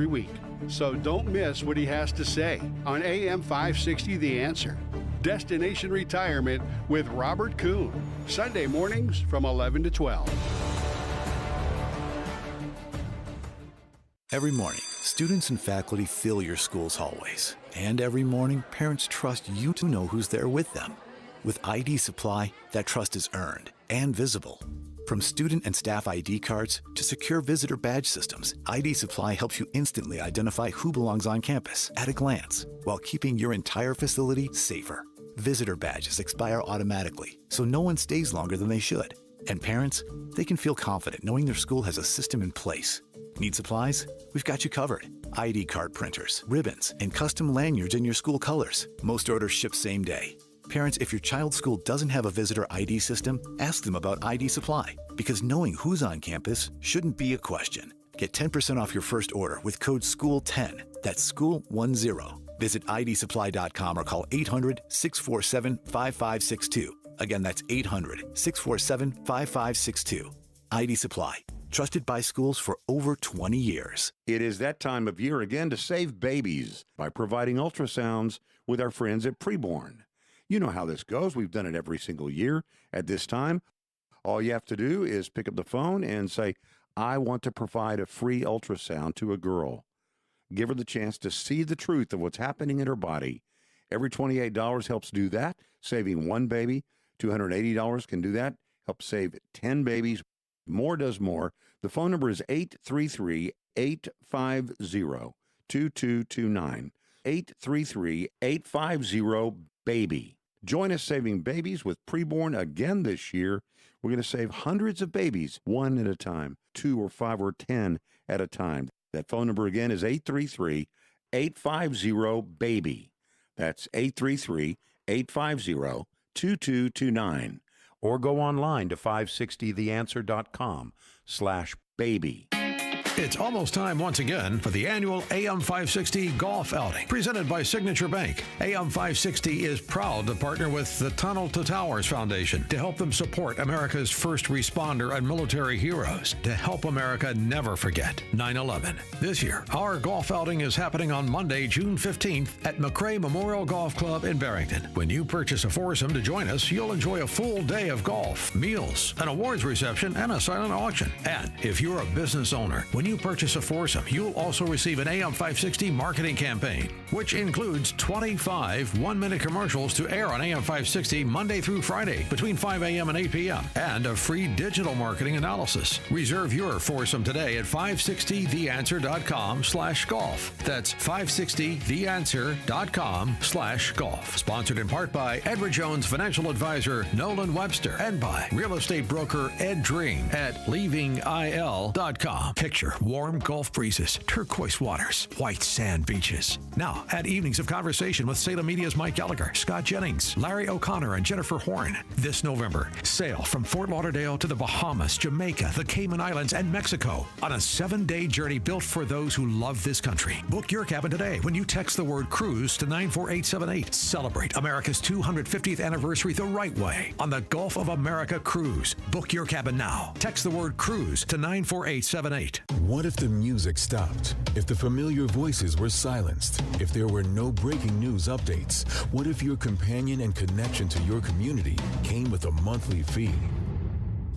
every week. So don't miss what he has to say on AM 560 The Answer. Destination Retirement with Robert Kuhn. Sunday mornings from 11 to 12. Every morning, students and faculty fill your school's hallways. And every morning, parents trust you to know who's there with them. With ID Supply, that trust is earned and visible. From student and staff ID cards to secure visitor badge systems, ID Supply helps you instantly identify who belongs on campus at a glance, while keeping your entire facility safer. Visitor badges expire automatically, so no one stays longer than they should. And parents, they can feel confident knowing their school has a system in place. Need supplies? We've got you covered. ID card printers, ribbons, and custom lanyards in your school colors. Most orders ship same day. Parents, if your child's school doesn't have a visitor ID system, ask them about ID Supply, because knowing who's on campus shouldn't be a question. Get 10% off your first order with code SCHOOL10. That's SCHOOL10. Visit idsupply.com or call 800-647-5562. Again, that's 800-647-5562. ID Supply. Trusted by schools for over 20 years. It is that time of year again to save babies by providing ultrasounds with our friends at Preborn. You know how this goes. We've done it every single year at this time. All you have to do is pick up the phone and say, I want to provide a free ultrasound to a girl. Give her the chance to see the truth of what's happening in her body. Every $28 helps do that, saving one baby. $280 can do that, help save 10 babies. More does more. The phone number is 833-850-2229. 833-850-BABY. Join us saving babies with Preborn again this year. We're going to save hundreds of babies, one at a time, 2 or 5 or 10 at a time. That phone number again is 833-850-BABY. That's 833-850-2229. Or go online to 560theanswer.com/baby. It's almost time once again for the annual AM 560 Golf Outing, presented by Signature Bank. AM 560 is proud to partner with the Tunnel to Towers Foundation to help them support America's first responder and military heroes, to help America never forget 9/11. This year, our golf outing is happening on Monday, June 15th at McRae Memorial Golf Club in Barrington. When you purchase a foursome to join us, you'll enjoy a full day of golf, meals, an awards reception, and a silent auction. And if you're a business owner, when you purchase a foursome, you'll also receive an AM 560 marketing campaign, which includes 25 one-minute commercials to air on AM 560 Monday through Friday between 5 a.m. and 8 p.m. and a free digital marketing analysis. Reserve your foursome today at 560theanswer.com/golf. That's 560theanswer.com/golf. Sponsored in part by Edward Jones Financial Advisor Nolan Webster and by real estate broker Ed Dream at leavingil.com. Picture warm Gulf breezes, turquoise waters, white sand beaches. Now, at Evenings of Conversation with Salem Media's Mike Gallagher, Scott Jennings, Larry O'Connor, and Jennifer Horn. This November, sail from Fort Lauderdale to the Bahamas, Jamaica, the Cayman Islands, and Mexico on a 7-day journey built for those who love this country. Book your cabin today when you text the word cruise to 94878. Celebrate America's 250th anniversary the right way on the Gulf of America Cruise. Book your cabin now. Text the word cruise to 94878. What if the music stopped? If the familiar voices were silenced? If there were no breaking news updates? What if your companion and connection to your community came with a monthly fee?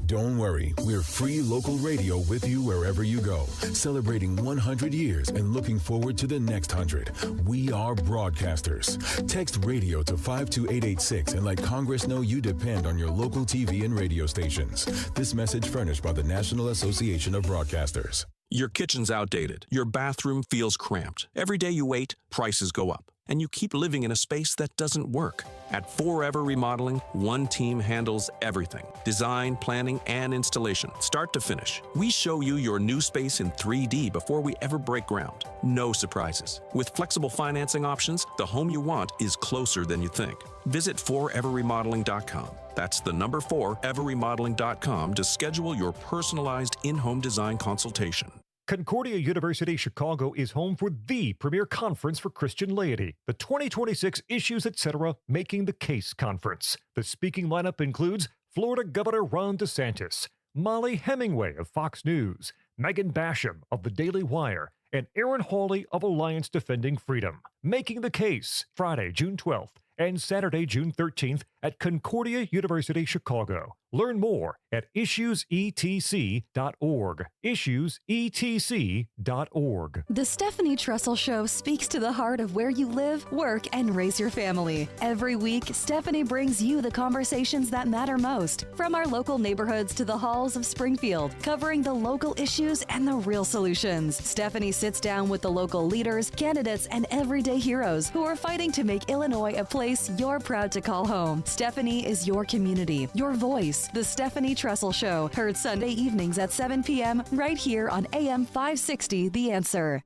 Don't worry, we're free local radio with you wherever you go, celebrating 100 years and looking forward to the next 100. We are broadcasters. Text radio to 52886 and let Congress know you depend on your local TV and radio stations. This message furnished by the National Association of Broadcasters. Your kitchen's outdated. Your bathroom feels cramped. Every day you wait, prices go up. And you keep living in a space that doesn't work. At Forever Remodeling, one team handles everything. Design, planning, and installation, start to finish. We show you your new space in 3D before we ever break ground. No surprises. With flexible financing options, the home you want is closer than you think. Visit foreverremodeling.com. That's the number 4everremodeling.com to schedule your personalized in-home design consultation. Concordia University Chicago is home for the premier conference for Christian laity, the 2026 Issues Etc. Making the Case Conference. The speaking lineup includes Florida Governor Ron DeSantis, Molly Hemingway of Fox News, Megan Basham of The Daily Wire, and Aaron Hawley of Alliance Defending Freedom. Making the Case, Friday, June 12th and Saturday, June 13th at Concordia University, Chicago. Learn more at issuesetc.org. Issuesetc.org. The Stephanie Trussell Show speaks to the heart of where you live, work, and raise your family. Every week, Stephanie brings you the conversations that matter most, from our local neighborhoods to the halls of Springfield, covering the local issues and the real solutions. Stephanie sits down with the local leaders, candidates, and everyday heroes who are fighting to make Illinois a place you're proud to call home. Stephanie is your community, your voice. The Stephanie Trussell Show, heard Sunday evenings at 7 p.m. right here on AM 560, The Answer.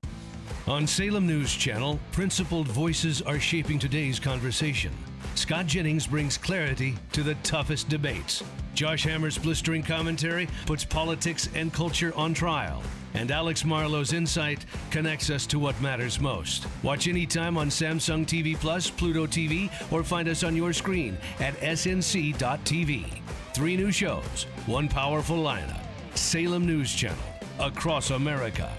On Salem News Channel, principled voices are shaping today's conversation. Scott Jennings brings clarity to the toughest debates. Josh Hammer's blistering commentary puts politics and culture on trial. And Alex Marlowe's insight connects us to what matters most. Watch anytime on Samsung TV Plus, Pluto TV, or find us on your screen at snc.tv. 3 new shows, 1 powerful lineup. Salem News Channel, across America.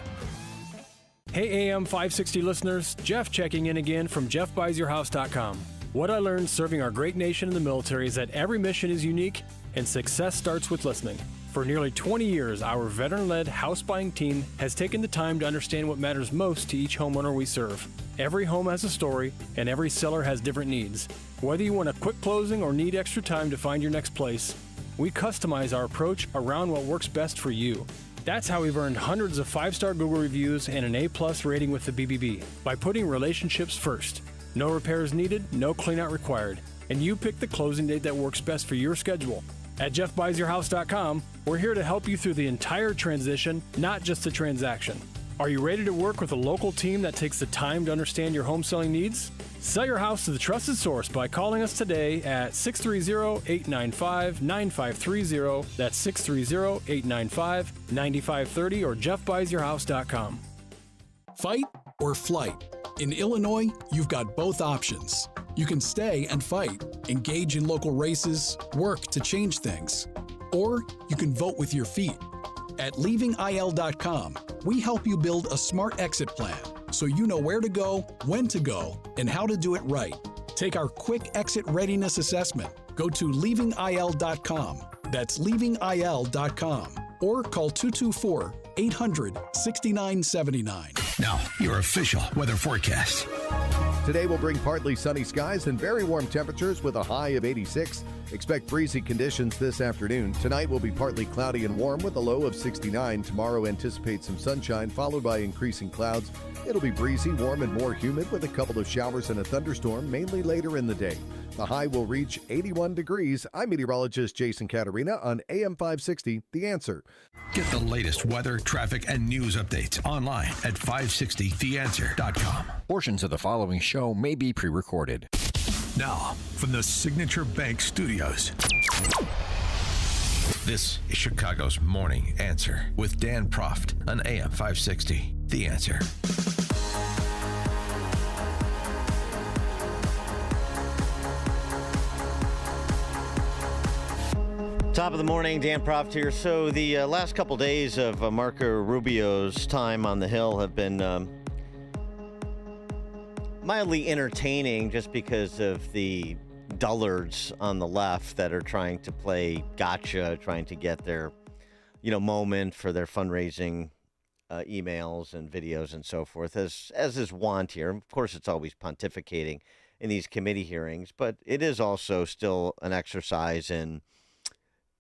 Hey AM 560 listeners, Jeff checking in again from jeffbuysyourhouse.com. What I learned serving our great nation in the military is that every mission is unique and success starts with listening. For nearly 20 years, our veteran-led house buying team has taken the time to understand what matters most to each homeowner we serve. Every home has a story, and every seller has different needs. Whether you want a quick closing or need extra time to find your next place, we customize our approach around what works best for you. That's how we've earned hundreds of 5-star Google reviews and an A+ rating with the BBB, by putting relationships first. No repairs needed, no cleanout required, and you pick the closing date that works best for your schedule. At jeffbuysyourhouse.com, we're here to help you through the entire transition, not just the transaction. Are you ready to work with a local team that takes the time to understand your home selling needs? Sell your house to the trusted source by calling us today at 630-895-9530. That's 630-895-9530 or jeffbuysyourhouse.com. Fight or flight? In Illinois, you've got both options. You can stay and fight, engage in local races, work to change things. Or you can vote with your feet. At leavingil.com, we help you build a smart exit plan so you know where to go, when to go, and how to do it right. Take our quick exit readiness assessment. Go to leavingil.com. That's leavingil.com. Or call 224-800-6979. Now, your official weather forecast. Today will bring partly sunny skies and very warm temperatures with a high of 86. Expect breezy conditions this afternoon. Tonight will be partly cloudy and warm with a low of 69. Tomorrow anticipate some sunshine followed by increasing clouds. It'll be breezy, warm, and more humid with a couple of showers and a thunderstorm, mainly later in the day. The high will reach 81 degrees. I'm meteorologist Jason Caterina on AM 560, The Answer. Get the latest weather, traffic, and news updates online at 560theanswer.com. Portions of the following show may be pre-recorded. Now, from the Signature Bank Studios, this is Chicago's Morning Answer with Dan Proft on AM 560, The Answer. Top of the morning, Dan Proft here. So the last couple days of Marco Rubio's time on the Hill have been mildly entertaining just because of the dullards on the left that are trying to play gotcha, trying to get their, moment for their fundraising emails and videos and so forth, as is wont here. Of course, it's always pontificating in these committee hearings, but it is also still an exercise in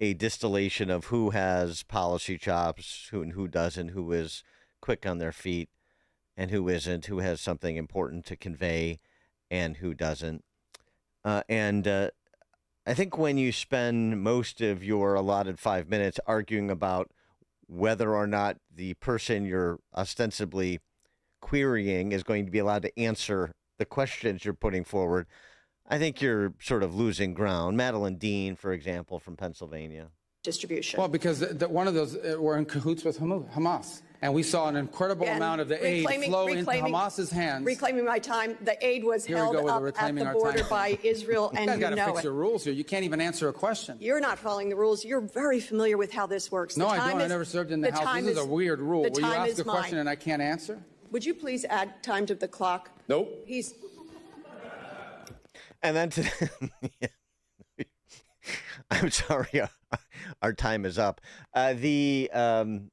a distillation of who has policy chops, who doesn't, who is quick on their feet and who isn't, who has something important to convey and who doesn't. And I think when you spend most of your allotted 5 minutes arguing about whether or not the person you're ostensibly querying is going to be allowed to answer the questions you're putting forward, I think you're sort of losing ground. Madeline Dean, for example, from Pennsylvania. Distribution. Well, because one of those were in cahoots with Hamas. And we saw an incredible amount of the aid flow into Hamas's hands. Reclaiming my time, the aid was held up at the border by Israel, and you know it. You've got to fix your rules here. You can't even answer a question. You're not following the rules. You're very familiar with how this works. No, I don't. I never served in the House. This is a weird rule where you ask a question and I can't answer. Would you please add time to the clock? Nope. And then I'm sorry, our time is up. And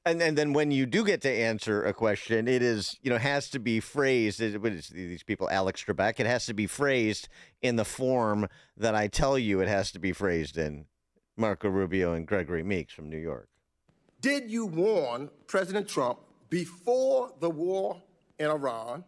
then when you do get to answer a question, it is, has to be phrased. What is these people, Alex Trebek? It has to be phrased in the form that I tell you it has to be phrased in. Marco Rubio and Gregory Meeks from New York. Did you warn President Trump before the war in Iran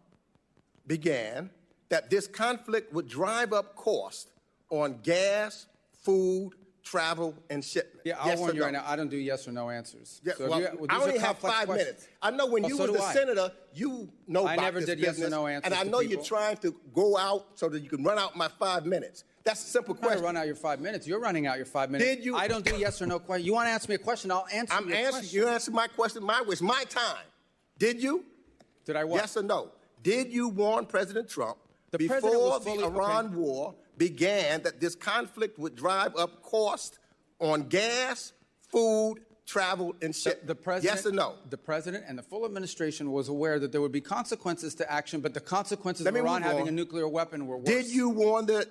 began that this conflict would drive up cost on gas, food, travel, and shipment? Yeah, I'll warn you right now. I don't do yes or no answers. Yeah, So I only have 5 minutes. I know when you were the senator, you know about this business. I never did yes or no answers. And I know you're trying to go out so that you can run out my 5 minutes. That's a simple question. I'm not run out your 5 minutes. You're running out your 5 minutes. Did you? I don't do yes or no question. You want to ask me a question? I'll answer your question. You answer my question. It's my time. Did you? Did I what? Yes or no? Did you warn President Trump before the Iran war began that this conflict would drive up cost on gas, food, travel, and shipment? The president, yes or no? The president and the full administration was aware that there would be consequences to action, but the consequences of Iran having a nuclear weapon were worse. Did you warn him?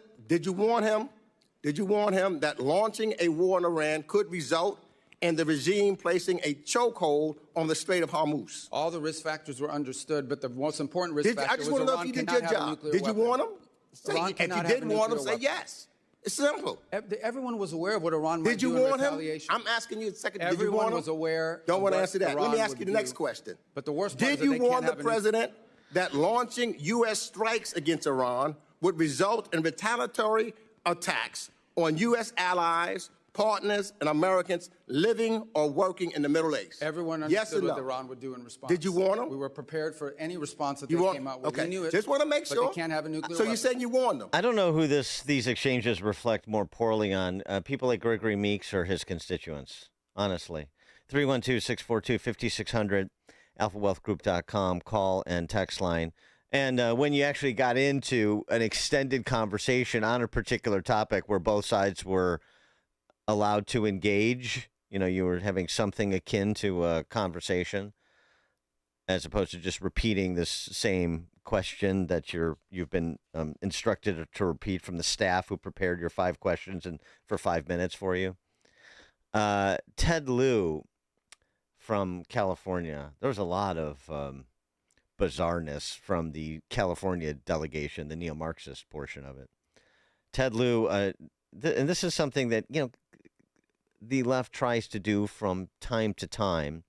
Did you warn him that launching a war in Iran could result in the regime placing a chokehold on the Strait of Hormuz? All the risk factors were understood, but the most important risk factor I just was want to know Iran if you did cannot your have a job. nuclear Did you weapon. warn him? If you did warn him, say weapon. yes. It's simple. Everyone was aware of what Iran might Did you do in warn him? retaliation. I'm asking you a second. Did Everyone you warn him? was aware. Don't want to what answer that. Iran Let me ask you the would next do. question. But the worst part Did is that you they warn can't the have a president that launching U.S. strikes against Iran would result in retaliatory attacks on U.S. allies, partners, and Americans living or working in the Middle East? Everyone yes understood or no? what Iran would do in response. Did you warn them? We were prepared for any response that they came out with. Okay. We knew it. Just want to make sure. But they can't have a nuclear So weapon. you're saying you warned them? I don't know who these exchanges reflect more poorly on, people like Gregory Meeks or his constituents, honestly. 312-642-5600, alphawealthgroup.com, call and text line. And when you actually got into an extended conversation on a particular topic where both sides were allowed to engage, you were having something akin to a conversation as opposed to just repeating this same question that you've been instructed to repeat from the staff who prepared your 5 questions and for 5 minutes for you. Ted Lieu from California. There was a lot of bizarreness from the California delegation, the neo-Marxist portion of it. Ted Lieu, and this is something that, the left tries to do from time to time,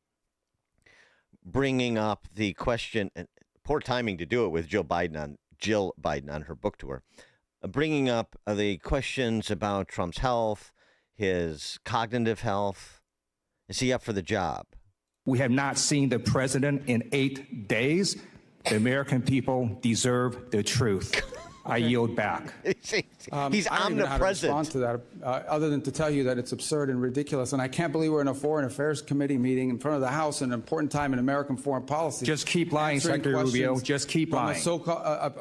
bringing up the question, and poor timing to do it with Jill Biden on her book tour, bringing up the questions about Trump's health, his cognitive health. Is he up for the job? We have not seen the president in 8 days. The American people deserve the truth. I yield back. He's I don't even know how to omnipresent. respond to that, other than to tell you that it's absurd and ridiculous. And I can't believe we're in a Foreign Affairs Committee meeting in front of the House, an important time in American foreign policy. Just keep lying, answering Secretary Rubio. questions Just keep from lying.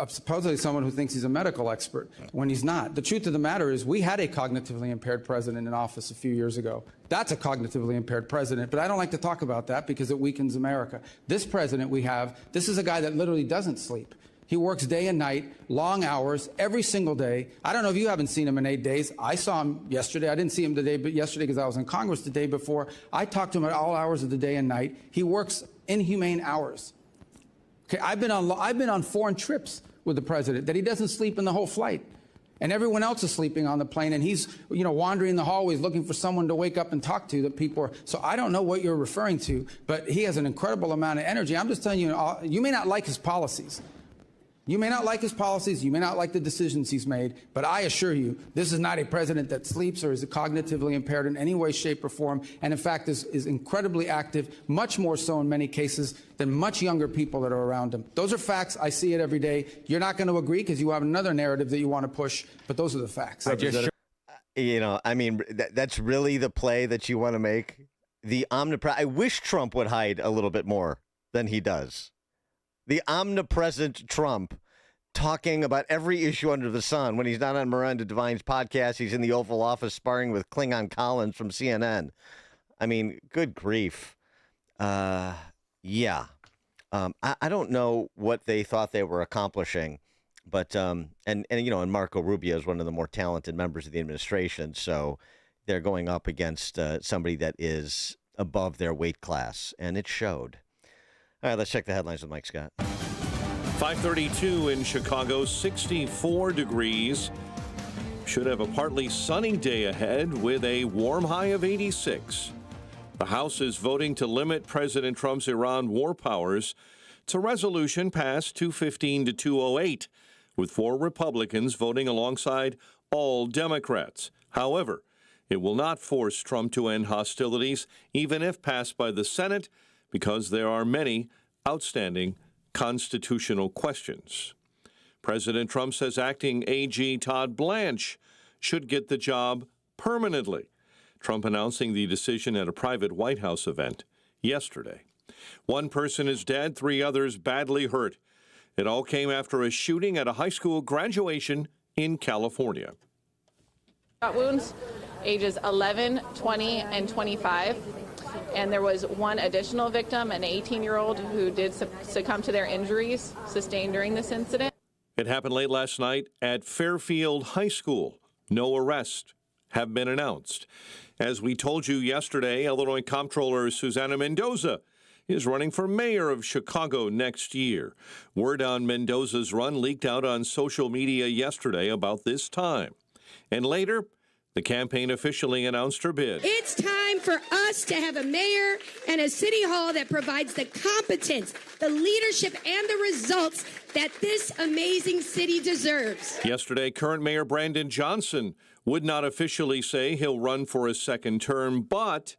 Supposedly someone who thinks he's a medical expert when he's not. The truth of the matter is we had a cognitively impaired president in office a few years ago. That's a cognitively impaired president, but I don't like to talk about that because it weakens America. This president we have, this is a guy that literally doesn't sleep. He works day and night, long hours, every single day. I don't know if you haven't seen him in 8 days. I saw him yesterday. I didn't see him today, but yesterday because I was in Congress the day before. I talked to him at all hours of the day and night. He works inhumane hours. Okay, I've been on foreign trips with the president that he doesn't sleep in the whole flight. And everyone else is sleeping on the plane, and he's, wandering the hallways looking for someone to wake up and talk to. That people are. So I don't know what you're referring to, but he has an incredible amount of energy. I'm just telling you, you may not like his policies. You may not like his policies, you may not like the decisions he's made, but I assure you, this is not a president that sleeps or is cognitively impaired in any way, shape, or form, and in fact is incredibly active, much more so in many cases than much younger people that are around him. Those are facts. I see it every day. You're not going to agree because you have another narrative that you want to push, but those are the facts. That's really the play that you want to make? I wish Trump would hide a little bit more than he does. The omnipresent Trump talking about every issue under the sun. When he's not on Miranda Devine's podcast, he's in the Oval Office sparring with Klingon Collins from CNN. I mean, good grief. Yeah. I don't know what they thought they were accomplishing, but and Marco Rubio is one of the more talented members of the administration, so they're going up against somebody that is above their weight class, and it showed. All right, let's check the headlines with Mike Scott. 5:32 in Chicago, 64 degrees. Should have a partly sunny day ahead with a warm high of 86. The House is voting to limit President Trump's Iran war powers. It's a resolution passed 215 to 208, with 4 Republicans voting alongside all Democrats. However, it will not force Trump to end hostilities, even if passed by the Senate, because there are many outstanding constitutional questions. President Trump says acting AG Todd Blanche should get the job permanently. Trump announcing the decision at a private White House event yesterday. 1 person is dead, 3 others badly hurt. It all came after a shooting at a high school graduation in California. Got wounds, ages 11, 20, and 25. And there was 1 additional victim, an 18-year-old, who did succumb to their injuries sustained during this incident. It happened late last night at Fairfield High School. No arrests have been announced. As we told you yesterday, Illinois Comptroller Susana Mendoza is running for mayor of Chicago next year. Word on Mendoza's run leaked out on social media yesterday about this time. And later, the campaign officially announced her bid. It's time for us to have a mayor and a city hall that provides the competence, the leadership, and the results that this amazing city deserves. Yesterday, current Mayor Brandon Johnson would not officially say he'll run for a second term, but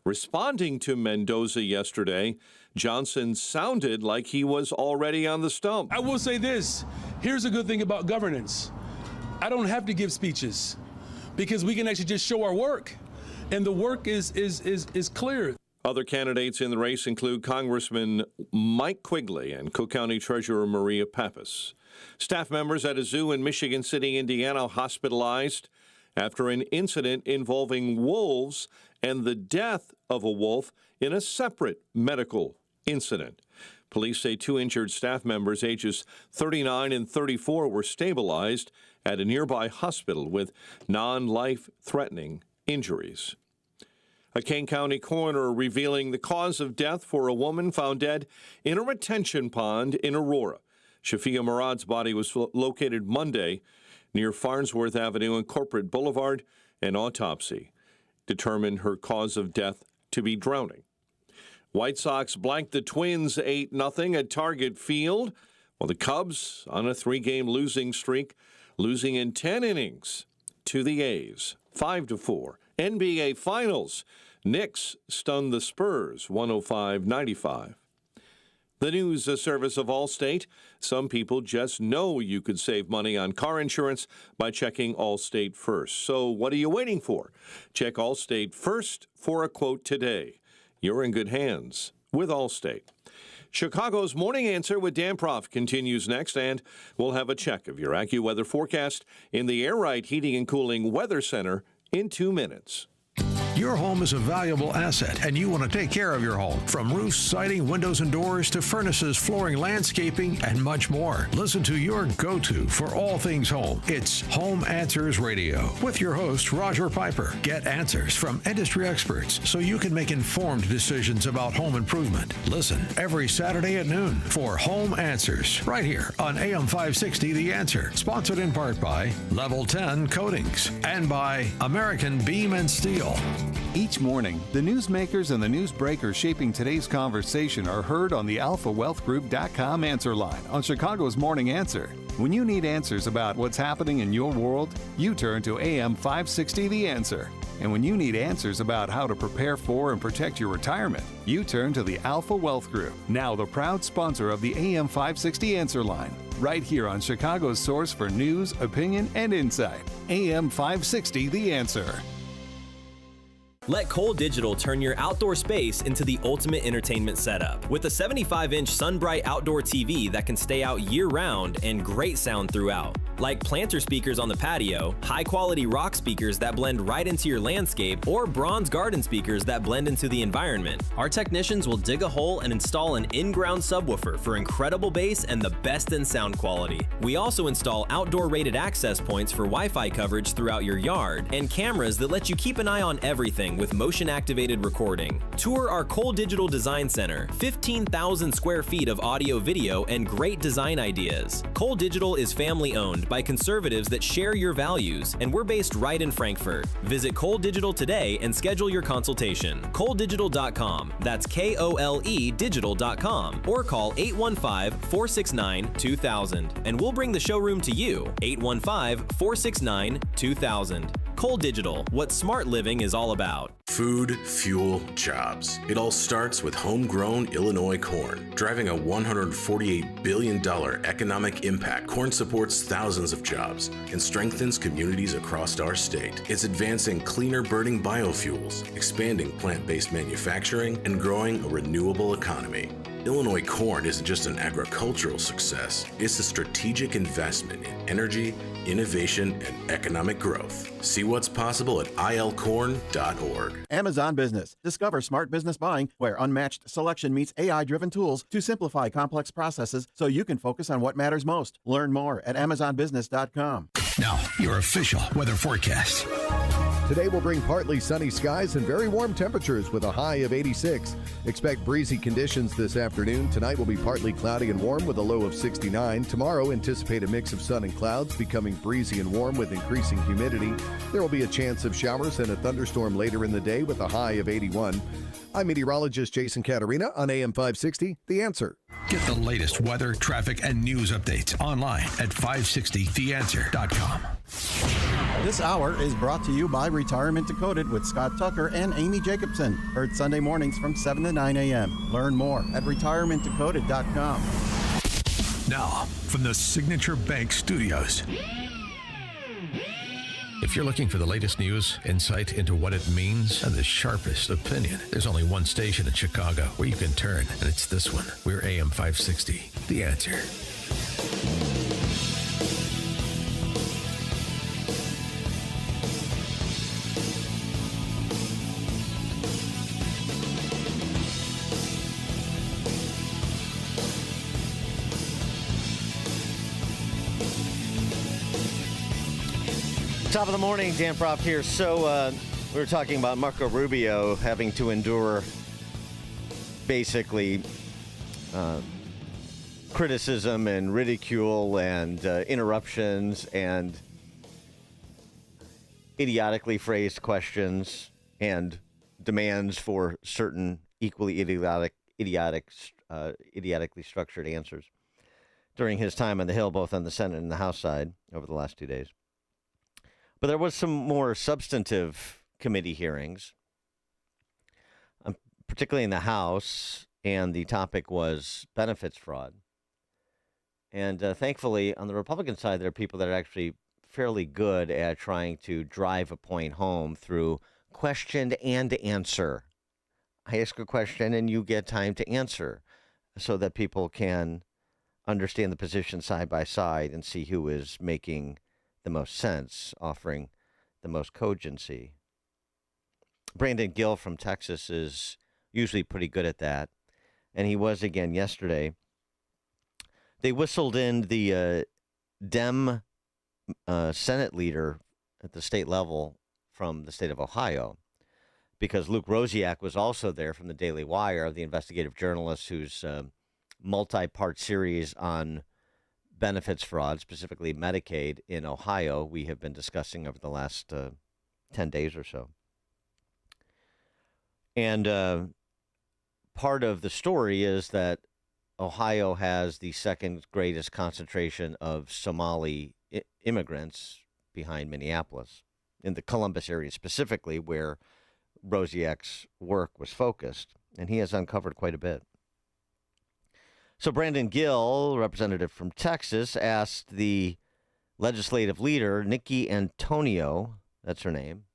responding to Mendoza yesterday, Johnson sounded like he was already on the stump. I will say this. Here's a good thing about governance. I don't have to give speeches, because we can actually just show our work, and the work is clear. Other candidates in the race include Congressman Mike Quigley and Cook County Treasurer Maria Pappas. Staff members at a zoo in Michigan City, Indiana, hospitalized after an incident involving wolves and the death of a wolf in a separate medical incident. Police say 2 injured staff members, ages 39 and 34, were stabilized at a nearby hospital with non-life-threatening injuries. A Kane County coroner revealing the cause of death for a woman found dead in a retention pond in Aurora. Shafia Murad's body was located Monday near Farnsworth Avenue and Corporate Boulevard. An autopsy determined her cause of death to be drowning. White Sox blanked the Twins 8-0 at Target Field, while the Cubs, on a 3-game losing streak, losing in 10 innings to the A's, 5-4. NBA Finals, Knicks stunned the Spurs, 105-95. The news service of Allstate. Some people just know you could save money on car insurance by checking Allstate first. So what are you waiting for? Check Allstate first for a quote today. You're in good hands with Allstate. Chicago's Morning Answer with Dan Proft continues next, and we'll have a check of your AccuWeather forecast in the Air Right Heating and Cooling Weather Center in 2 minutes. Your home is a valuable asset, and you want to take care of your home. From roofs, siding, windows, and doors to furnaces, flooring, landscaping, and much more. Listen to your go-to for all things home. It's Home Answers Radio with your host, Roger Piper. Get answers from industry experts so you can make informed decisions about home improvement. Listen every Saturday at noon for Home Answers right here on AM 560 The Answer. Sponsored in part by Level 10 Coatings and by American Beam and Steel. Each morning, the newsmakers and the newsbreakers shaping today's conversation are heard on the AlphaWealthGroup.com answer line on Chicago's Morning Answer. When you need answers about what's happening in your world, you turn to AM 560 The Answer. And when you need answers about how to prepare for and protect your retirement, you turn to the Alpha Wealth Group, now the proud sponsor of the AM 560 Answer line, right here on Chicago's source for news, opinion, and insight. AM 560 The Answer. Let Cole Digital turn your outdoor space into the ultimate entertainment setup. With a 75-inch SunBright outdoor TV that can stay out year-round and great sound throughout. like planter speakers on the patio, high-quality rock speakers that blend right into your landscape, or bronze garden speakers that blend into the environment. Our technicians will dig a hole and install an in-ground subwoofer for incredible bass and the best in sound quality. We also install outdoor rated access points for Wi-Fi coverage throughout your yard, and cameras that let you keep an eye on everything with motion-activated recording. Tour our Cole Digital Design Center, 15,000 square feet of audio, video, and great design ideas. Cole Digital is family-owned by conservatives that share your values, and we're based right in Frankfurt. Visit Cole Digital today and schedule your consultation. ColeDigital.com. That's KOLE Digital.com, or call 815-469-2000, and we'll bring the showroom to you. 815-469-2000. Cole Digital, what smart living is all about. Food, fuel, jobs. It all starts with homegrown Illinois corn. Driving a $148 billion economic impact, corn supports thousands of jobs and strengthens communities across our state. It's advancing cleaner burning biofuels, expanding plant-based manufacturing, and growing a renewable economy. Illinois corn isn't just an agricultural success, it's a strategic investment in energy, innovation, and economic growth. See what's possible at ilcorn.org. Amazon Business. Discover smart business buying where unmatched selection meets AI-driven tools to simplify complex processes so you can focus on what matters most. Learn more at amazonbusiness.com. Now, your official weather forecast. Today will bring partly sunny skies and very warm temperatures with a high of 86. Expect breezy conditions this afternoon. Tonight will be partly cloudy and warm with a low of 69. Tomorrow, anticipate a mix of sun and clouds, becoming breezy and warm with increasing humidity. There will be a chance of showers and a thunderstorm later in the day with a high of 81. I'm meteorologist Jason Caterina on AM 560, The Answer. Get the latest weather, traffic, and news updates online at 560theanswer.com. This hour is brought to you by Retirement Decoded with Scott Tucker and Amy Jacobson. Heard Sunday mornings from 7 to 9 a.m. Learn more at retirementdecoded.com. Now, from the Signature Bank Studios. If you're looking for the latest news, insight into what it means, and the sharpest opinion, there's only one station in Chicago where you can turn, and it's this one. We're AM 560, The Answer. Top of the morning, Dan Proft here. So we were talking about Marco Rubio having to endure basically criticism and ridicule and interruptions and idiotically phrased questions and demands for certain equally idiotically structured answers during his time on the Hill, both on the Senate and the House side over the last 2 days. But there was some more substantive committee hearings, particularly in the House, and the topic was benefits fraud. And thankfully, on the Republican side, there are people that are actually fairly good at trying to drive a point home through question and answer. I ask a question and you get time to answer so that people can understand the position side by side and see who is making the most sense, offering the most cogency. Brandon Gill from Texas is usually pretty good at that, and he was again yesterday. They whistled in the Dem Senate leader at the state level from the state of Ohio, because Luke Rosiak was also there from the Daily Wire, the investigative journalist whose multi-part series on benefits fraud, specifically Medicaid in Ohio, we have been discussing over the last 10 days or so. And part of the story is that Ohio has the second greatest concentration of Somali immigrants behind Minneapolis, in the Columbus area specifically, where Rosiak's work was focused, and he has uncovered quite a bit. So Brandon Gill, representative from Texas, asked the legislative leader, Nikki Antonio, that's her name,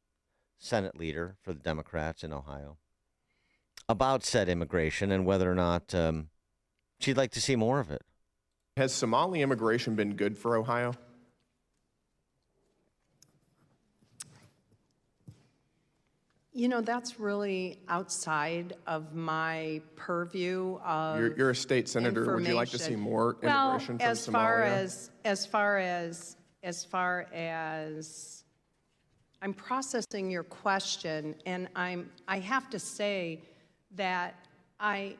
Senate leader for the Democrats in Ohio, about said immigration and whether or not she'd like to see more of it. Has Somali immigration been good for Ohio? You know, that's really outside of my purview of You're a state senator. Would you like to see more immigration from Somalia? As far as I'm processing your question, and I have to say that I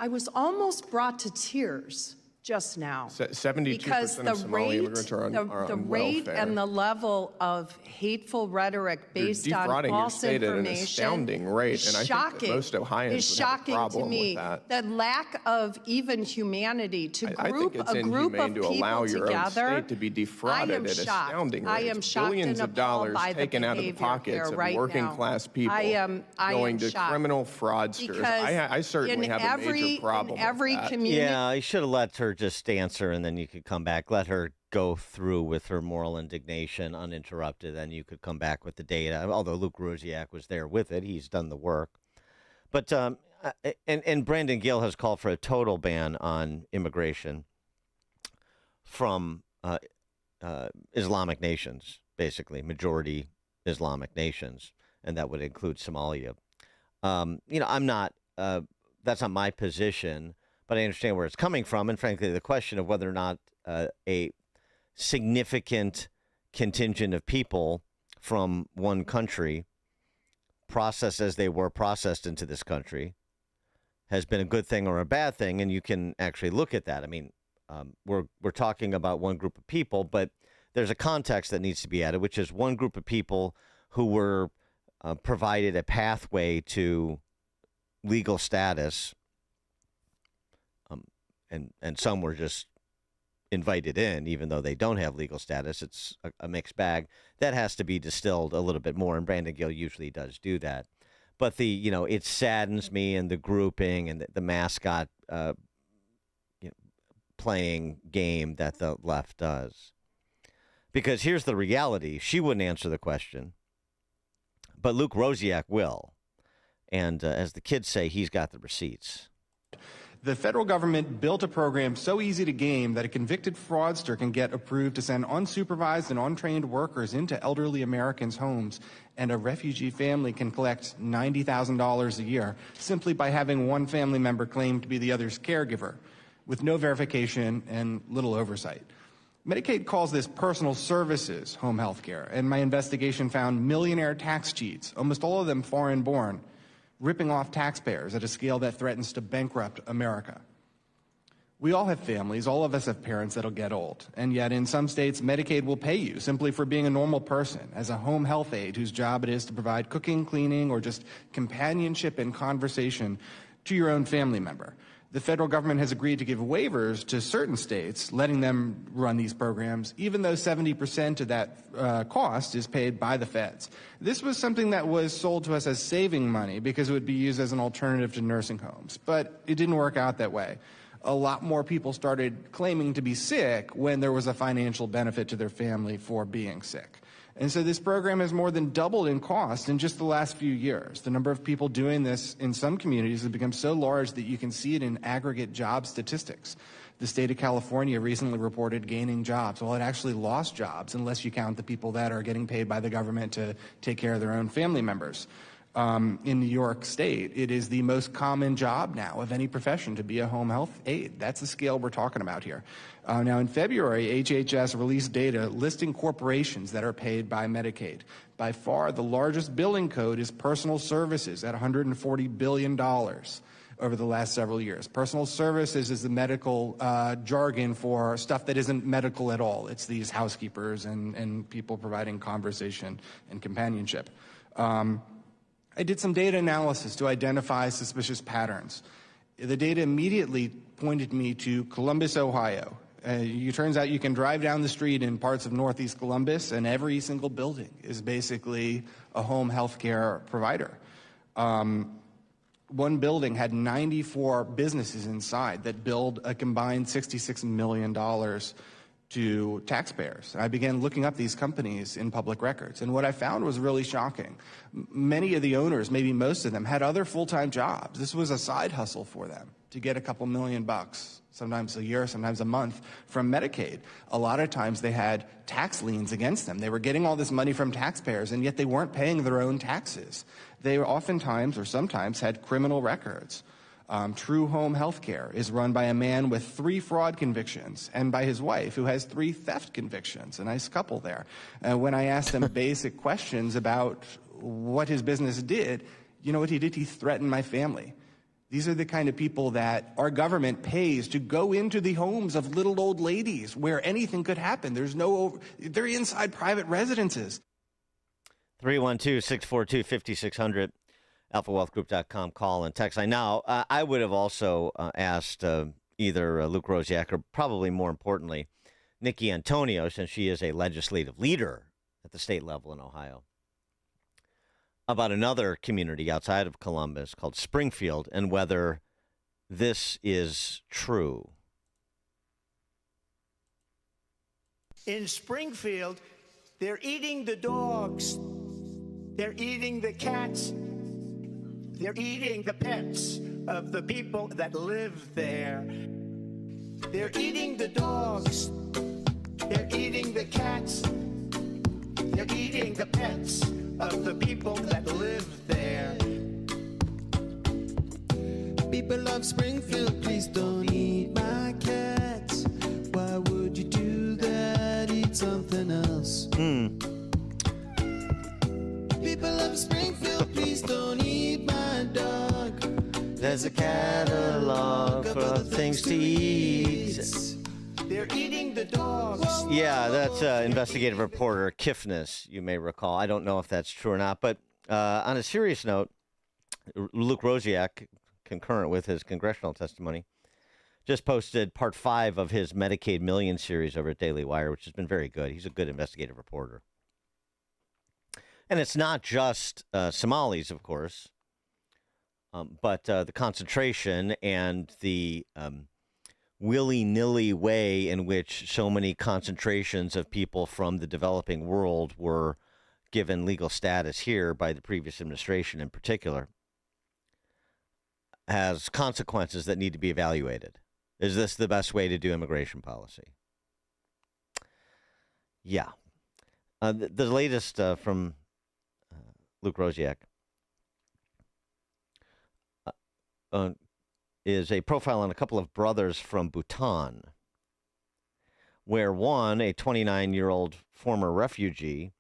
was almost brought to tears just now. 72% because of Somali immigrants are on the rate welfare. and the level of hateful rhetoric based on false your state information at an astounding rate, and I think that most Ohioans would have a problem with that. The lack of even humanity to group I think it's a group of inhumane to people allow your together. own state to be defrauded at astounding rates. I am shocked Billions and of dollars appalled by the taken out of the behavior pockets here of right working now. class people I am going to shocked. criminal fraudsters. Because I certainly in have a major problem in every with that. community. Yeah, I should have let her just answer, and then you could come back. Let her go through with her moral indignation uninterrupted, and you could come back with the data. Although Luke Rosiak was there with it, he's done the work. But and Brandon Gill has called for a total ban on immigration from Islamic nations, basically majority Islamic nations, and that would include Somalia. I'm not. That's not my position, but I understand where it's coming from, and frankly, the question of whether or not a significant contingent of people from one country, processed as they were processed into this country, has been a good thing or a bad thing, and you can actually look at that. I mean, we're talking about one group of people, but there's a context that needs to be added, which is one group of people who were provided a pathway to legal status, and some were just invited in, even though they don't have legal status. It's a mixed bag. That has to be distilled a little bit more, and Brandon Gill usually does do that. But it saddens me, and the grouping and the mascot playing game that the left does. Because here's the reality. She wouldn't answer the question, but Luke Rosiak will. And as the kids say, he's got the receipts. The federal government built a program so easy to game that a convicted fraudster can get approved to send unsupervised and untrained workers into elderly Americans' homes, and a refugee family can collect $90,000 a year simply by having one family member claim to be the other's caregiver, with no verification and little oversight. Medicaid calls this personal services home health care, and my investigation found millionaire tax cheats, almost all of them foreign-born, ripping off taxpayers at a scale that threatens to bankrupt America. We all have families, all of us have parents that'll get old, and yet in some states, Medicaid will pay you simply for being a normal person, as a home health aide whose job it is to provide cooking, cleaning, or just companionship and conversation to your own family member. The federal government has agreed to give waivers to certain states, letting them run these programs, even though 70% of that cost is paid by the feds. This was something that was sold to us as saving money because it would be used as an alternative to nursing homes, but it didn't work out that way. A lot more people started claiming to be sick when there was a financial benefit to their family for being sick. And so this program has more than doubled in cost in just the last few years. The number of people doing this in some communities has become so large that you can see it in aggregate job statistics. The state of California recently reported gaining jobs. Well, it actually lost jobs unless you count the people that are getting paid by the government to take care of their own family members. In New York State, it is the most common job now of any profession to be a home health aide. That's the scale we're talking about here. Now, in February, HHS released data listing corporations that are paid by Medicaid. By far, the largest billing code is personal services at $140 billion over the last several years. Personal services is the medical jargon for stuff that isn't medical at all. It's these housekeepers and people providing conversation and companionship. I did some data analysis to identify suspicious patterns. The data immediately pointed me to Columbus, Ohio. It turns out you can drive down the street in parts of Northeast Columbus, and every single building is basically a home health care provider. One building had 94 businesses inside that billed a combined $66 million to taxpayers. I began looking up these companies in public records, and what I found was really shocking. Many of the owners, maybe most of them, had other full-time jobs. This was a side hustle for them to get a couple $1 million sometimes a year, sometimes a month, from Medicaid. A lot of times they had tax liens against them. They were getting all this money from taxpayers, and yet they weren't paying their own taxes. They oftentimes or sometimes had criminal records. True Home Healthcare is run by a man with 3 fraud convictions and by his wife who has 3 theft convictions. A nice couple there. When I asked him basic questions about what his business did, you know what he did? He threatened my family. These are the kind of people that our government pays to go into the homes of little old ladies where anything could happen. They're inside private residences. 312-642-5600, alphawealthgroup.com, call and text. I would have also asked either Luke Rosiak or probably more importantly, Nikki Antonio, since she is a legislative leader at the state level in Ohio, about another community outside of Columbus called Springfield and whether this is true. In Springfield, they're eating the dogs. They're eating the cats. They're eating the pets of the people that live there. They're eating the dogs. They're eating the cats. They're eating the pets of the people that live there. People of Springfield, please don't eat my cats. Why would you do that? Eat something else. People of Springfield, please don't eat my dog. There's a catalog of things to eat. They're eating the dogs. Yeah, that's investigative reporter Kifnis, you may recall. I don't know if that's true or not, but on a serious note, Luke Rosiak, concurrent with his congressional testimony, just posted part 5 of his Medicaid Million series over at Daily Wire, which has been very good. He's a good investigative reporter. And it's not just Somalis, of course, but the concentration and the willy-nilly way in which so many concentrations of people from the developing world were given legal status here by the previous administration in particular has consequences that need to be evaluated. Is this the best way to do immigration policy? Yeah. The latest from Luke Rosiak is a profile on a couple of brothers from Bhutan, where one, a 29-year-old former refugee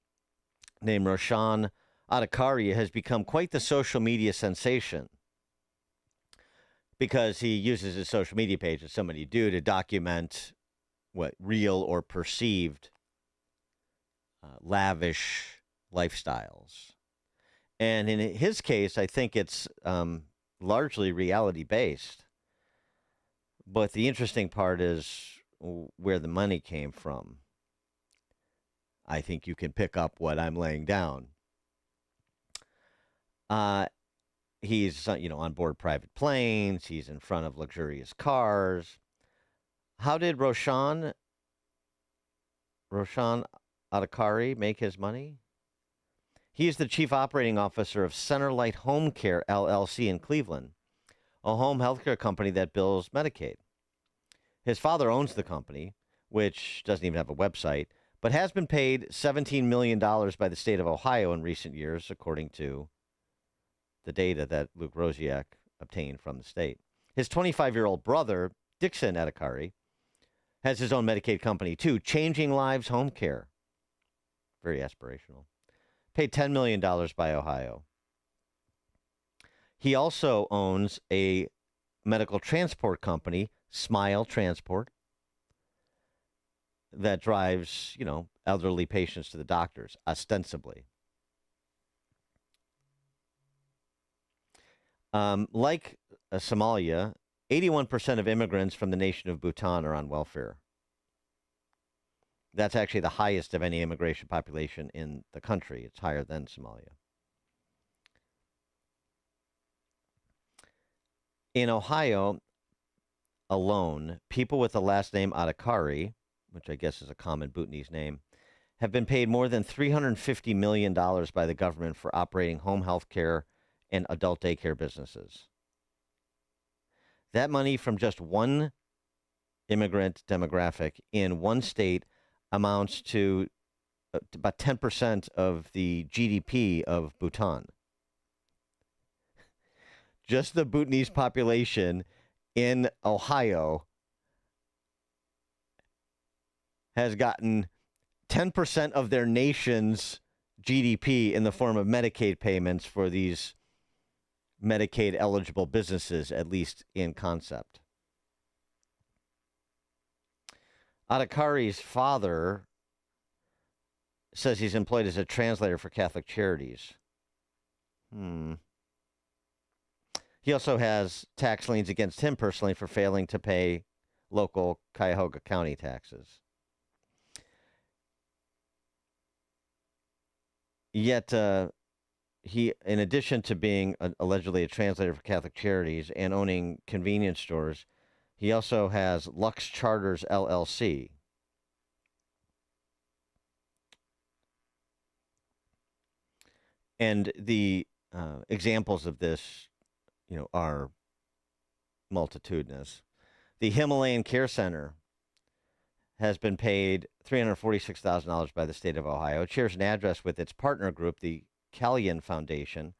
named Roshan Adhikari, has become quite the social media sensation because he uses his social media page, as so many do, to document what real or perceived lavish lifestyles. And in his case, I think it's largely reality-based. But the interesting part is where the money came from. I think you can pick up what I'm laying down. He's, on board private planes. He's in front of luxurious cars. How did Roshan Adhikari make his money? He is the chief operating officer of Centerlight Home Care, LLC in Cleveland, a home healthcare company that bills Medicaid. His father owns the company, which doesn't even have a website, but has been paid $17 million by the state of Ohio in recent years, according to the data that Luke Rosiak obtained from the state. His 25-year-old brother, Dixon Adhikari, has his own Medicaid company, too, Changing Lives Home Care. Very aspirational. Paid $10 million by Ohio. He also owns a medical transport company, Smile Transport, that drives, elderly patients to the doctors, ostensibly. Like Somalia, 81% of immigrants from the nation of Bhutan are on welfare. That's actually the highest of any immigration population in the country. It's higher than Somalia. In Ohio alone, people with the last name Adhikari, which I guess is a common Bhutanese name, have been paid more than $350 million by the government for operating home health care and adult daycare businesses. That money from just one immigrant demographic in one state amounts to about 10% of the GDP of Bhutan. Just the Bhutanese population in Ohio has gotten 10% of their nation's GDP in the form of Medicaid payments for these Medicaid eligible businesses, at least in concept. Adhikari's father says he's employed as a translator for Catholic Charities. He also has tax liens against him personally for failing to pay local Cuyahoga County taxes. Yet, he, in addition to being allegedly a translator for Catholic Charities and owning convenience stores, he also has Lux Charters LLC. And the examples of this, are multitudinous. The Himalayan Care Center has been paid $346,000 by the state of Ohio. It shares an address with its partner group, the Kalyan Foundation,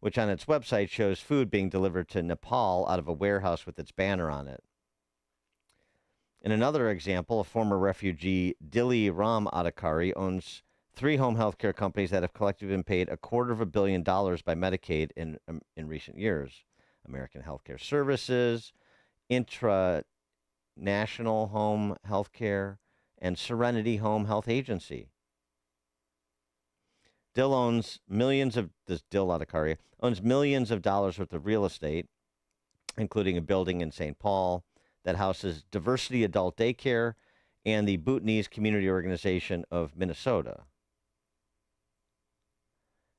which on its website shows food being delivered to Nepal out of a warehouse with its banner on it. In another example, a former refugee, Dili Ram Adhikari, owns 3 home health care companies that have collectively been paid $250 million by Medicaid in recent years. American Healthcare Services, Intra-National Home Health Care, and Serenity Home Health Agency. Dil Adhikari owns millions of dollars worth of real estate, including a building in St. Paul that houses Diversity Adult Daycare and the Bhutanese Community Organization of Minnesota.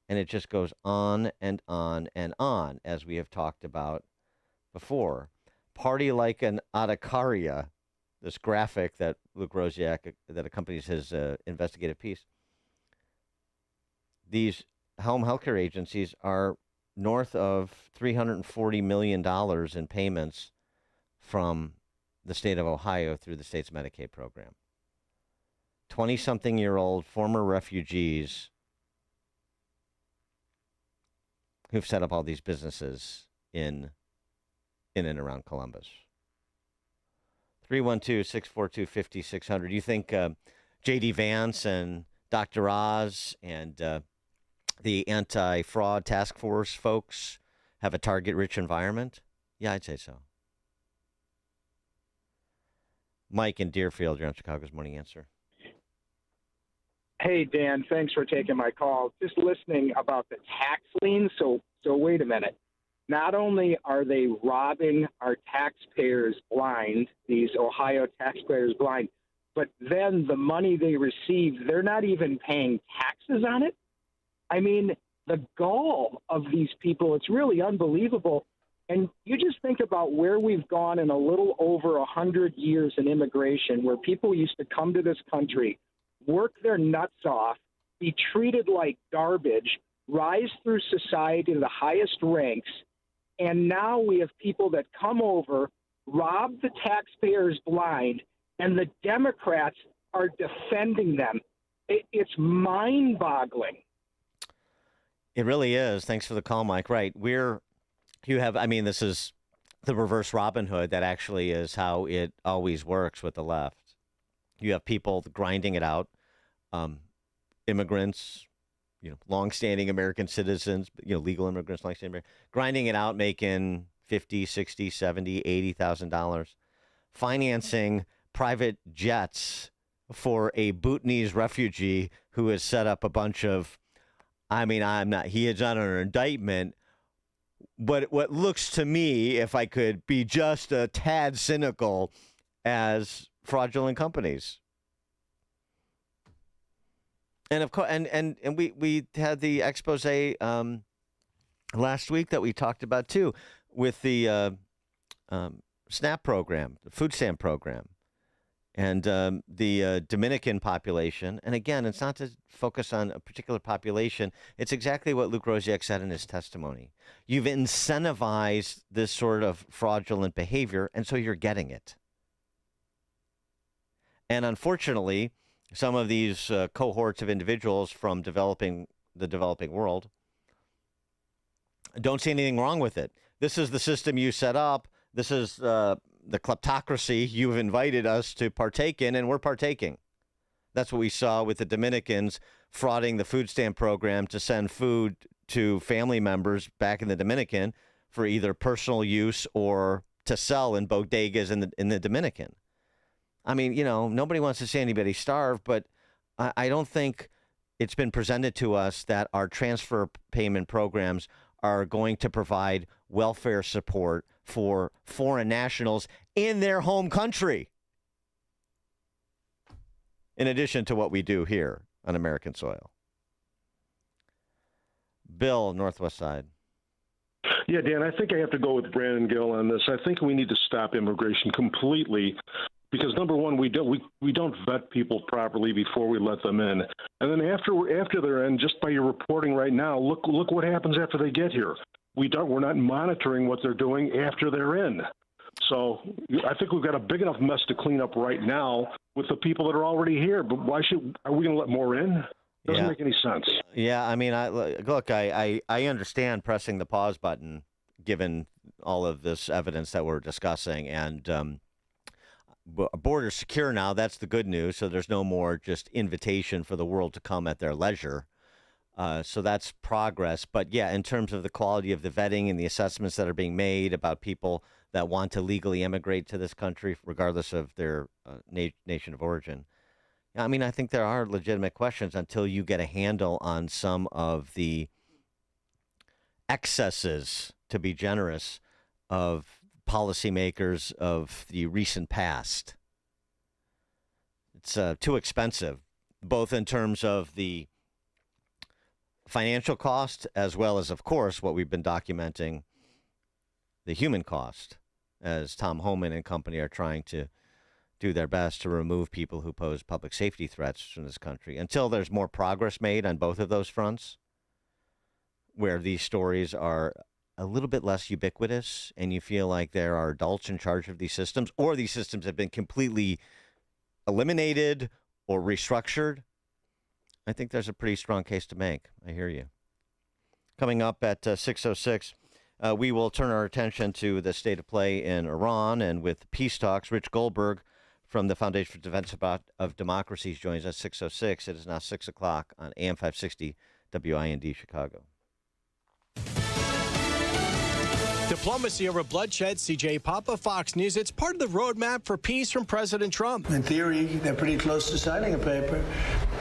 And it just goes on and on and on, as we have talked about before. Party like an Adhikaria, this graphic that Luke Rosiak, that accompanies his investigative piece. These home healthcare agencies are north of $340 million in payments from the state of Ohio through the state's Medicaid program. 20-something-year-old former refugees who've set up all these businesses in and around Columbus. 312-642-5600. Do you think J.D. Vance and Dr. Oz and the anti-fraud task force folks have a target-rich environment? Yeah, I'd say so. Mike in Deerfield, you're on Chicago's Morning Answer. Hey, Dan, thanks for taking my call. Just listening about the tax liens. So wait a minute. Not only are they robbing our taxpayers blind, these Ohio taxpayers blind, but then the money they receive, they're not even paying taxes on it. I mean, the gall of these people, it's really unbelievable. And you just think about where we've gone in a little over 100 years in immigration, where people used to come to this country, work their nuts off, be treated like garbage, rise through society to the highest ranks, and now we have people that come over, rob the taxpayers blind, and the Democrats are defending them. It's mind-boggling. It really is. Thanks for the call, Mike. Right. This is the reverse Robin Hood. That actually is how it always works with the left. You have people grinding it out, immigrants, longstanding American citizens, legal immigrants, longstanding American, grinding it out, making $50,000, $60,000, $70,000, $80,000, financing private jets for a Bhutanese refugee who has set up a bunch of, he is not under indictment, but what looks to me, if I could be just a tad cynical, as fraudulent companies. And of course, and we had the expose last week that we talked about too, with the SNAP program, the food stamp program, and the Dominican population. And again, it's not to focus on a particular population. It's exactly what Luke Rosiak said in his testimony. You've incentivized this sort of fraudulent behavior, and so you're getting it. And unfortunately, some of these cohorts of individuals from the developing world don't see anything wrong with it. This is the system you set up. This is the kleptocracy you've invited us to partake in, and we're partaking. That's what we saw with the Dominicans frauding the food stamp program to send food to family members back in the Dominican for either personal use or to sell in bodegas in the Dominican. I mean, nobody wants to see anybody starve, but I don't think it's been presented to us that our transfer payment programs are going to provide welfare support for foreign nationals in their home country, in addition to what we do here on American soil. Bill, Northwest Side. Yeah, Dan, I think I have to go with Brandon Gill on this. I think we need to stop immigration completely because, number one, we don't vet people properly before we let them in. And then after they're in, just by your reporting right now, look what happens after they get here. We're not monitoring what they're doing after they're in. So I think we've got a big enough mess to clean up right now with the people that are already here. But are we going to let more in? Doesn't make any sense. Yeah, I mean, I understand pressing the pause button given all of this evidence that we're discussing, and borders secure now. That's the good news. So there's no more just invitation for the world to come at their leisure. So that's progress. But yeah, in terms of the quality of the vetting and the assessments that are being made about people that want to legally immigrate to this country, regardless of their nation of origin. I mean, I think there are legitimate questions until you get a handle on some of the excesses, to be generous, of policymakers of the recent past. It's too expensive, both in terms of the financial cost as well as, of course, what we've been documenting, the human cost, as Tom Homan and company are trying to do their best to remove people who pose public safety threats from this country. Until there's more progress made on both of those fronts, where these stories are a little bit less ubiquitous and you feel like there are adults in charge of these systems, or these systems have been completely eliminated or restructured, I think there's a pretty strong case to make. I hear you. Coming up at 6:06, we will turn our attention to the state of play in Iran, and with peace talks, Rich Goldberg from the Foundation for Defense of Democracies joins us 6:06. It is now 6 o'clock on AM 560 WIND Chicago. Diplomacy over bloodshed. CJ Papa, Fox News. It's part of the roadmap for peace from President Trump. In theory, they're pretty close to signing a paper.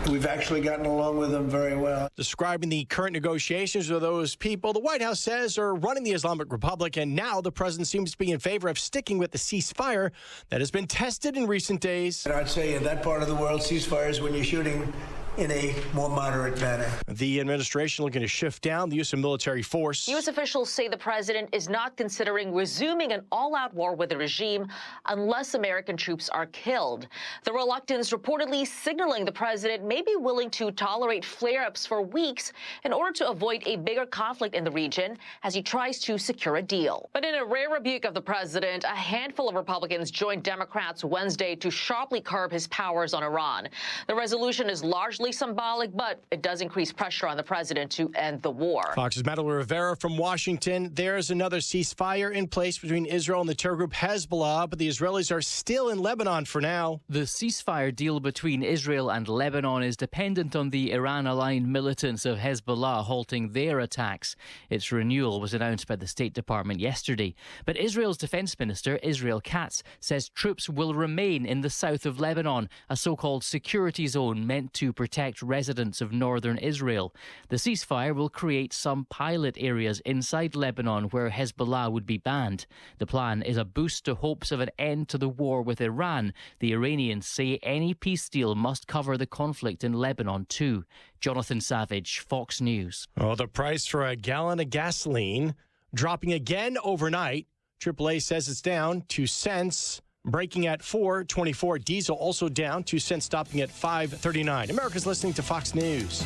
We've actually gotten along with them very well. Describing the current negotiations with those people the White House says are running the Islamic Republic, and now the president seems to be in favor of sticking with the ceasefire that has been tested in recent days. And I'd say in that part of the world, ceasefires when you're shooting in a more moderate manner. The administration looking to shift down the use of military force. U.S. officials say the president is not considering resuming an all-out war with the regime unless American troops are killed. The reluctance reportedly signaling the president may be willing to tolerate flare-ups for weeks in order to avoid a bigger conflict in the region as he tries to secure a deal. But in a rare rebuke of the president, a handful of Republicans joined Democrats Wednesday to sharply curb his powers on Iran. The resolution is largely symbolic, but it does increase pressure on the president to end the war. Fox's Madeline Rivera from Washington. There's another ceasefire in place between Israel and the terror group Hezbollah, but the Israelis are still in Lebanon for now. The ceasefire deal between Israel and Lebanon is dependent on the Iran-aligned militants of Hezbollah halting their attacks. Its renewal was announced by the State Department yesterday. But Israel's Defense Minister, Israel Katz, says troops will remain in the south of Lebanon, a so-called security zone meant to protect residents of northern Israel. The ceasefire will create some pilot areas inside Lebanon where Hezbollah would be banned. The plan is a boost to hopes of an end to the war with Iran. The Iranians say any peace deal must cover the conflict in Lebanon too. Jonathan Savage, Fox News. Oh, the price for a gallon of gasoline dropping again overnight. AAA says it's down 2 cents. Breaking at $4.24. Diesel also down 2 cents, stopping at $5.39. America's listening to Fox News.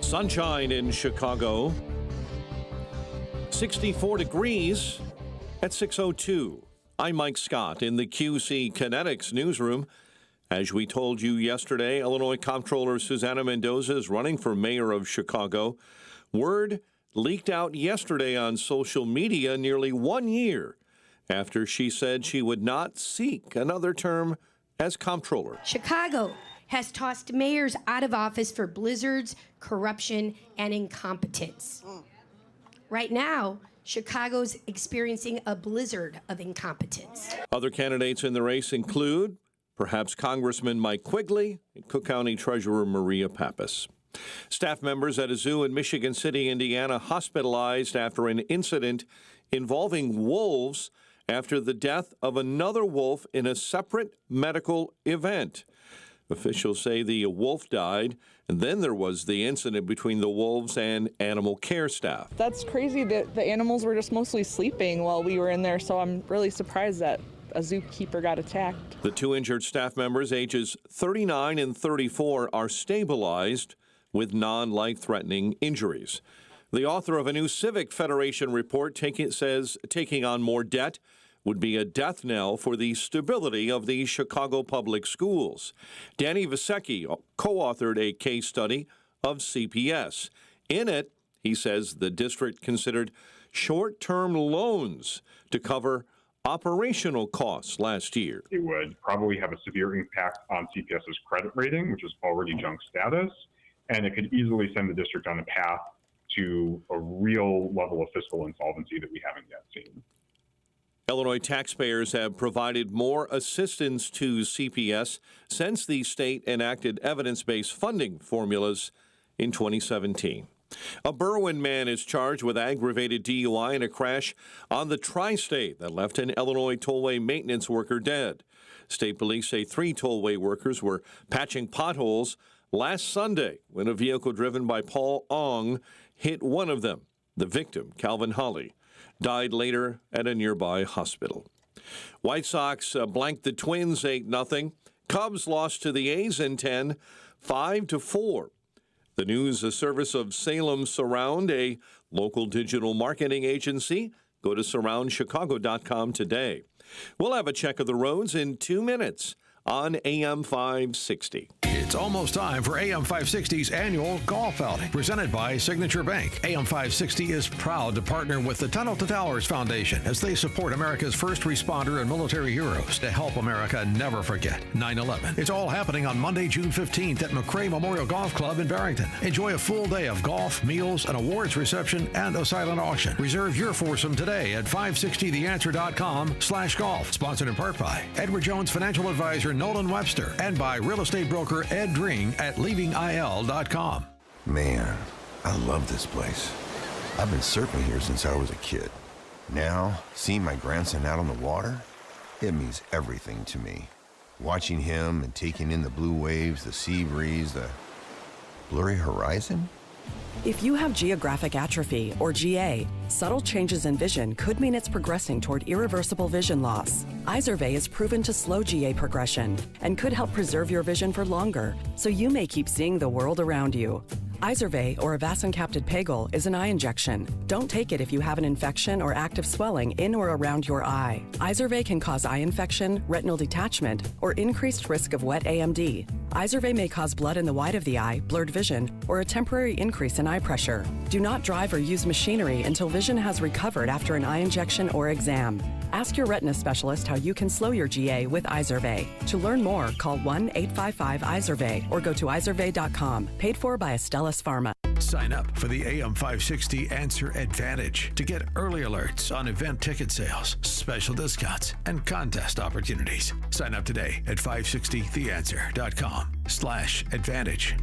Sunshine in Chicago. 64 degrees at 6:02. I'm Mike Scott in the QC Kinetics newsroom. As we told you yesterday, Illinois Comptroller Susana Mendoza is running for mayor of Chicago. Word leaked out yesterday on social media nearly 1 year after she said she would not seek another term as comptroller. Chicago has tossed mayors out of office for blizzards, corruption, and incompetence. Right now, Chicago's experiencing a blizzard of incompetence. Other candidates in the race include perhaps Congressman Mike Quigley and Cook County Treasurer Maria Pappas. Staff members at a zoo in Michigan City, Indiana, hospitalized after an incident involving wolves after the death of another wolf in a separate medical event. Officials say the wolf died, and then there was the incident between the wolves and animal care staff. That's crazy that the animals were just mostly sleeping while we were in there, so I'm really surprised that a zookeeper got attacked. The two injured staff members, ages 39 and 34, are stabilized with non-life-threatening injuries. The author of a new Civic Federation report says taking on more debt would be a death knell for the stability of the Chicago public schools. Danny Vasecki co-authored a case study of CPS. In it, he says the district considered short-term loans to cover operational costs last year. It would probably have a severe impact on CPS's credit rating, which is already junk status, and it could easily send the district on a path to a real level of fiscal insolvency that we haven't yet seen. Illinois taxpayers have provided more assistance to CPS since the state enacted evidence-based funding formulas in 2017. A Berwyn man is charged with aggravated DUI in a crash on the tri-state that left an Illinois tollway maintenance worker dead. State police say 3 tollway workers were patching potholes last Sunday when a vehicle driven by Paul Ong hit one of them. The victim, Calvin Holly, died later at a nearby hospital. White Sox blanked the Twins 8-0. Cubs lost to the A's in 10, 5-4. The news a service of Salem Surround, a local digital marketing agency. Go to surroundchicago.com today. We'll have a check of the roads in 2 minutes on AM 560. It's almost time for AM 560's annual golf outing, presented by Signature Bank. AM 560 is proud to partner with the Tunnel to Towers Foundation as they support America's first responder and military heroes to help America never forget 9/11. It's all happening on Monday, June 15th at McRae Memorial Golf Club in Barrington. Enjoy a full day of golf, meals, an awards reception, and a silent auction. Reserve your foursome today at 560theanswer.com/golf. Sponsored in part by Edward Jones Financial Advisor Nolan Webster and by real estate broker Ed Dring at leavingil.com. Man, I love this place. I've been surfing here since I was a kid. Now, seeing my grandson out on the water, it means everything to me. Watching him and taking in the blue waves, the sea breeze, the blurry horizon. If you have geographic atrophy, or GA, subtle changes in vision could mean it's progressing toward irreversible vision loss. Izervay is proven to slow GA progression and could help preserve your vision for longer, so you may keep seeing the world around you. Izervay, or avacincaptad pegol, is an eye injection. Don't take it if you have an infection or active swelling in or around your eye. Izervay can cause eye infection, retinal detachment, or increased risk of wet AMD. Izervay may cause blood in the white of the eye, blurred vision, or a temporary increase in eye pressure. Do not drive or use machinery until vision has recovered after an eye injection or exam. Ask your retina specialist how you can slow your GA with Izervay. To learn more, call 1-855-IZERVAY or go to izervay.com. Paid for by Astellas Pharma. Sign up for the AM 560 Answer Advantage to get early alerts on event ticket sales, special discounts, and contest opportunities. Sign up today at 560theanswer.com/advantage.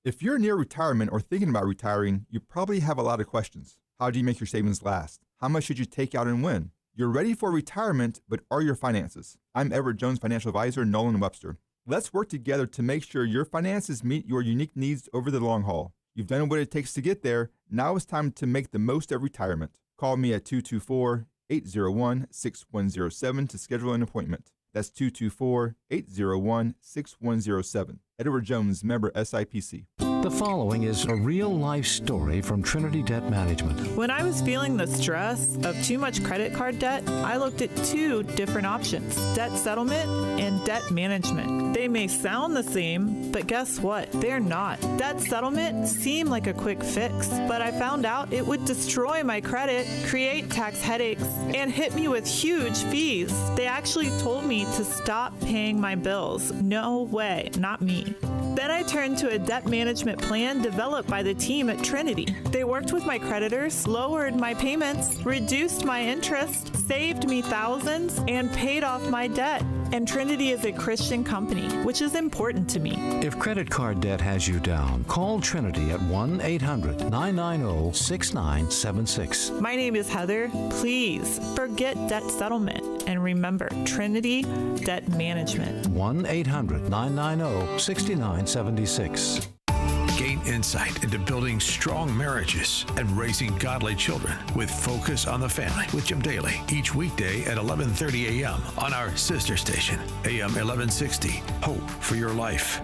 If you're near retirement or thinking about retiring, you probably have a lot of questions. How do you make your savings last? How much should you take out and when? You're ready for retirement, but are your finances? I'm Edward Jones Financial Advisor Nolan Webster. Let's work together to make sure your finances meet your unique needs over the long haul. You've done what it takes to get there. Now it's time to make the most of retirement. Call me at 224-801-6107 to schedule an appointment. That's 224-801-6107. Edward Jones, member SIPC. The following is a real-life story from Trinity Debt Management. When I was feeling the stress of too much credit card debt, I looked at two different options: debt settlement and debt management. They may sound the same, but guess what? They're not. Debt settlement seemed like a quick fix, but I found out it would destroy my credit, create tax headaches, and hit me with huge fees. They actually told me to stop paying my bills. No way, not me. Then I turned to a debt management plan developed by the team at Trinity. They worked with my creditors, lowered my payments, reduced my interest, saved me thousands, and paid off my debt. And Trinity is a Christian company, which is important to me. If credit card debt has you down, call Trinity at 1-800-990-6976. My name is Heather. Please forget debt settlement and remember Trinity Debt Management. 1-800-990-6976. Gain insight into building strong marriages and raising godly children with Focus on the Family with Jim Daly each weekday at 11:30 a.m. on our sister station, AM 1160. Hope for your life.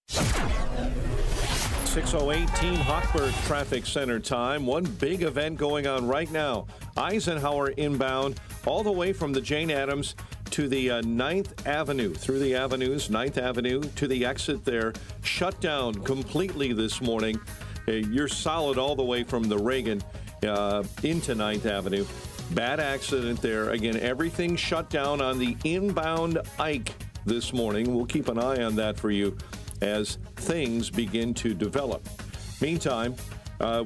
6:18 Hochberg Traffic Center time. One big event going on right now. Eisenhower inbound all the way from the Jane Addams to the 9th Avenue, through the avenues, 9th Avenue to the exit there, shut down completely this morning. You're solid all the way from the Reagan into 9th Avenue. Bad accident there. Again, everything shut down on the inbound Ike this morning. We'll keep an eye on that for you as things begin to develop. Meantime,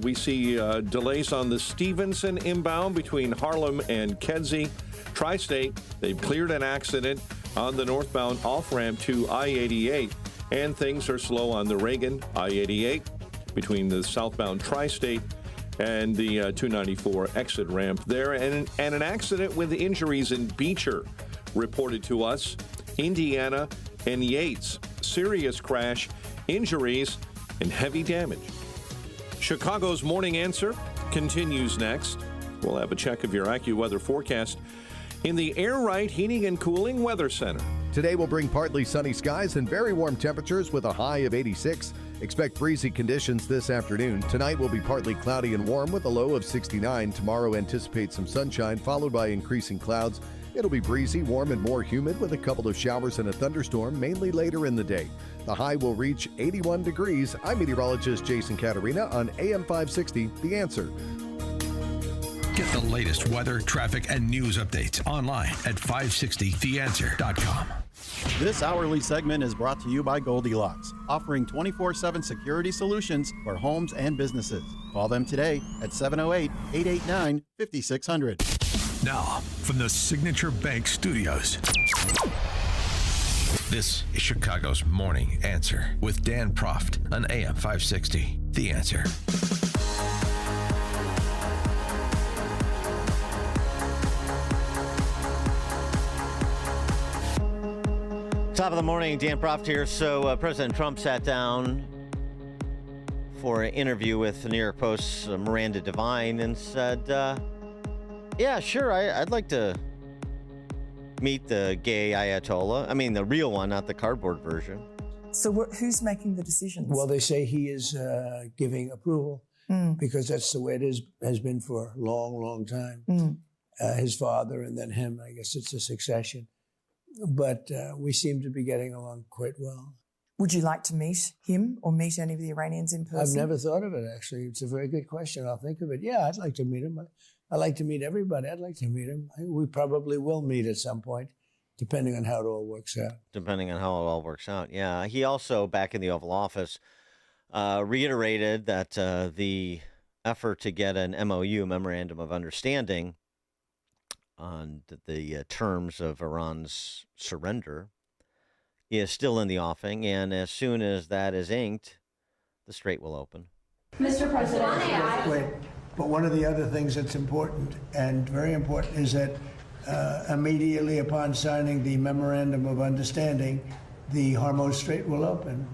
we see delays on the Stevenson inbound between Harlem and Kedzie. Tri-State, they've cleared an accident on the northbound off-ramp to I-88, and things are slow on the Reagan I-88 between the southbound Tri-State and the 294 exit ramp there. And an accident with injuries in Beecher reported to us. Indiana and Yates, serious crash, injuries, and heavy damage. Chicago's Morning Answer continues next. We'll have a check of your AccuWeather forecast in the Air Right Heating and Cooling Weather Center. Today will bring partly sunny skies and very warm temperatures with a high of 86. Expect breezy conditions this afternoon. Tonight will be partly cloudy and warm with a low of 69. Tomorrow anticipate some sunshine followed by increasing clouds. It'll be breezy, warm, and more humid with a couple of showers and a thunderstorm, mainly later in the day. The high will reach 81 degrees. I'm meteorologist Jason Caterina on AM 560, The Answer. Get the latest weather, traffic, and news updates online at 560theanswer.com. This hourly segment is brought to you by Goldilocks, offering 24/7 security solutions for homes and businesses. Call them today at 708-889-5600. Now, from the Signature Bank Studios, this is Chicago's Morning Answer with Dan Proft on AM 560. The Answer. Top of the morning, Dan Proft here. So President Trump sat down for an interview with the New York Post's Miranda Devine and said, yeah, sure, I'd like to meet the gay Ayatollah. I mean, the real one, not the cardboard version. So who's making the decisions? Well, they say he is giving approval because that's the way it has been for a long, long time. His father and then him, I guess it's a succession. But we seem to be getting along quite well. Would you like to meet him or meet any of the Iranians in person? I've never thought of it, actually. It's a very good question. I'll think of it. Yeah, I'd like to meet him. I like to meet everybody. I'd like to meet him. We probably will meet at some point, depending on how it all works out. Depending on how it all works out, yeah. He also, back in the Oval Office, reiterated that the effort to get an MOU, Memorandum of Understanding, on the terms of Iran's surrender is still in the offing, and as soon as that is inked, the strait will open. Mr. President. Wait, but one of the other things that's important, and very important, is that immediately upon signing the Memorandum of Understanding, the Hormuz Strait will open.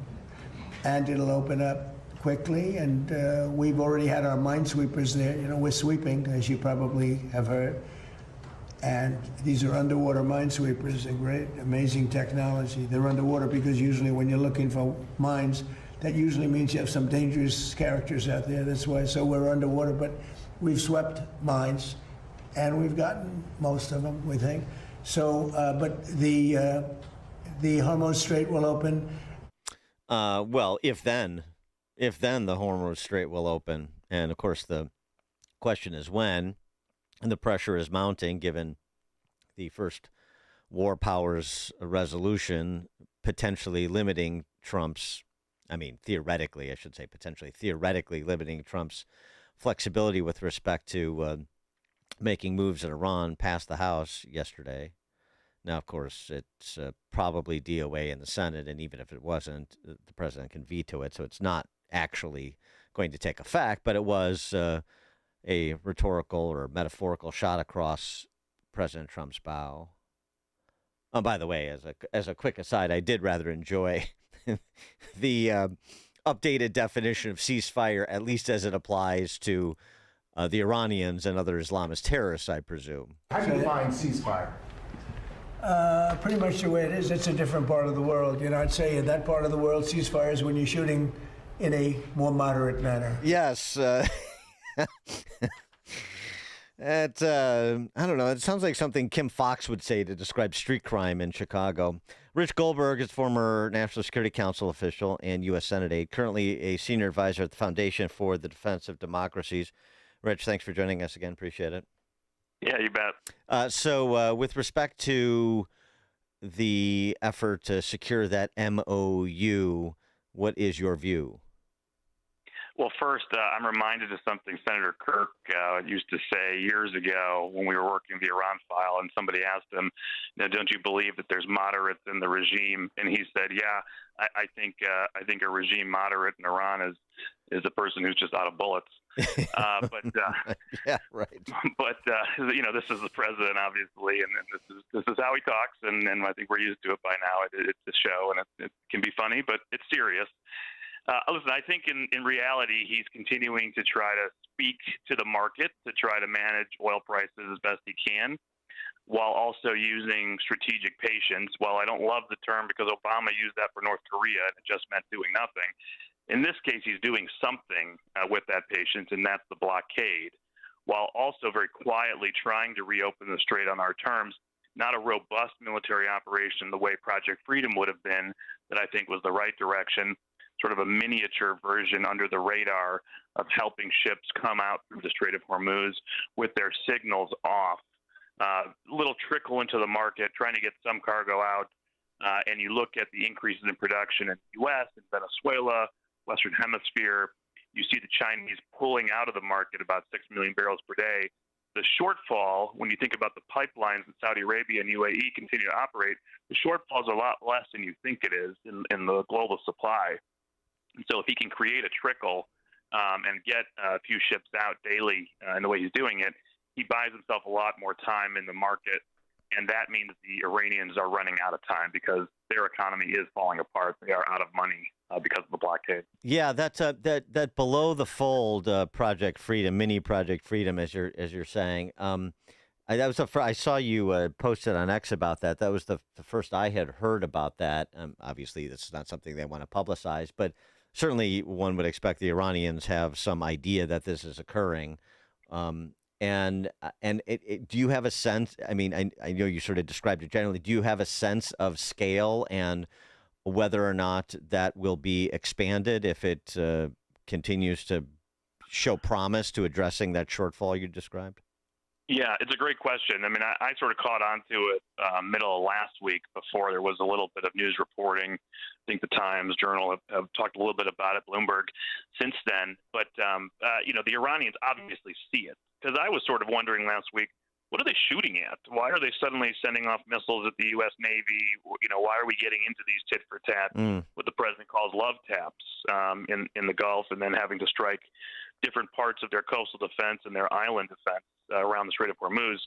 And it'll open up quickly, and we've already had our minesweepers there. You know, we're sweeping, as you probably have heard. And these are underwater minesweepers. They're great, amazing technology. They're underwater because usually when you're looking for mines, that usually means you have some dangerous characters out there. That's why, so we're underwater, but we've swept mines, and we've gotten most of them, we think. So, but the Hormuz Strait will open. Well, if then the Hormuz Strait will open. And of course, the question is when, and the pressure is mounting given the first war powers resolution potentially limiting Trump's, theoretically, I should say, theoretically limiting Trump's flexibility with respect to making moves in Iran passed the House yesterday. Now, of course, it's probably DOA in the Senate, and even if it wasn't, the president can veto it, so it's not actually going to take effect, but it was a rhetorical or metaphorical shot across President Trump's bow. Oh, by the way, as a quick aside, I did rather enjoy the updated definition of ceasefire, at least as it applies to the Iranians and other Islamist terrorists, I presume. How do you define ceasefire? Pretty much the way it is. It's a different part of the world. You know, I'd say in that part of the world, ceasefire is when you're shooting in a more moderate manner. Yes. I don't know. It sounds like something Kim Fox would say to describe street crime in Chicago. Rich Goldberg is former National Security Council official and U.S. Senate aide, currently a senior advisor at the Foundation for the Defense of Democracies. Rich, thanks for joining us again. Appreciate it. Yeah, you bet. So with respect to the effort to secure that MOU, what is your view? Well, first, I'm reminded of something Senator Kirk used to say years ago when we were working the Iran file, and somebody asked him, "Don't you believe that there's moderates in the regime?" And he said, "Yeah, I think a regime moderate in Iran is a person who's just out of bullets." Yeah, right. But this is the president, obviously, and this is how he talks, and I think we're used to it by now. It's a show, and it can be funny, but it's serious. Listen, I think in reality, he's continuing to try to speak to the market to try to manage oil prices as best he can, while also using strategic patience. While I don't love the term because Obama used that for North Korea and it just meant doing nothing, in this case, he's doing something with that patience, and that's the blockade, while also very quietly trying to reopen the strait on our terms. Not a robust military operation the way Project Freedom would have been, that I think was the right direction. Sort of a miniature version under the radar of helping ships come out through the Strait of Hormuz with their signals off. Little trickle into the market, trying to get some cargo out. And you look at the increases in production in the U.S., in Venezuela, Western Hemisphere, you see the Chinese pulling out of the market about 6 million barrels per day. The shortfall, when you think about the pipelines that Saudi Arabia and UAE continue to operate, the shortfall is a lot less than you think it is in the global supply. And so if he can create a trickle and get a few ships out daily in the way he's doing it, he buys himself a lot more time in the market. And that means the Iranians are running out of time because their economy is falling apart. They are out of money because of the blockade. Yeah, that below the fold Project Freedom, mini Project Freedom, as you're saying. I saw you posted on X about that. That was the first I had heard about that. Obviously, this is not something they want to publicize, but certainly one would expect the Iranians have some idea that this is occurring. And do you have a sense? I mean, I know you sort of described it generally. Do you have a sense of scale and whether or not that will be expanded if it continues to show promise to addressing that shortfall you described? Yeah, it's a great question. I mean, I sort of caught on to it middle of last week before there was a little bit of news reporting. I think the Times Journal have talked a little bit about it, Bloomberg, since then. But, the Iranians obviously see it. Because I was sort of wondering last week, what are they shooting at? Why are they suddenly sending off missiles at the U.S. Navy? Why are we getting into these tit-for-tat, what the president calls love taps in the Gulf, and then having to strike different parts of their coastal defense and their island defense around the Strait of Hormuz?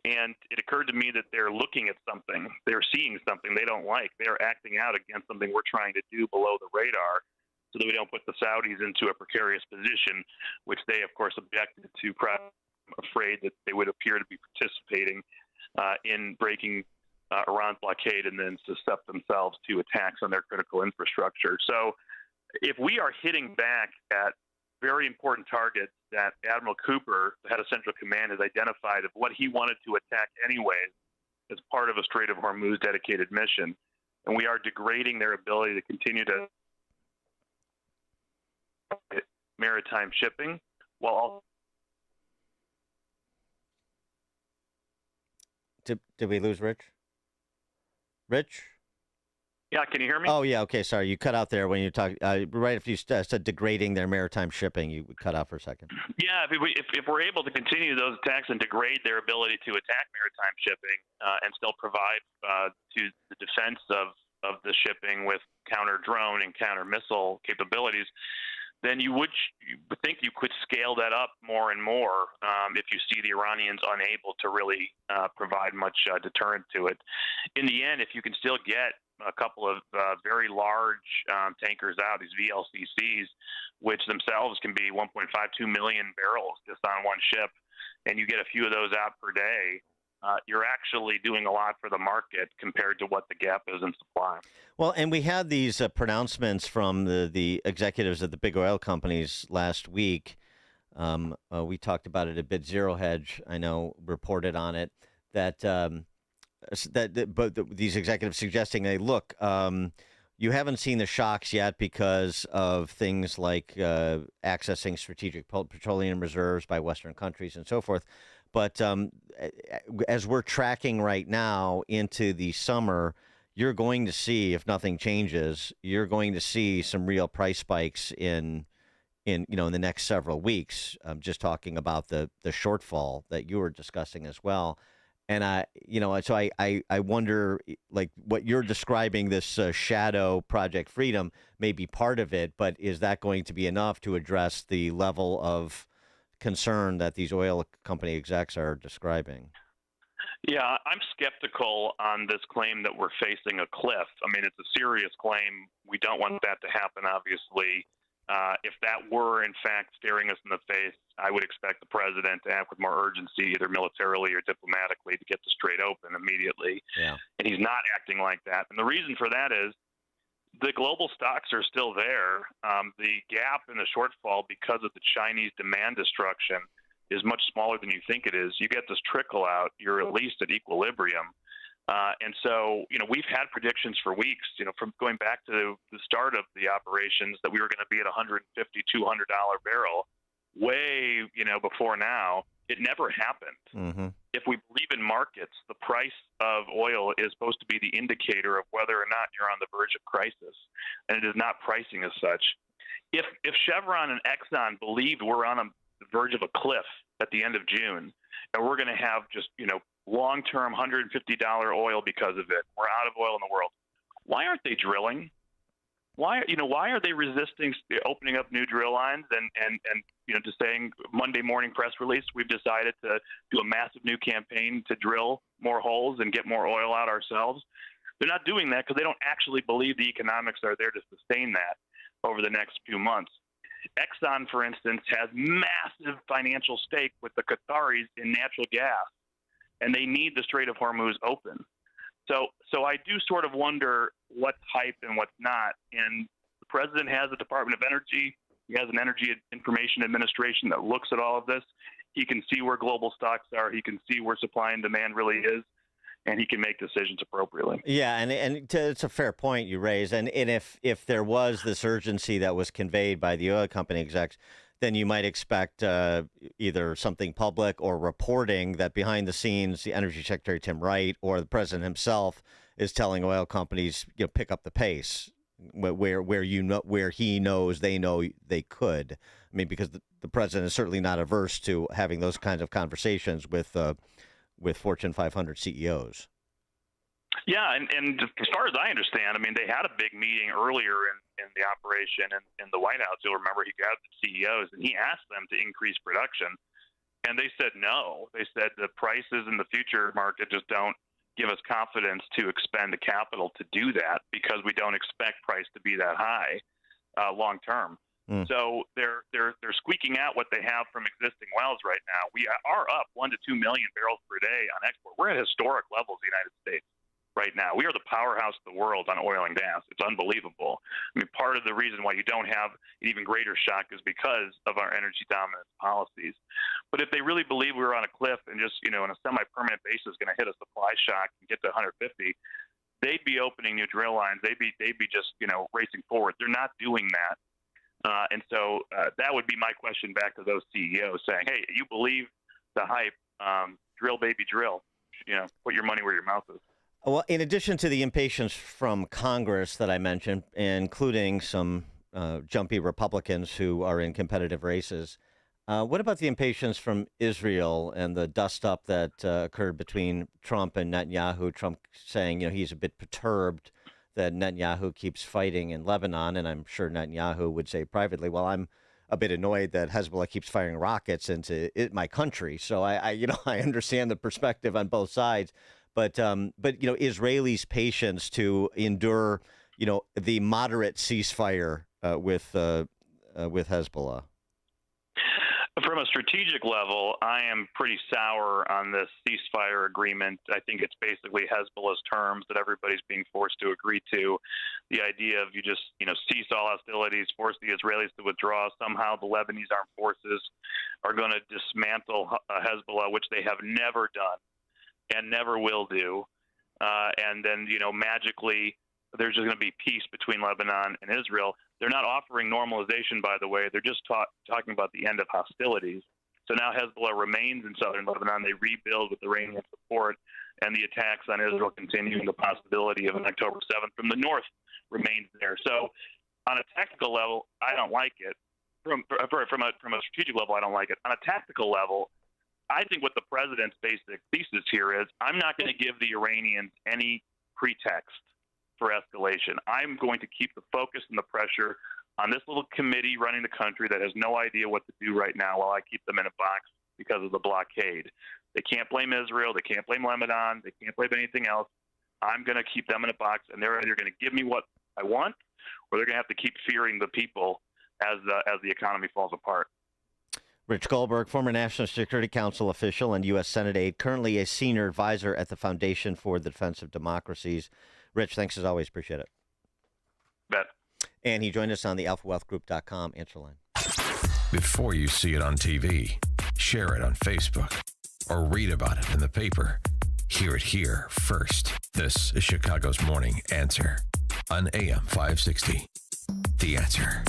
And it occurred to me that they're looking at something. They're seeing something they don't like. They are acting out against something we're trying to do below the radar so that we don't put the Saudis into a precarious position, which they, of course, objected to, afraid that they would appear to be participating in breaking Iran's blockade and then suscept themselves to attacks on their critical infrastructure. So if we are hitting back at very important targets that Admiral Cooper, the head of Central Command, has identified of what he wanted to attack anyways as part of a Strait of Hormuz dedicated mission, and we are degrading their ability to continue to maritime shipping while also. Did we lose Rich? Rich? Yeah, can you hear me? Oh, yeah. Okay, sorry. You cut out there when you talked. Right after you said degrading their maritime shipping, you cut out for a second. Yeah, if we're able to continue those attacks and degrade their ability to attack maritime shipping and still provide to the defense of the shipping with counter drone and counter missile capabilities, then you would think you could scale that up more and more if you see the Iranians unable to really provide much deterrent to it. In the end, if you can still get a couple of very large tankers out, these VLCCs, which themselves can be 1.52 million barrels just on one ship, and you get a few of those out per day, you're actually doing a lot for the market compared to what the gap is in supply. Well, and we had these pronouncements from the executives of the big oil companies last week. We talked about it a bit. Zero Hedge, I know, reported on it, that these executives suggesting, hey, look, you haven't seen the shocks yet because of things like accessing strategic petroleum reserves by Western countries and so forth. But as we're tracking right now into the summer, you're going to see, if nothing changes, you're going to see some real price spikes in the next several weeks. I'm just talking about the shortfall that you were discussing as well. And so I wonder, like, what you're describing, this shadow Project Freedom may be part of it, but is that going to be enough to address the level of concern that these oil company execs are describing? Yeah, I'm skeptical on this claim that we're facing a cliff. I mean, it's a serious claim. We don't want that to happen, obviously. If that were, in fact, staring us in the face, I would expect the president to act with more urgency, either militarily or diplomatically, to get the strait open immediately. Yeah. And he's not acting like that. And the reason for that is the global stocks are still there. The gap in the shortfall because of the Chinese demand destruction is much smaller than you think it is. You get this trickle out, you're at least at equilibrium. And so, we've had predictions for weeks, from going back to the start of the operations, that we were going to be at $150, $200 barrel way, before now. It never happened. Mm-hmm. If we believe in markets, the price of oil is supposed to be the indicator of whether or not you're on the verge of crisis, and it is not pricing as such. If Chevron and Exxon believed we're on the verge of a cliff at the end of June, and we're going to have just, long-term $150 oil because of it, we're out of oil in the world, why aren't they drilling? Why are they resisting opening up new drill lines and just saying Monday morning press release, we've decided to do a massive new campaign to drill more holes and get more oil out ourselves? They're not doing that because they don't actually believe the economics are there to sustain that over the next few months. Exxon, for instance, has massive financial stake with the Qataris in natural gas, and they need the Strait of Hormuz open. So I do sort of wonder what's hype and what's not. And the president has a Department of Energy. He has an Energy Information Administration that looks at all of this. He can see where global stocks are. He can see where supply and demand really is, and he can make decisions appropriately. Yeah, and it's a fair point you raise. And if there was this urgency that was conveyed by the oil company execs, then you might expect either something public or reporting that behind the scenes, the Energy Secretary Tim Wright or the president himself is telling oil companies, pick up the pace where he knows they know they could. I mean, because the president is certainly not averse to having those kinds of conversations with Fortune 500 CEOs. Yeah, and as far as I understand, I mean, they had a big meeting earlier in the operation in the White House. You'll remember he gathered the CEOs, and he asked them to increase production, and they said no. They said the prices in the future market just don't give us confidence to expend the capital to do that because we don't expect price to be that high long term. So they're squeaking out what they have from existing wells right now. We are up 1 to 2 million barrels per day on export. We're at historic levels in the United States. right now. We are the powerhouse of the world on oil and gas. It's unbelievable. I mean, part of the reason why you don't have an even greater shock is because of our energy dominance policies. But if they really believe we were on a cliff and just, on a semi-permanent basis going to hit a supply shock and get to 150, they'd be opening new drill lines. They'd be just, racing forward. They're not doing that. And so that would be my question back to those CEOs saying, hey, you believe the hype, drill, baby, drill. Put your money where your mouth is. Well, in addition to the impatience from Congress that I mentioned, including some jumpy Republicans who are in competitive races, what about the impatience from Israel and the dust-up that occurred between Trump and Netanyahu? Trump saying, he's a bit perturbed that Netanyahu keeps fighting in Lebanon, and I'm sure Netanyahu would say privately, well, I'm a bit annoyed that Hezbollah keeps firing rockets into my country. So I understand the perspective on both sides. But Israelis' patience to endure, the moderate ceasefire with Hezbollah. From a strategic level, I am pretty sour on this ceasefire agreement. I think it's basically Hezbollah's terms that everybody's being forced to agree to. The idea of you just, cease all hostilities, force the Israelis to withdraw. Somehow the Lebanese armed forces are going to dismantle Hezbollah, which they have never done and never will do. And then, magically, there's just going to be peace between Lebanon and Israel. They're not offering normalization, by the way. They're just talking about the end of hostilities. So now Hezbollah remains in southern Lebanon. They rebuild with Iranian support, and the attacks on Israel continue, and the possibility of an October 7th from the north remains there. So on a tactical level, I don't like it. From a strategic level, I don't like it. On a tactical level, I think what the president's basic thesis here is, I'm not going to give the Iranians any pretext for escalation. I'm going to keep the focus and the pressure on this little committee running the country that has no idea what to do right now while I keep them in a box because of the blockade. They can't blame Israel. They can't blame Lebanon. They can't blame anything else. I'm going to keep them in a box, and they're either going to give me what I want, or they're going to have to keep fearing the people as the economy falls apart. Rich Goldberg, former National Security Council official and U.S. Senate aide, currently a senior advisor at the Foundation for the Defense of Democracies. Rich, thanks as always. Appreciate it. Bet. And he joined us on the alphawealthgroup.com answer line. Before you see it on TV, share it on Facebook, or read about it in the paper, hear it here first. This is Chicago's Morning Answer on AM 560. The Answer.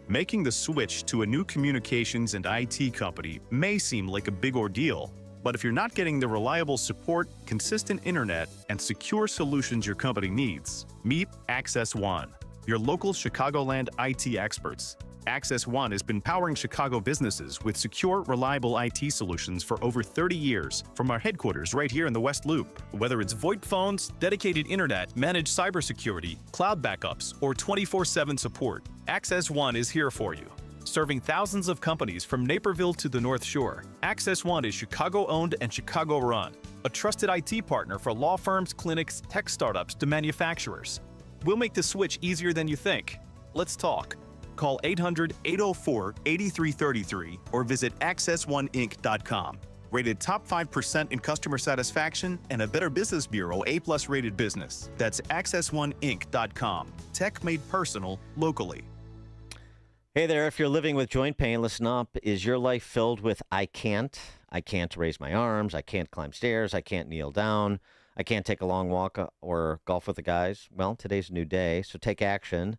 Making the switch to a new communications and IT company may seem like a big ordeal, but if you're not getting the reliable support, consistent internet, and secure solutions your company needs, meet Access One, your local Chicagoland IT experts. Access One has been powering Chicago businesses with secure, reliable IT solutions for over 30 years from our headquarters right here in the West Loop. Whether it's VoIP phones, dedicated internet, managed cybersecurity, cloud backups, or 24/7 support, Access One is here for you. Serving thousands of companies from Naperville to the North Shore, Access One is Chicago-owned and Chicago-run, a trusted IT partner for law firms, clinics, tech startups to manufacturers. We'll make the switch easier than you think. Let's talk. Call 800-804-8333 or visit accessoneInc.com. Rated top 5% in customer satisfaction and a Better Business Bureau A+ rated business. That's accessoneInc.com. Tech made personal locally. Hey there, if you're living with joint pain, listen up. Is your life filled with I can't raise my arms, I can't climb stairs, I can't kneel down, I can't take a long walk or golf with the guys? Well, today's a new day, so take action.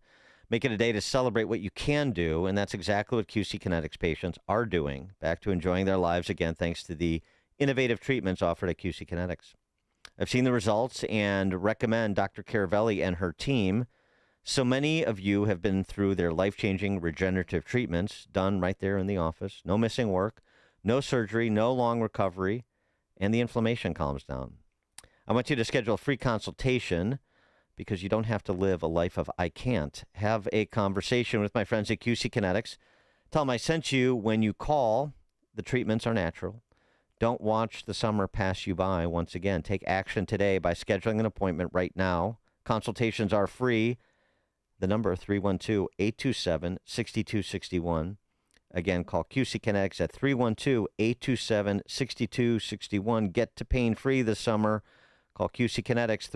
Make it a day to celebrate what you can do, and that's exactly what QC Kinetics patients are doing, back to enjoying their lives again thanks to the innovative treatments offered at QC Kinetics. I've seen the results and recommend Dr. Caravelli and her team. So many of you have been through their life-changing regenerative treatments done right there in the office. No missing work, no surgery, no long recovery, and the inflammation calms down. I want you to schedule a free consultation because you don't have to live a life of I can't. Have a conversation with my friends at QC Kinetics. Tell them I sent you when you call. The treatments are natural. Don't watch the summer pass you by. Once again, take action today by scheduling an appointment right now. Consultations are free. The number 312-827-6261. Again, call QC Kinetics at 312-827-6261. Get to pain-free this summer. Call QC Kinetics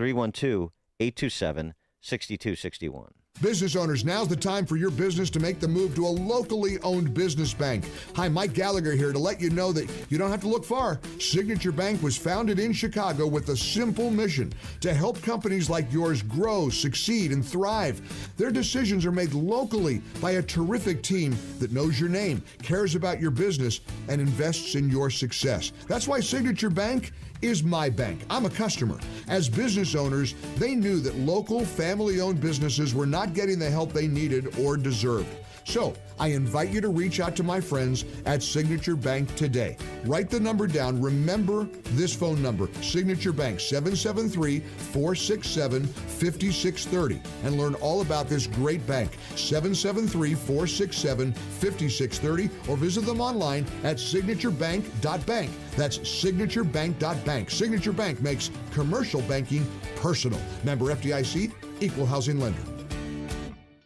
312-827-6261. Business owners, now's the time for your business to make the move to a locally owned business bank. Hi, Mike Gallagher here to let you know that you don't have to look far. Signature Bank was founded in Chicago with a simple mission to help companies like yours grow, succeed, and thrive. Their decisions are made locally by a terrific team that knows your name, cares about your business, and invests in your success. That's why Signature Bank is my bank. I'm a customer. As business owners, they knew that local, family-owned businesses were not getting the help they needed or deserved. So, I invite you to reach out to my friends at Signature Bank today. Write the number down. Remember this phone number, Signature Bank, 773-467-5630, and learn all about this great bank, 773-467-5630, or visit them online at signaturebank.bank. That's signaturebank.bank. Signature Bank makes commercial banking personal. Member FDIC, equal housing lender.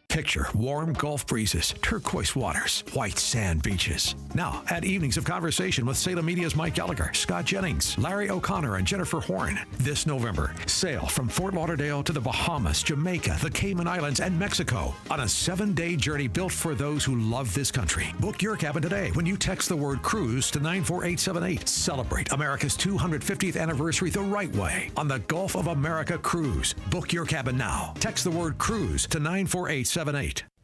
Picture warm Gulf breezes, turquoise waters, white sand beaches. Now, add evenings of conversation with Salem Media's Mike Gallagher, Scott Jennings, Larry O'Connor, and Jennifer Horn. This November, sail from Fort Lauderdale to the Bahamas, Jamaica, the Cayman Islands, and Mexico on a 7-day journey built for those who love this country. Book your cabin today when you text the word cruise to 94878. Celebrate America's 250th anniversary the right way on the Gulf of America Cruise. Book your cabin now. Text the word cruise to 94878.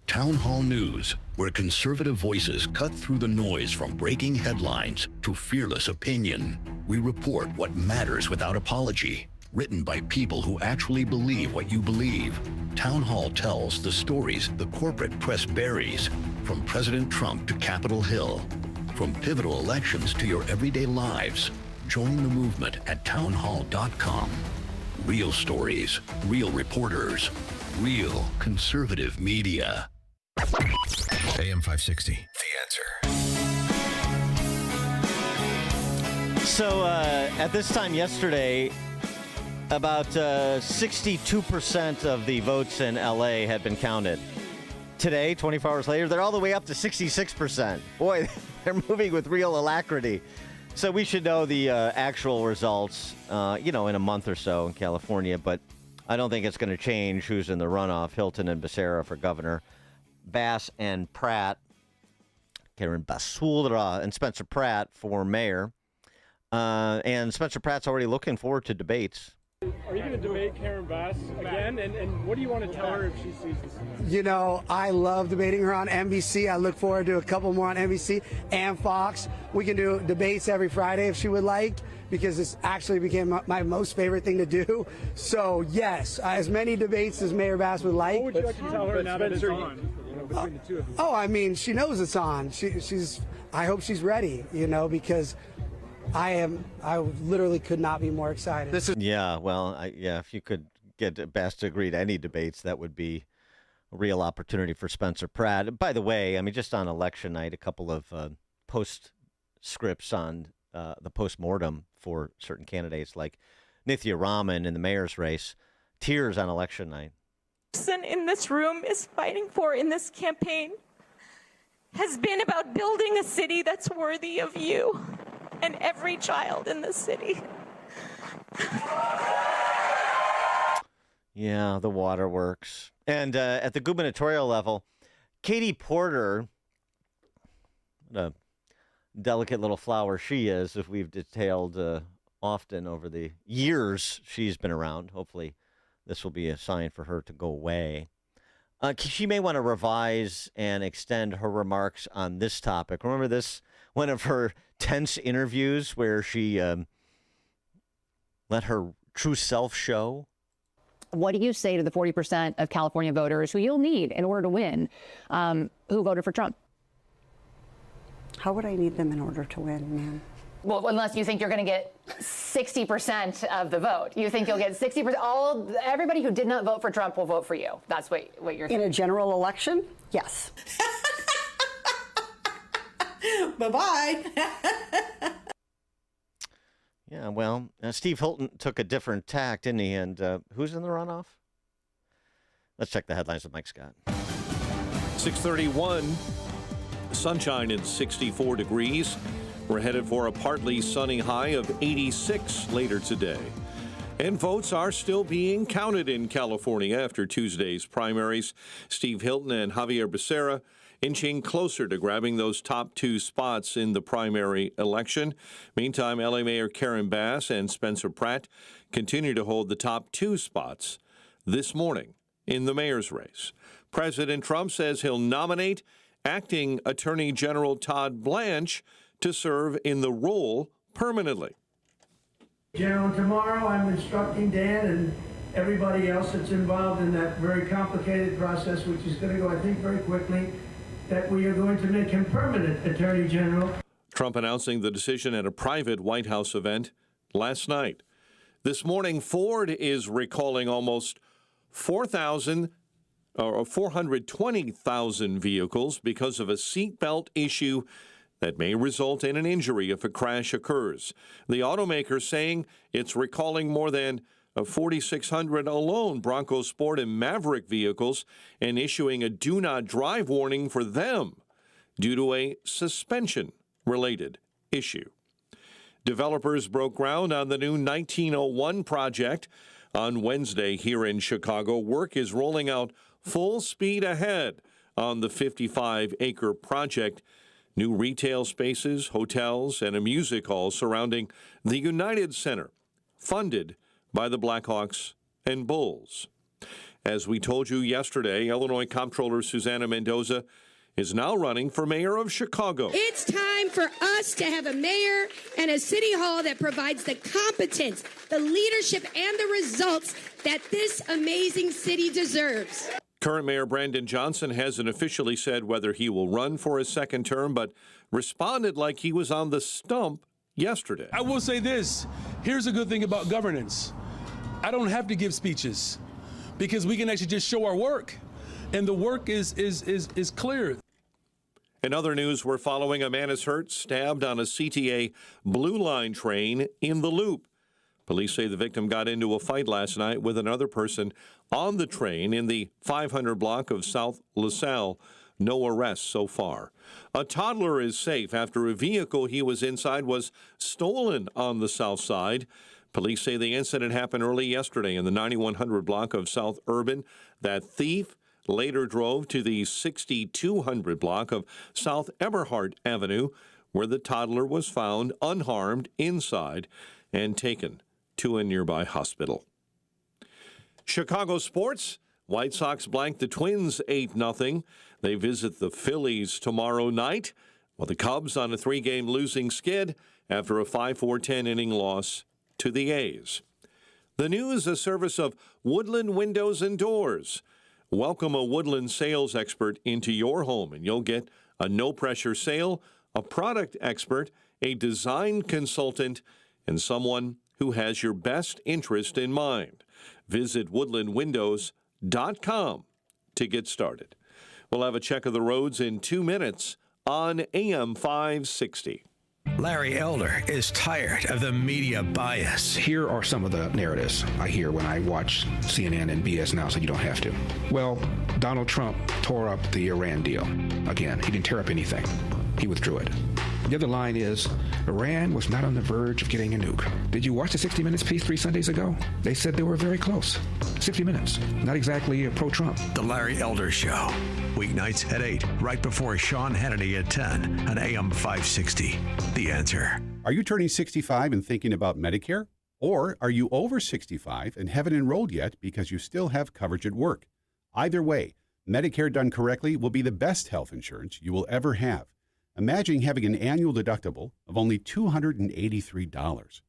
Town Hall News, where conservative voices cut through the noise from breaking headlines to fearless opinion. We report what matters without apology. Written by people who actually believe what you believe. Town Hall tells the stories the corporate press buries, from President Trump to Capitol Hill. From pivotal elections to your everyday lives. Join the movement at townhall.com. Real stories, real reporters, real conservative media. AM 560, The Answer. So at this time yesterday, about 62% of the votes in L.A. had been counted. Today, 24 hours later, they're all the way up to 66%. Boy, they're moving with real alacrity. So we should know the actual results, in a month or so in California, but I don't think it's going to change who's in the runoff. Hilton and Becerra for governor, Bass and Pratt, Karen Basura, and Spencer Pratt for mayor. And Spencer Pratt's already looking forward to debates. Are you going to debate Karen Bass again? And what do you want to tell her if she sees this? You know, I love debating her on NBC. I look forward to a couple more on NBC and Fox. We can do debates every Friday if she would like, because this actually became my most favorite thing to do. So, yes, as many debates as Mayor Bass would like. What would you like to tell her now that it's on, between the two of you? Oh, I mean, she knows it's on. I hope she's ready, because I literally could not be more excited. If you could get Bass to agree to any debates, that would be a real opportunity for Spencer Pratt. By the way, just on election night, a couple of postscripts on the postmortem for certain candidates like Nithya Raman in the mayor's race. Tears on election night. Person in this room is fighting for in this campaign has been about building a city that's worthy of you and every child in the city. Yeah, the waterworks. And at the gubernatorial level, Katie Porter, what a delicate little flower she is, if we've detailed often over the years she's been around. Hopefully this will be a sign for her to go away. She may want to revise and extend her remarks on this topic. Remember this, one of her tense interviews where she let her true self show? What do you say to the 40% of California voters who you'll need in order to win, who voted for Trump? How would I need them in order to win, ma'am? Well, unless you think you're going to get 60% of the vote. You think you'll get 60%. Everybody who did not vote for Trump will vote for you. That's what you're saying. In a general election? Yes. Bye-bye. Yeah, well, Steve Hilton took a different tack, didn't he? And who's in the runoff? Let's check the headlines with Mike Scott. 6:31, sunshine and 64 degrees. We're headed for a partly sunny high of 86 later today. And votes are still being counted in California after Tuesday's primaries. Steve Hilton and Javier Becerra inching closer to grabbing those top two spots in the primary election. Meantime, LA Mayor Karen Bass and Spencer Pratt continue to hold the top two spots this morning in the mayor's race. President Trump says he'll nominate acting Attorney General Todd Blanche to serve in the role permanently. General, tomorrow I'm instructing Dan and everybody else that's involved in that very complicated process, which is going to go, I think, very quickly, that we are going to make him permanent Attorney General. Trump announcing the decision at a private White House event last night. This morning, Ford is recalling almost 420,000 vehicles because of a seatbelt issue that may result in an injury if a crash occurs. The automaker saying it's recalling more than 4,600 alone Bronco Sport and Maverick vehicles and issuing a do not drive warning for them due to a suspension-related issue. Developers broke ground on the new 1901 project on Wednesday here in Chicago. Work is rolling out full speed ahead on the 55-acre project. New retail spaces, hotels, and a music hall surrounding the United Center, funded by the Blackhawks and Bulls. As we told you yesterday, Illinois Comptroller Susana Mendoza is now running for mayor of Chicago. It's time for us to have a mayor and a city hall that provides the competence, the leadership, and the results that this amazing city deserves. Current Mayor Brandon Johnson hasn't officially said whether he will run for a second term, but responded like he was on the stump yesterday. I will say this. Here's a good thing about governance. I don't have to give speeches because we can actually just show our work, and the work is clear. In other news, we're following a man is hurt, stabbed on a CTA Blue Line train in the Loop. Police say the victim got into a fight last night with another person on the train in the 500 block of South LaSalle. No arrests so far. A toddler is safe after a vehicle he was inside was stolen on the south side. Police say the incident happened early yesterday in the 9100 block of South Urban. That thief later drove to the 6200 block of South Eberhart Avenue, where the toddler was found unharmed inside and taken to a nearby hospital. Chicago sports. White Sox blank the Twins 8-0. They visit the Phillies tomorrow night, while the Cubs on a 3-game losing skid after a 5-4 10-inning loss to the A's. The news, a service of Woodland Windows and Doors. Welcome a Woodland sales expert into your home, and you'll get a no-pressure sale, a product expert, a design consultant, and someone who has your best interest in mind. Visit woodlandwindows.com to get started. We'll have a check of the roads in 2 minutes on AM 560. Larry Elder is tired of the media bias. Here are some of the narratives I hear when I watch CNN and BS Now, so you don't have to. Well, Donald Trump tore up the Iran deal. Again, he didn't tear up anything. He withdrew it. The other line is, Iran was not on the verge of getting a nuke. Did you watch the 60 Minutes piece 3 Sundays ago? They said they were very close. 60 Minutes, not exactly pro-Trump. The Larry Elder Show, weeknights at 8, right before Sean Hannity at 10 on AM 560. The Answer. Are you turning 65 and thinking about Medicare? Or are you over 65 and haven't enrolled yet because you still have coverage at work? Either way, Medicare done correctly will be the best health insurance you will ever have. Imagine having an annual deductible of only $283.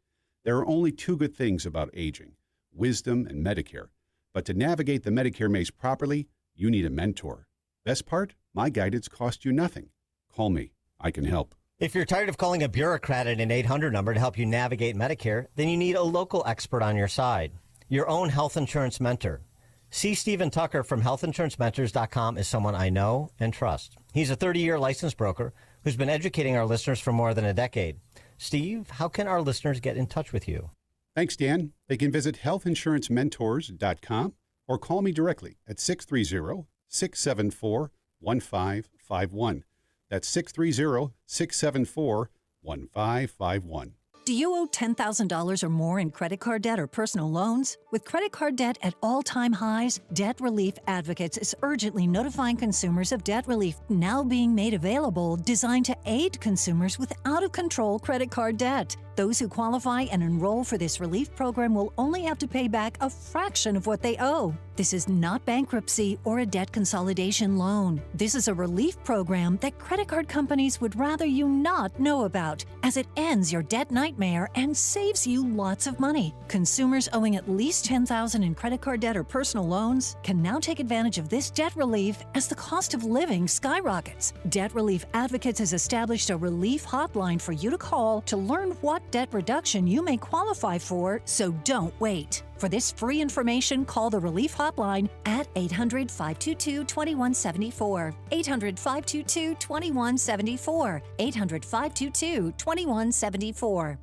There are only two good things about aging, wisdom and Medicare. But to navigate the Medicare maze properly, you need a mentor. Best part? My guidance costs you nothing. Call me. I can help. If you're tired of calling a bureaucrat at an 800 number to help you navigate Medicare, then you need a local expert on your side. Your own health insurance mentor. C. Stephen Tucker from healthinsurancementors.com is someone I know and trust. He's a 30-year licensed broker who's been educating our listeners for more than a decade. Steve, how can our listeners get in touch with you? Thanks, Dan. They can visit healthinsurancementors.com or call me directly at 630-674-1551. That's 630-674-1551. Do you owe $10,000 or more in credit card debt or personal loans? With credit card debt at all-time highs, Debt Relief Advocates is urgently notifying consumers of debt relief now being made available, designed to aid consumers with out-of-control credit card debt. Those who qualify and enroll for this relief program will only have to pay back a fraction of what they owe. This is not bankruptcy or a debt consolidation loan. This is a relief program that credit card companies would rather you not know about, as it ends your debt nightmare and saves you lots of money. Consumers owing at least $10,000 in credit card debt or personal loans can now take advantage of this debt relief as the cost of living skyrockets. Debt Relief Advocates has established a relief hotline for you to call to learn what debt reduction you may qualify for, so don't wait. For this free information, call the Relief Hotline at 800-522-2174. 800-522-2174. 800-522-2174.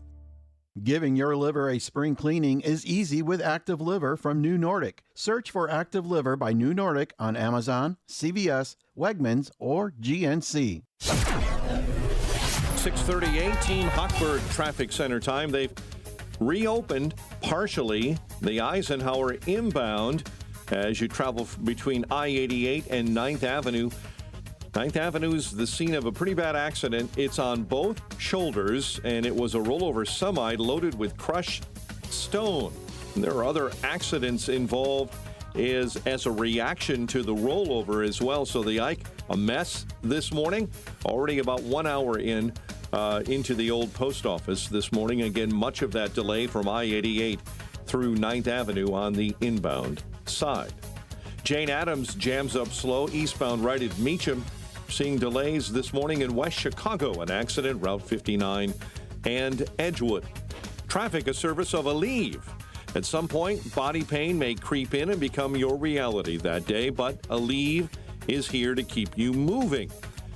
Giving your liver a spring cleaning is easy with Active Liver from New Nordic. Search for Active Liver by New Nordic on Amazon, CVS, Wegmans, or GNC. 6:38, Team Hochberg Traffic Center time. They've reopened partially the Eisenhower inbound as you travel between I-88 and 9th Avenue. 9th Avenue is the scene of a pretty bad accident. It's on both shoulders, and it was a rollover semi loaded with crushed stone. And there are other accidents involved as a reaction to the rollover as well. So the Ike, a mess this morning, already about 1 hour into the old post office this morning. Again, much of that delay from I-88 through 9th Avenue on the inbound side. Jane Addams jams up slow eastbound right at Meacham. Seeing delays this morning in West Chicago, an accident, Route 59 and Edgewood. Traffic, a service of Aleve. At some point, body pain may creep in and become your reality that day, but Aleve is here to keep you moving.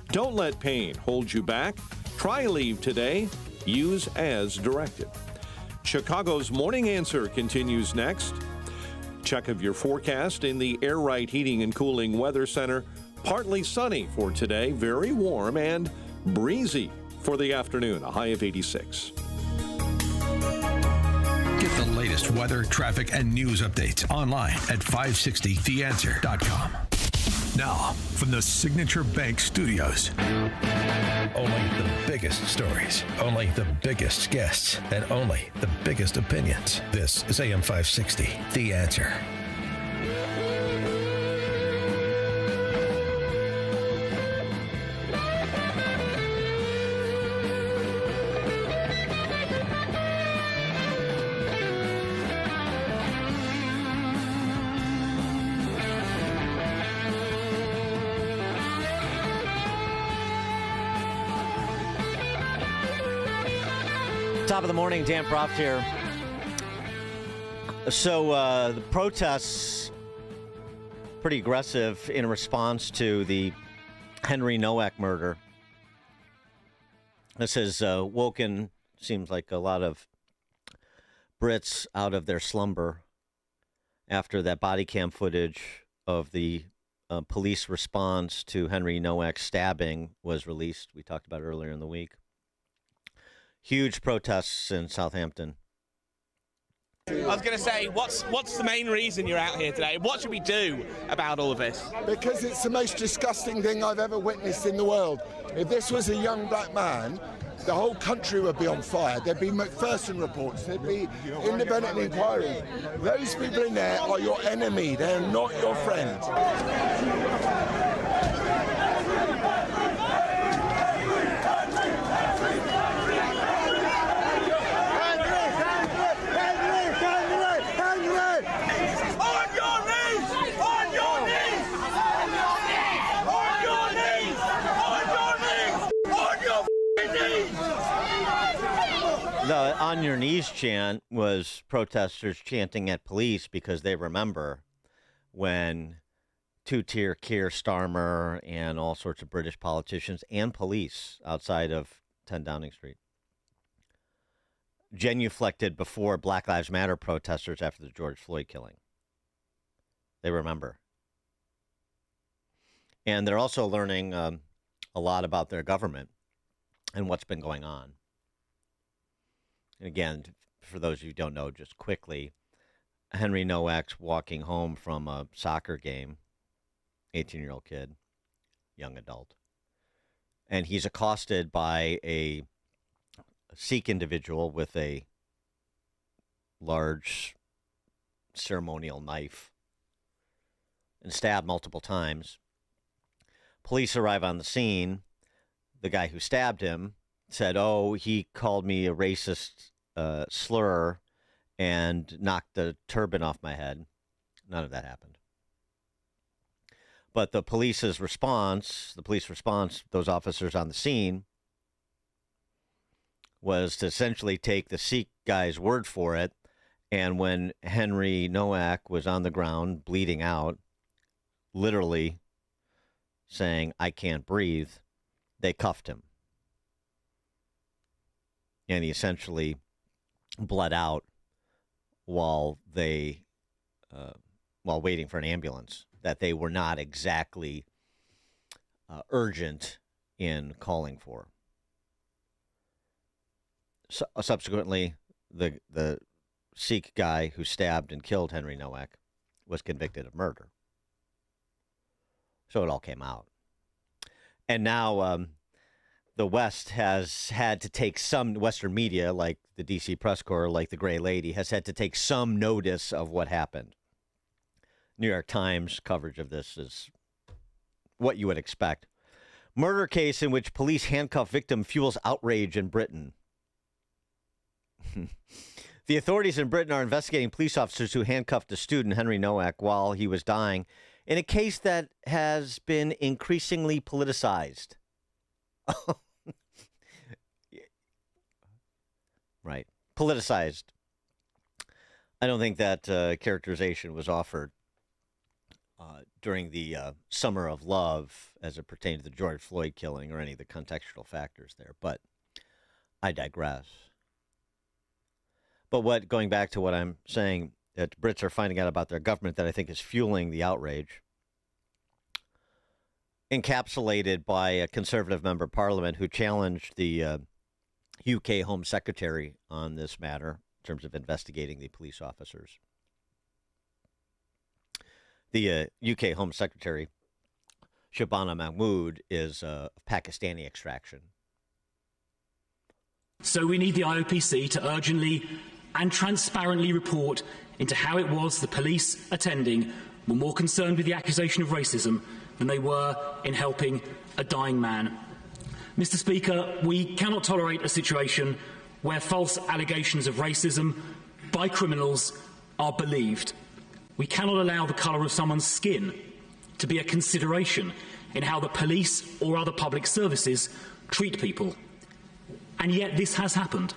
Don't let pain hold you back. Try Aleve today. Use as directed. Chicago's Morning Answer continues next. Check of your forecast in the Air Right Heating and Cooling Weather Center. Partly sunny for today, very warm and breezy for the afternoon, a high of 86. Get the latest weather, traffic, and news updates online at 560theanswer.com. Now, from the Signature Bank Studios. Only the biggest stories, only the biggest guests, and only the biggest opinions. This is AM 560, The Answer. Top of the morning, Dan Proft here. So the protests, pretty aggressive in response to the Henry Nowak murder. This has woken, seems like a lot of Brits out of their slumber after that body cam footage of the police response to Henry Nowak's stabbing was released. We talked about it earlier in the week. Huge protests in Southampton. I was going to say, what's the main reason you're out here today? What should we do about all of this? Because it's the most disgusting thing I've ever witnessed in the world. If this was a young black man, the whole country would be on fire. There'd be McPherson reports. There'd be independent inquiries. Those people in there are your enemy. They're not your friend. The on your knees chant was protesters chanting at police because they remember when two-tier Keir Starmer and all sorts of British politicians and police outside of 10 Downing Street genuflected before Black Lives Matter protesters after the George Floyd killing. They remember. And they're also learning a lot about their government and what's been going on. Again, for those of you who don't know, just quickly, Henry Nowak's walking home from a soccer game, 18-year-old kid, young adult, and he's accosted by a Sikh individual with a large ceremonial knife and stabbed multiple times. Police arrive on the scene. The guy who stabbed him said, "Oh, he called me a racist slur and knocked the turban off my head." None of that happened. But the police response, those officers on the scene, was to essentially take the Sikh guy's word for it. And when Henry Nowak was on the ground bleeding out, literally saying, "I can't breathe," they cuffed him. And he essentially bled out while waiting for an ambulance, that they were not exactly urgent in calling for. Subsequently, the Sikh guy who stabbed and killed Henry Nowak was convicted of murder. So it all came out. And now the West has had to take some, Western media, like the D.C. Press Corps, like the Gray Lady, has had to take some notice of what happened. New York Times coverage of this is what you would expect. Murder case in which police handcuff victim fuels outrage in Britain. The authorities in Britain are investigating police officers who handcuffed a student, Henry Nowak, while he was dying, in a case that has been increasingly politicized. Right. Politicized. I don't think that characterization was offered during the Summer of Love as it pertained to the George Floyd killing or any of the contextual factors there, but I digress. But going back to what I'm saying, that Brits are finding out about their government that I think is fueling the outrage, encapsulated by a Conservative member of Parliament who challenged the UK Home Secretary on this matter in terms of investigating the police officers. The UK Home Secretary, Shabana Mahmood, is of Pakistani extraction. So we need the IOPC to urgently and transparently report into how it was the police attending were more concerned with the accusation of racism than they were in helping a dying man. Mr. Speaker, we cannot tolerate a situation where false allegations of racism by criminals are believed. We cannot allow the colour of someone's skin to be a consideration in how the police or other public services treat people. And yet this has happened.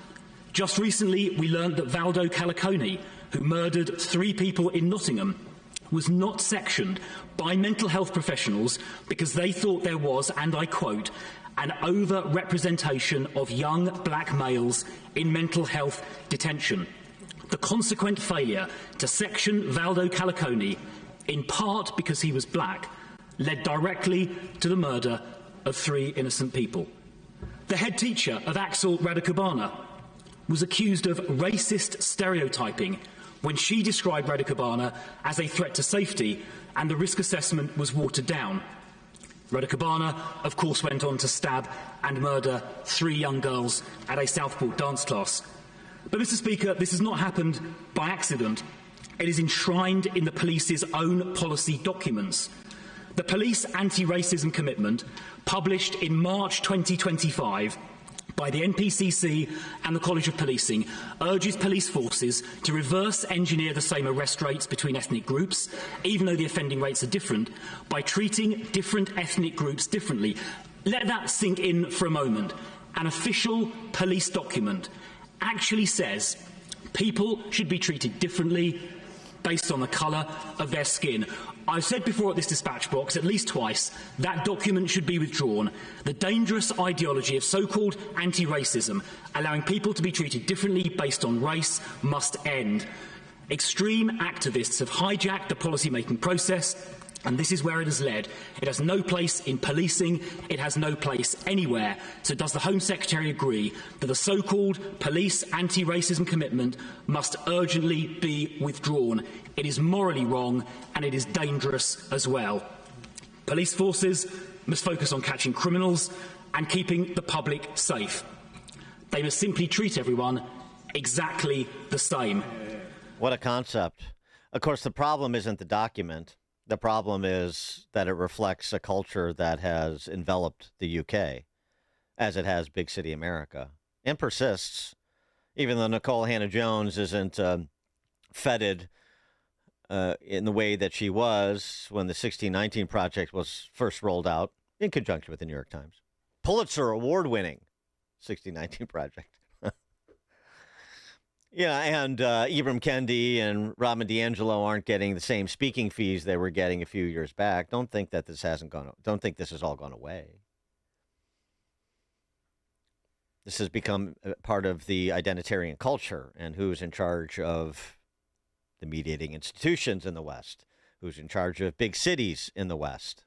Just recently, we learned that Valdo Calicone, who murdered 3 people in Nottingham, was not sectioned by mental health professionals because they thought there was, and I quote, an over-representation of young black males in mental health detention. The consequent failure to section Valdo Calicone, in part because he was black, led directly to the murder of 3 innocent people. The head teacher of Axel Radicubana was accused of racist stereotyping when she described Radicubana as a threat to safety, and the risk assessment was watered down. Radicubana, of course, went on to stab and murder 3 young girls at a Southport dance class. But, Mr. Speaker, this has not happened by accident. It is enshrined in the police's own policy documents. The Police Anti-Racism Commitment, published in March 2025 by the NPCC and the College of Policing, urges police forces to reverse engineer the same arrest rates between ethnic groups, even though the offending rates are different, by treating different ethnic groups differently. Let that sink in for a moment. An official police document actually says people should be treated differently based on the colour of their skin. I've said before at this dispatch box at least twice that document should be withdrawn. The dangerous ideology of so-called anti-racism, allowing people to be treated differently based on race, must end. Extreme activists have hijacked the policy-making process And this is where it has led. It has no place in policing. It has no place anywhere. So does the Home Secretary agree that the so-called police anti-racism commitment must urgently be withdrawn? It is morally wrong and it is dangerous as well. Police forces must focus on catching criminals and keeping the public safe. They must simply treat everyone exactly the same. What a concept. Of course, the problem isn't the document. The problem is that it reflects a culture that has enveloped the UK, as it has big city America, and persists, even though Nicole Hannah-Jones isn't feted in the way that she was when the 1619 Project was first rolled out in conjunction with the New York Times. Pulitzer Award-winning 1619 Project. Yeah, and Ibram Kendi and Robin DiAngelo aren't getting the same speaking fees they were getting a few years back. Don't think that this has all gone away. This has become part of the identitarian culture and who's in charge of the mediating institutions in the West, who's in charge of big cities in the West.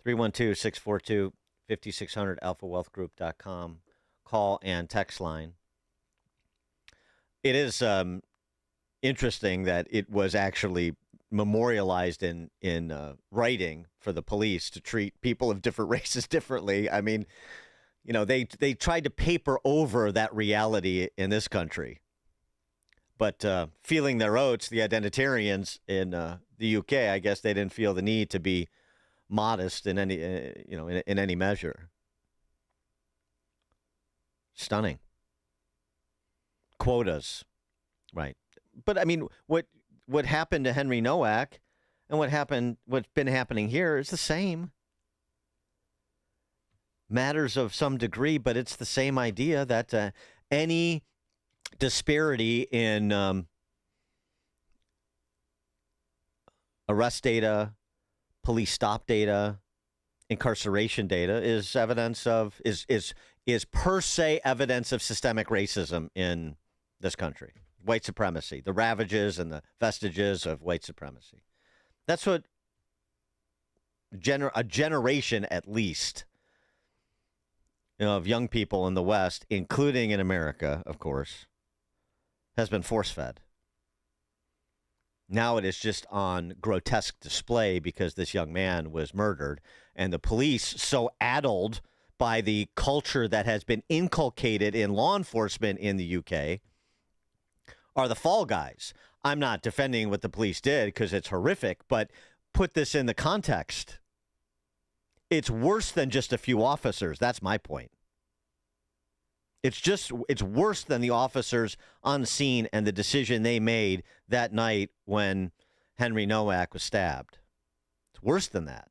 312-642-5600, alphawealthgroup.com, call and text line. It is interesting that it was actually memorialized in writing for the police to treat people of different races differently. I mean, you know, they tried to paper over that reality in this country. But feeling their oats, the identitarians in the UK, I guess they didn't feel the need to be modest in any, in any measure. Stunning. Quotas, right? But I mean, what happened to Henry Nowak, and what's been happening here is the same. Matters of some degree, but it's the same idea that any disparity in arrest data, police stop data, incarceration data is evidence of is per se evidence of systemic racism in this country. White supremacy, the ravages and the vestiges of white supremacy. That's what a generation at least, of young people in the West, including in America, of course, has been force-fed. Now it is just on grotesque display because this young man was murdered, and the police, so addled by the culture that has been inculcated in law enforcement in the UK, are the fall guys. I'm not defending what the police did because it's horrific, but put this in the context. It's worse than just a few officers. That's my point. It's worse than the officers on scene and the decision they made that night when Henry Nowak was stabbed. It's worse than that.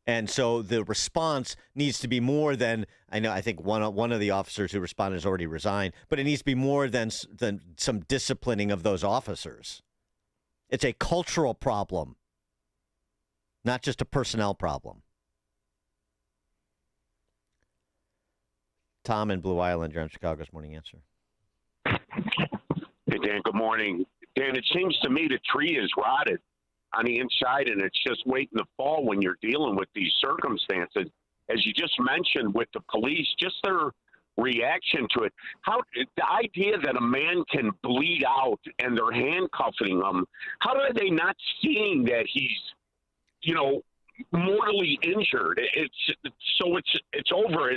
And so the response needs to be more than, I think one of the officers who responded has already resigned, but it needs to be more than some disciplining of those officers. It's a cultural problem, not just a personnel problem. Tom in Blue Island, you're on Chicago's Morning Answer. Hey, Dan, good morning. Dan, it seems to me the tree is rotted on the inside, and it's just waiting to fall when you're dealing with these circumstances. As you just mentioned with the police, just their reaction to it. The idea that a man can bleed out and they're handcuffing him, how are they not seeing that he's, mortally injured? It's over.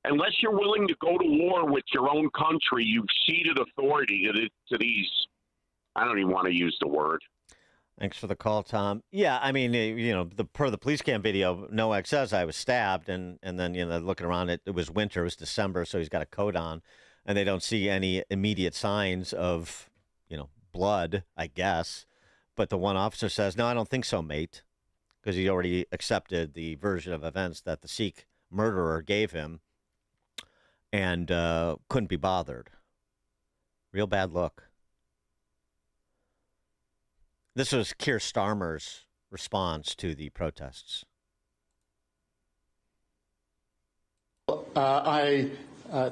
Unless you're willing to go to war with your own country, you've ceded authority to these. I don't even want to use the word. Thanks for the call, Tom. Yeah, I mean, per the police cam video, Nowak says I was stabbed, and then looking around, it was winter, it was December, so he's got a coat on, and they don't see any immediate signs of, blood, I guess. But the one officer says, "No, I don't think so, mate," because he already accepted the version of events that the Sikh murderer gave him, and couldn't be bothered. Real bad look. This was Keir Starmer's response to the protests. I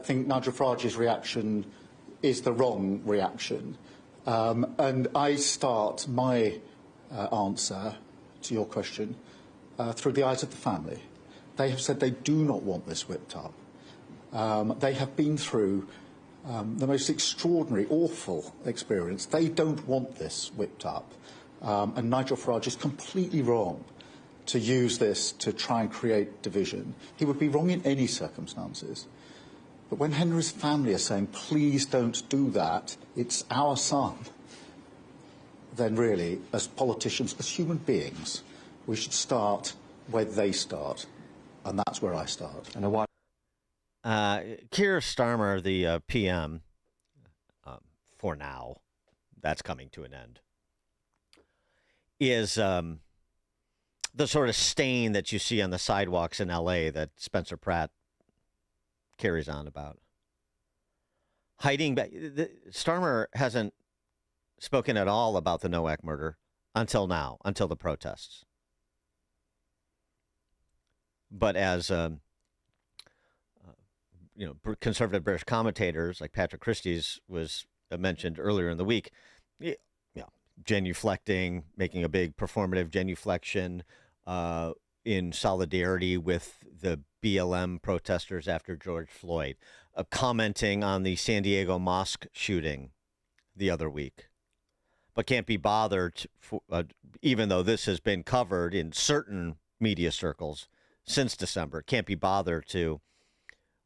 think Nigel Farage's reaction is the wrong reaction. And I start my answer to your question through the eyes of the family. They have said they do not want this whipped up. They have been through the most extraordinary, awful experience. They don't want this whipped up. And Nigel Farage is completely wrong to use this to try and create division. He would be wrong in any circumstances. But when Henry's family are saying, please don't do that, it's our son, then really, as politicians, as human beings, we should start where they start. And that's where I start. And Keir Starmer, the PM, for now, that's coming to an end, is the sort of stain that you see on the sidewalks in L.A. that Spencer Pratt carries on about. Hiding back. Starmer hasn't spoken at all about the Nowak murder until now, until the protests. But as conservative British commentators like Patrick Christie's was mentioned earlier in the week, genuflecting, making a big performative genuflection in solidarity with the BLM protesters after George Floyd, commenting on the San Diego mosque shooting the other week, but can't be bothered, even though this has been covered in certain media circles since December, can't be bothered to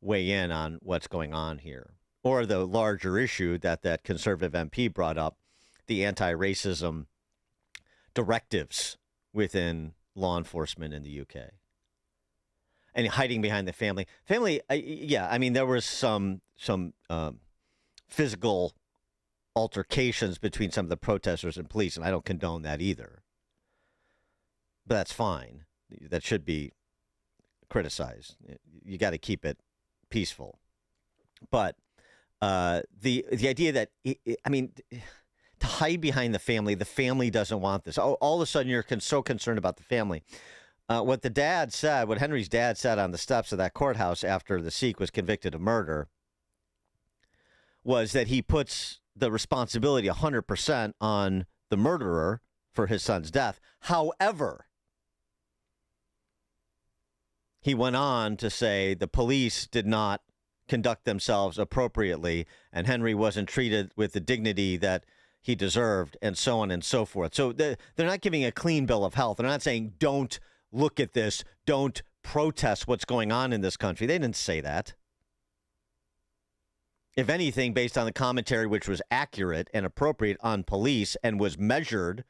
weigh in on what's going on here. Or the larger issue that conservative MP brought up, the anti-racism directives within law enforcement in the UK. And hiding behind the family. There was some physical altercations between some of the protesters and police, and I don't condone that either. But that's fine. That should be criticized. You got to keep it peaceful. But the idea that, to hide behind the family doesn't want this. All of a sudden, you're so concerned about the family. What Henry's dad said on the steps of that courthouse after the Sikh was convicted of murder was that he puts the responsibility 100% on the murderer for his son's death. However, he went on to say the police did not conduct themselves appropriately and Henry wasn't treated with the dignity that he deserved, and so on and so forth. So they're not giving a clean bill of health. They're not saying don't look at this, don't protest what's going on in this country. They didn't say that. If anything, based on the commentary, which was accurate and appropriate on police and was measured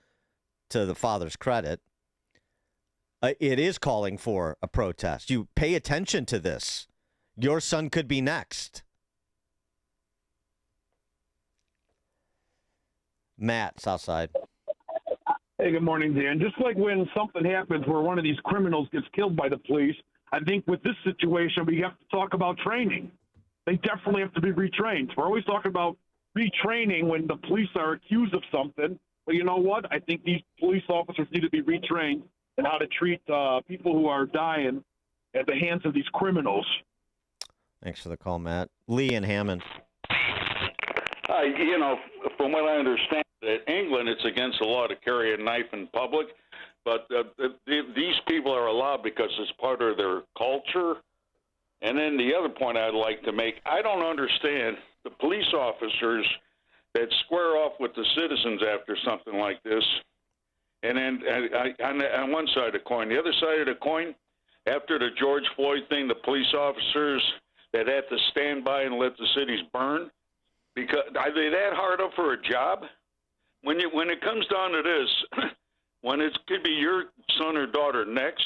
to the father's credit, it is calling for a protest. You pay attention to this. Your son could be next. Matt, Southside. Hey, good morning, Dan. Just like when something happens where one of these criminals gets killed by the police, I think with this situation, we have to talk about training. They definitely have to be retrained. We're always talking about retraining when the police are accused of something. But you know what? I think these police officers need to be retrained in how to treat people who are dying at the hands of these criminals. Thanks for the call, Matt. Lee and Hammond. From what I understand, in England, it's against the law to carry a knife in public, but these people are allowed because it's part of their culture. And then the other point I'd like to make, I don't understand the police officers that square off with the citizens after something like this. And then on one side of the coin, the other side of the coin, after the George Floyd thing, the police officers that had to stand by and let the cities burn, because are they that hard up for a job? When it comes down to this, when it could be your son or daughter next,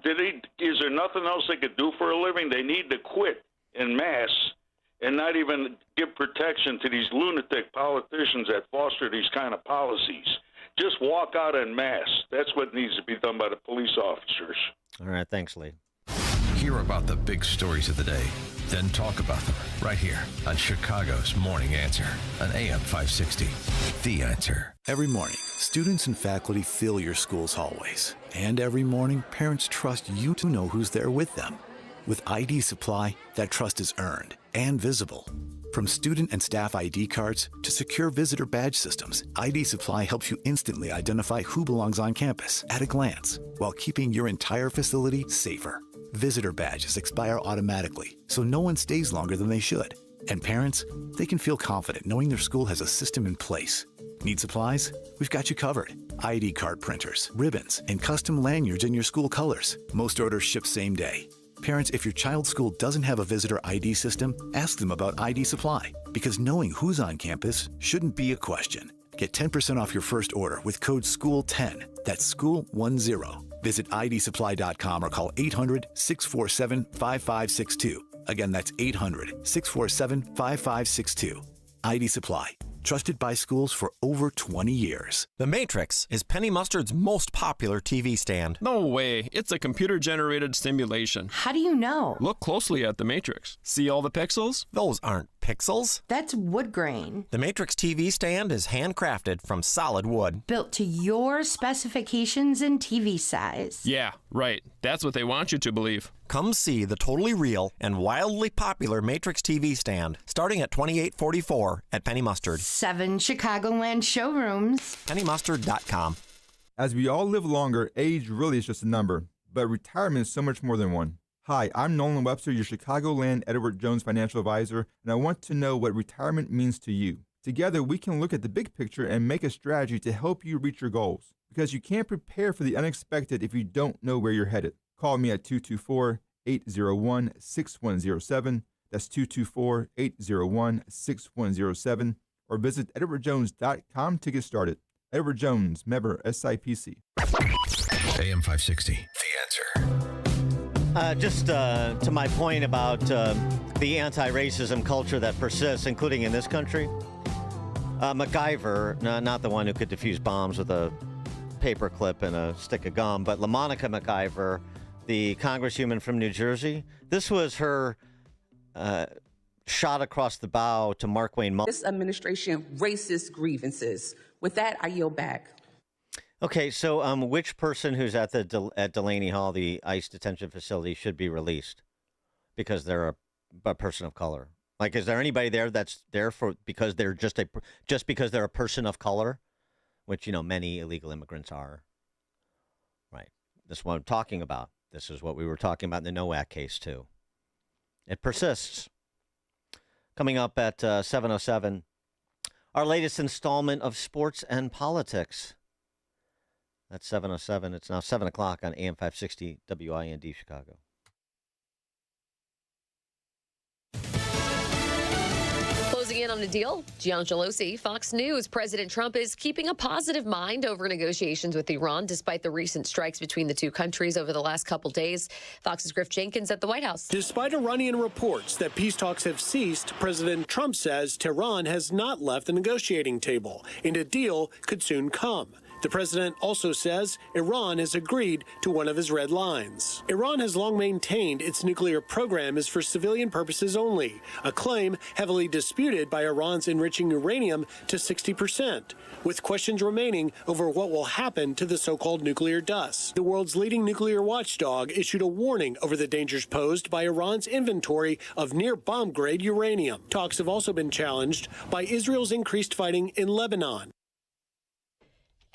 is there nothing else they could do for a living? They need to quit en masse and not even give protection to these lunatic politicians that foster these kind of policies. Just walk out en masse. That's what needs to be done by the police officers. All right, thanks, Lee. Hear about the big stories of the day, then talk about them right here on Chicago's Morning Answer on AM 560. The Answer. Every morning, students and faculty fill your school's hallways. And every morning, parents trust you to know who's there with them. With ID Supply, that trust is earned and visible. From student and staff ID cards to secure visitor badge systems, ID Supply helps you instantly identify who belongs on campus at a glance, while keeping your entire facility safer. Visitor badges expire automatically, so no one stays longer than they should. And parents, they can feel confident knowing their school has a system in place. Need supplies? We've got you covered. ID card printers, ribbons, and custom lanyards in your school colors. Most orders ship same day. Parents, if your child's school doesn't have a visitor ID system, ask them about ID Supply, because knowing who's on campus shouldn't be a question. Get 10% off your first order with code SCHOOL10. That's SCHOOL10. Visit idsupply.com or call 800-647-5562. Again, that's 800-647-5562. ID Supply. Trusted by schools for over 20 years. The Matrix is Penny Mustard's most popular TV stand. No way. It's a computer-generated simulation. How do you know? Look closely at the Matrix. See all the pixels? Those aren't pixels. That's wood grain. The Matrix TV stand is handcrafted from solid wood. Built to your specifications and TV size. Yeah, right. That's what they want you to believe. Come see the totally real and wildly popular Matrix TV stand, starting at $28.44 at Penny Mustard. 7 Chicagoland showrooms. PennyMustard.com. As we all live longer, age really is just a number, but retirement is so much more than one. Hi, I'm Nolan Webster, your Chicagoland Edward Jones financial advisor, and I want to know what retirement means to you. Together, we can look at the big picture and make a strategy to help you reach your goals, because you can't prepare for the unexpected if you don't know where you're headed. Call me at 224-801-6107. That's 224-801-6107. Or visit edwardjones.com to get started. Edward Jones, member SIPC. AM 560, The Answer. Just to my point about the anti-racism culture that persists, including in this country, MacGyver, not the one who could defuse bombs with a paperclip and a stick of gum, but LaMonica MacGyver, the congresswoman from New Jersey, this was her shot across the bow to Markwayne Mullin. This administration racist grievances. With that, I yield back. Okay, so which person who's at Delaney Hall, the ICE detention facility, should be released because they're a person of color? Like, is there anybody there that's there because they're just because they're a person of color, which many illegal immigrants are? Right. This is what I'm talking about. This is what we were talking about in the Nowak case too. It persists. Coming up at 7:07, our latest installment of Sports and Politics. That's 7:07. It's now 7 o'clock on AM 560 WIND Chicago. Closing in on the deal, Gian Gelosi, Fox News. President Trump is keeping a positive mind over negotiations with Iran, despite the recent strikes between the two countries over the last couple days. Fox's Griff Jenkins at the White House. Despite Iranian reports that peace talks have ceased, President Trump says Tehran has not left the negotiating table, and a deal could soon come. The president also says Iran has agreed to one of his red lines. Iran has long maintained its nuclear program is for civilian purposes only, a claim heavily disputed by Iran's enriching uranium to 60%, with questions remaining over what will happen to the so-called nuclear dust. The world's leading nuclear watchdog issued a warning over the dangers posed by Iran's inventory of near bomb-grade uranium. Talks have also been challenged by Israel's increased fighting in Lebanon.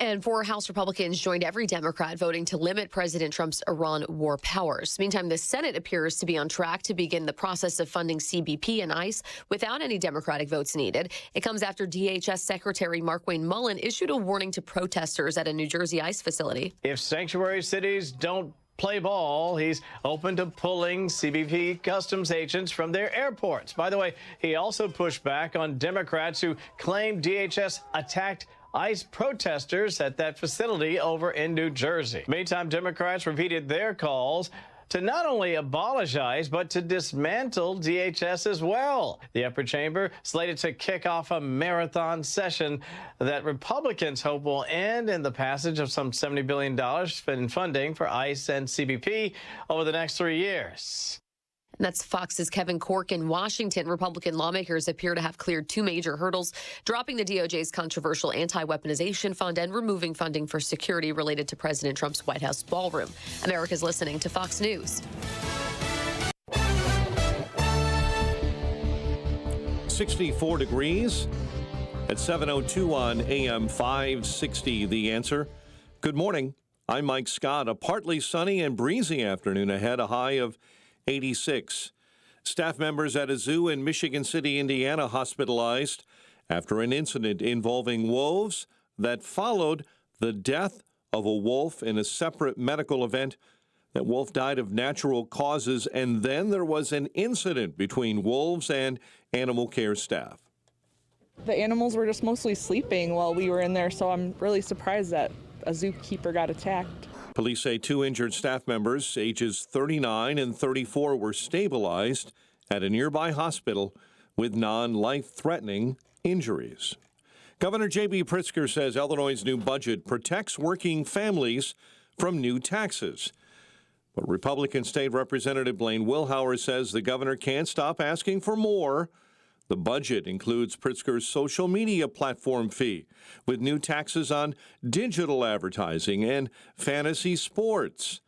And 4 House Republicans joined every Democrat voting to limit President Trump's Iran war powers. Meantime, the Senate appears to be on track to begin the process of funding CBP and ICE without any Democratic votes needed. It comes after DHS Secretary Markwayne Mullin issued a warning to protesters at a New Jersey ICE facility. If sanctuary cities don't play ball, he's open to pulling CBP customs agents from their airports. By the way, he also pushed back on Democrats who claim DHS attacked ICE protesters at that facility over in New Jersey. Meantime, Democrats repeated their calls to not only abolish ICE, but to dismantle DHS as well. The upper chamber slated to kick off a marathon session that Republicans hope will end in the passage of some $70 billion in funding for ICE and CBP over the next 3 years. And that's Fox's Kevin Corke in Washington. Republican lawmakers appear to have cleared 2 major hurdles, dropping the DOJ's controversial anti-weaponization fund and removing funding for security related to President Trump's White House ballroom. America's listening to Fox News. 64 degrees at 7:02 on AM 560. The Answer. Good morning. I'm Mike Scott. A partly sunny and breezy afternoon ahead, a high of 86. Staff members at a zoo in Michigan City, Indiana, hospitalized after an incident involving wolves that followed the death of a wolf in a separate medical event. That wolf died of natural causes, and then there was an incident between wolves and animal care staff. The animals were just mostly sleeping while we were in there, so I'm really surprised that a zookeeper got attacked. Police say 2 injured staff members, ages 39 and 34, were stabilized at a nearby hospital with non-life-threatening injuries. Governor J.B. Pritzker says Illinois' new budget protects working families from new taxes. But Republican State Representative Blaine Wilhauer says the governor can't stop asking for more. The budget includes Pritzker's social media platform fee, with new taxes on digital advertising and fantasy sports.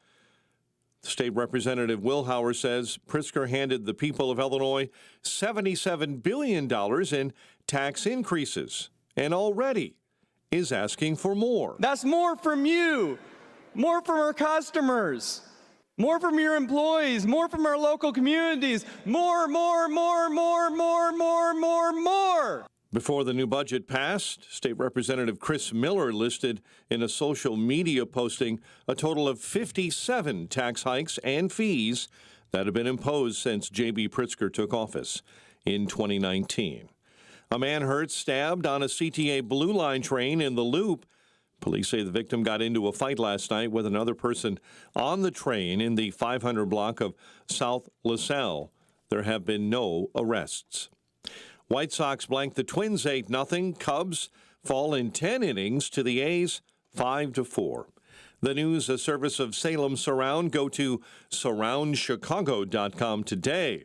State Representative Wilhauer says Pritzker handed the people of Illinois $77 billion in tax increases and already is asking for more. That's more from you, more from our customers, more from your employees, more from our local communities, more. Before the new budget passed, State Representative Chris Miller listed in a social media posting a total of 57 tax hikes and fees that have been imposed since J.B. Pritzker took office in 2019. A man hurt, stabbed on a CTA Blue Line train in the Loop. Police say the victim got into a fight last night with another person on the train in the 500 block of South LaSalle. There have been no arrests. White Sox blank the Twins 8-0. Cubs fall in 10 innings to the A's 5-4. The news, a service of Salem Surround. Go to surroundchicago.com today.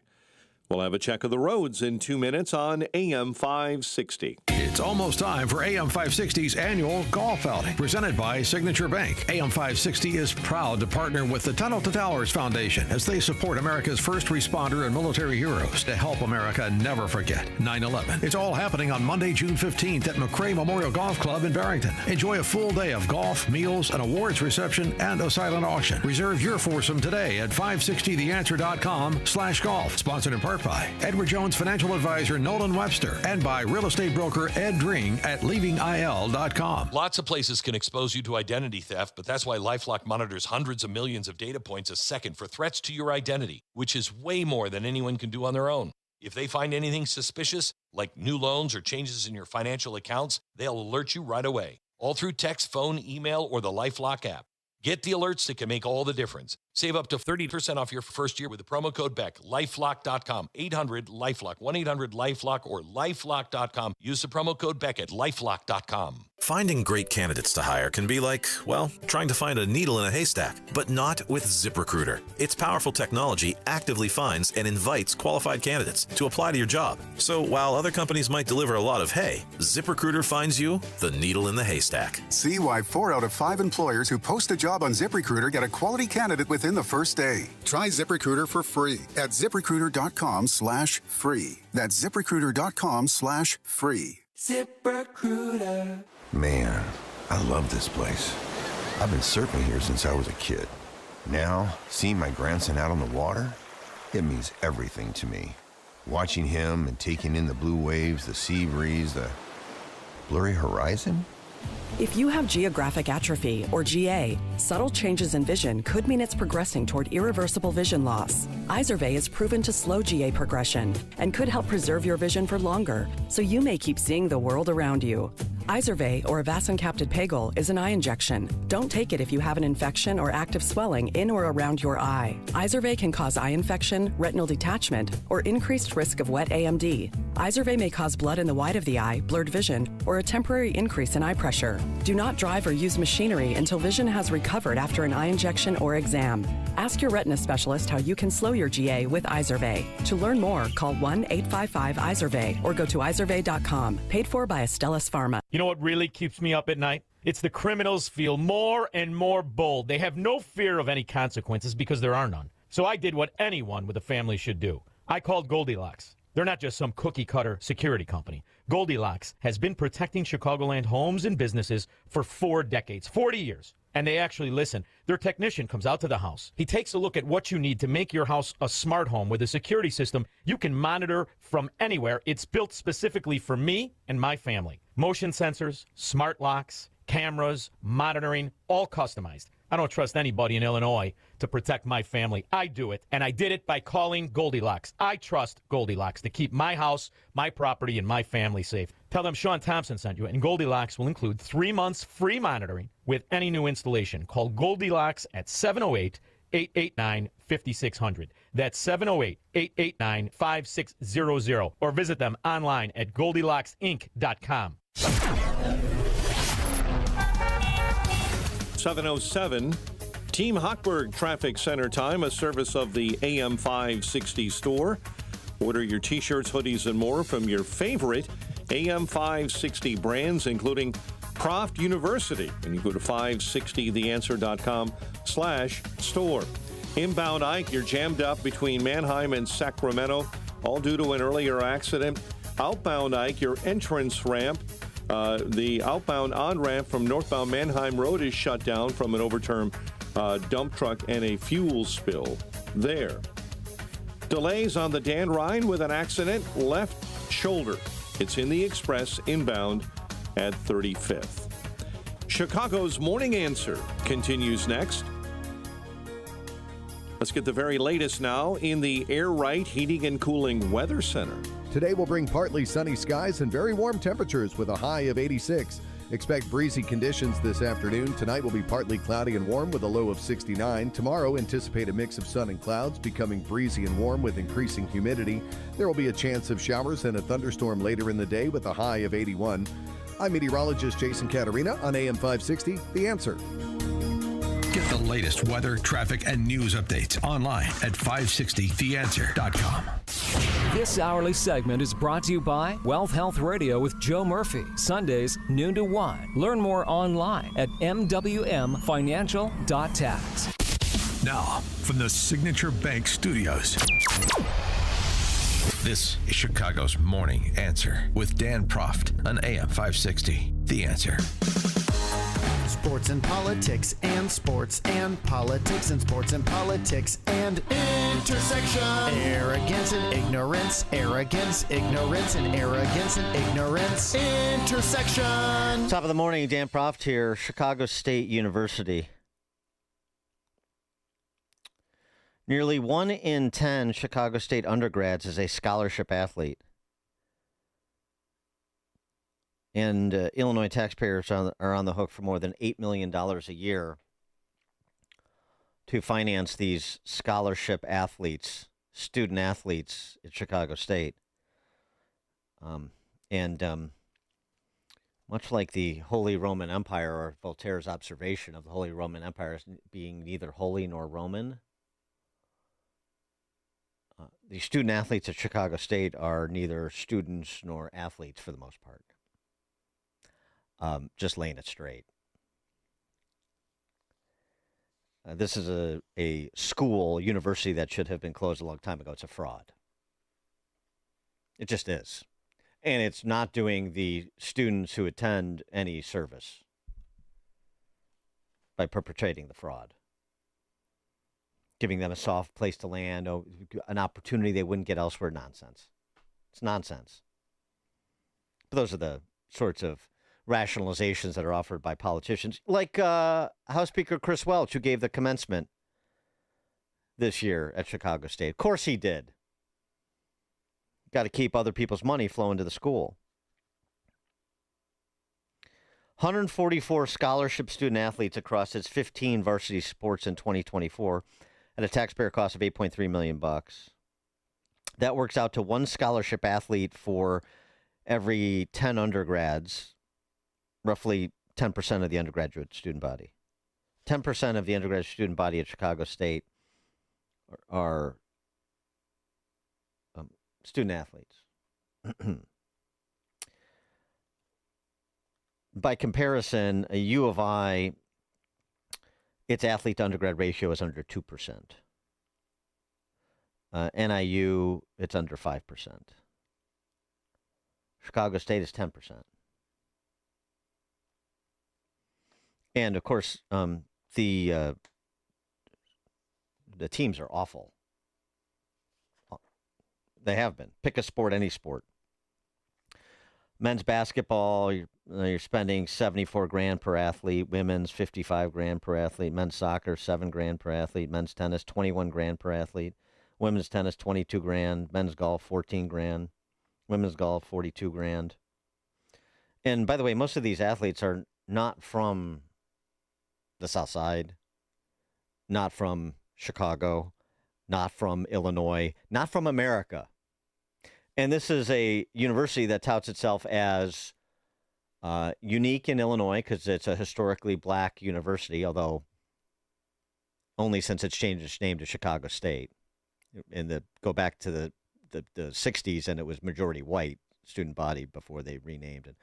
We'll have a check of the roads in 2 minutes on AM 560. It's almost time for AM 560's annual golf outing, presented by Signature Bank. AM 560 is proud to partner with the Tunnel to Towers Foundation as they support America's first responder and military heroes to help America never forget 9/11. It's all happening on Monday, June 15th at McRae Memorial Golf Club in Barrington. Enjoy a full day of golf, meals, an awards reception, and a silent auction. Reserve your foursome today at 560theanswer.com/golf. Sponsored in part by Edward Jones Financial Advisor Nolan Webster and by real estate broker Ed Dring at leavingil.com. Lots of places can expose you to identity theft, but that's why LifeLock monitors hundreds of millions of data points a second for threats to your identity, which is way more than anyone can do on their own. If they find anything suspicious, like new loans or changes in your financial accounts, they'll alert you right away, all through text, phone, email, or the LifeLock app. Get the alerts that can make all the difference. Save up to 30% off your first year with the promo code BECK. LifeLock.com. 800-LifeLock. 1-800-LifeLock or LifeLock.com. Use the promo code BECK at LifeLock.com. Finding great candidates to hire can be like, well, trying to find a needle in a haystack, but not with ZipRecruiter. Its powerful technology actively finds and invites qualified candidates to apply to your job. So while other companies might deliver a lot of hay, ZipRecruiter finds you the needle in the haystack. See why 4 out of 5 employers who post a job on ZipRecruiter get a quality candidate within the first day. Try ZipRecruiter for free at ZipRecruiter.com/free. That's ZipRecruiter.com/free. ZipRecruiter. Man, I love this place. I've been surfing here since I was a kid. Now, seeing my grandson out on the water, it means everything to me. Watching him and taking in the blue waves, the sea breeze, the blurry horizon. If you have geographic atrophy, or GA, subtle changes in vision could mean it's progressing toward irreversible vision loss. Izervay is proven to slow GA progression and could help preserve your vision for longer, so you may keep seeing the world around you. Izervay, or avacincaptad pegol, is an eye injection. Don't take it if you have an infection or active swelling in or around your eye. Izervay can cause eye infection, retinal detachment, or increased risk of wet AMD. Izervay may cause blood in the white of the eye, blurred vision, or a temporary increase in eye pressure. Do not drive or use machinery until vision has recovered after an eye injection or exam. Ask your retina specialist how you can slow your GA with Izervay. To learn more, call 1-855-IZERVAY or go to izervay.com. Paid for by Astellas Pharma. You know what really keeps me up at night? It's the criminals feel more and more bold. They have no fear of any consequences because there are none. So I did what anyone with a family should do. I called Goldilocks. They're not just some cookie-cutter security company. Goldilocks has been protecting Chicagoland homes and businesses for 4 decades, 40 years. And they actually listen. Their technician comes out to the house. He takes a look at what you need to make your house a smart home with a security system you can monitor from anywhere. It's built specifically for me and my family. Motion sensors, smart locks, cameras, monitoring, all customized. I don't trust anybody in Illinois to protect my family. I do it, and I did it by calling Goldilocks. I trust Goldilocks to keep my house, my property, and my family safe. Tell them Sean Thompson sent you, and Goldilocks will include 3 months free monitoring with any new installation. Call Goldilocks at 708-889-5600. That's 708-889-5600. Or visit them online at GoldilocksInc.com. 7:07. Team Hochberg Traffic Center time, a service of the AM 560 store. Order your t-shirts, hoodies, and more from your favorite AM 560 brands, including Croft University. And you go to 560theanswer.com/store. Inbound Ike, you're jammed up between Manheim and Sacramento, all due to an earlier accident. Outbound Ike, your entrance ramp. The outbound on-ramp from northbound Manheim Road is shut down from an overturned dump truck and a fuel spill there. Delays on the Dan Ryan with an accident, left shoulder. It's in the express inbound at 35th. Chicago's Morning Answer continues next. Let's get the very latest now in the Air Right Heating and Cooling Weather Center. Today will bring partly sunny skies and very warm temperatures with a high of 86. Expect breezy conditions this afternoon. Tonight will be partly cloudy and warm with a low of 69. Tomorrow, anticipate a mix of sun and clouds, becoming breezy and warm with increasing humidity. There will be a chance of showers and a thunderstorm later in the day with a high of 81. I'm meteorologist Jason Caterina on AM 560, The Answer. Get the latest weather, traffic, and news updates online at 560theanswer.com. This hourly segment is brought to you by Wealth Health Radio with Joe Murphy, Sundays, noon to 1. Learn more online at mwmfinancial.tax. Now, from the Signature Bank Studios, this is Chicago's Morning Answer with Dan Proft on AM 560. The Answer. Sports and politics and sports and politics and sports and politics and intersection. Arrogance and ignorance. Arrogance, ignorance, and arrogance and ignorance. Intersection. Top of the morning, Dan Proft here, Chicago State University. Nearly 1 in 10 Chicago State undergrads is a scholarship athlete. And Illinois taxpayers are on the hook for more than $8 million a year to finance these scholarship athletes, student athletes at Chicago State. Much like the Holy Roman Empire, or Voltaire's observation of the Holy Roman Empire as being neither holy nor Roman, the student athletes at Chicago State are neither students nor athletes for the most part. Just laying it straight. This is a school, university that should have been closed a long time ago. It's a fraud. It just is. And it's not doing the students who attend any service by perpetrating the fraud. Giving them a soft place to land, an opportunity they wouldn't get elsewhere. Nonsense. It's nonsense. But those are the sorts of rationalizations that are offered by politicians, like House Speaker Chris Welch, who gave the commencement this year at Chicago State. Of course he did. Got to keep other people's money flowing to the school. 144 scholarship student athletes across its 15 varsity sports in 2024 at a taxpayer cost of $8.3 million. That works out to one scholarship athlete for every 10 undergrads. Roughly 10% of the undergraduate student body. 10% of the undergraduate student body at Chicago State are student athletes. By comparison, a U of I, its athlete to undergrad ratio is under 2%. NIU, it's under 5%. Chicago State is 10%. And of course, the teams are awful. They have been. Pick a sport, any sport. Men's basketball, you're spending $74,000 per athlete. Women's $55,000 per athlete. Men's soccer $7,000 per athlete. Men's tennis $21,000 per athlete. Women's tennis $22,000. Men's golf $14,000. Women's golf $42,000. And by the way, most of these athletes are not from the South Side, not from Chicago, not from Illinois, not from America. And this is a university that touts itself as unique in Illinois because it's a historically black university, although only since it's changed its name to Chicago State. Go back to the 60s, and it was majority white student body before they renamed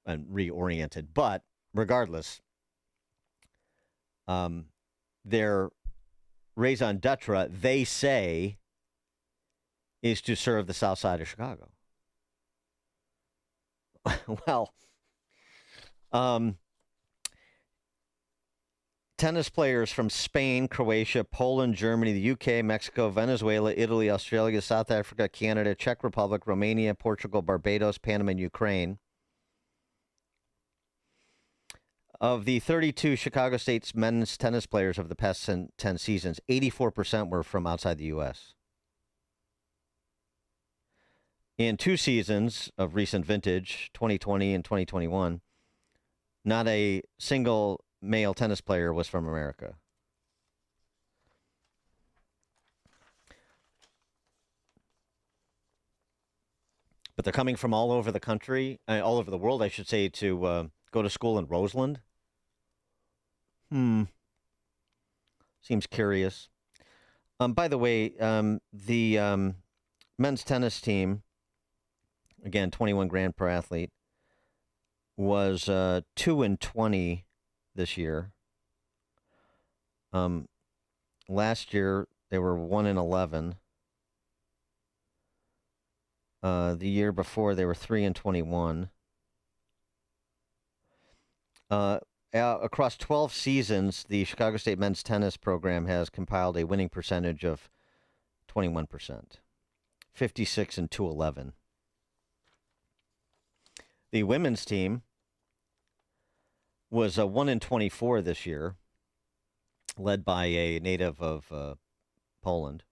and reoriented. But regardless, their raison d'etre, they say, is to serve the South Side of Chicago. Well, tennis players from Spain, Croatia, Poland, Germany, the UK, Mexico, Venezuela, Italy, Australia, South Africa, Canada, Czech Republic, Romania, Portugal, Barbados, Panama, and Ukraine. Of the 32 Chicago State's men's tennis players of the past 10 seasons, 84% were from outside the U.S. In 2 seasons of recent vintage, 2020 and 2021, not a single male tennis player was from America. But they're coming from all over the country, all over the world, I should say, to go to school in Roseland. Seems curious. By the way, the men's tennis team, again, $21,000 per athlete, was 2-20 this year. Last year they were 1-11. The year before they were 3-21. Across 12 seasons, the Chicago State men's tennis program has compiled a winning percentage of 21%, 56-211. The women's team was 1-24 this year, led by a native of Poland.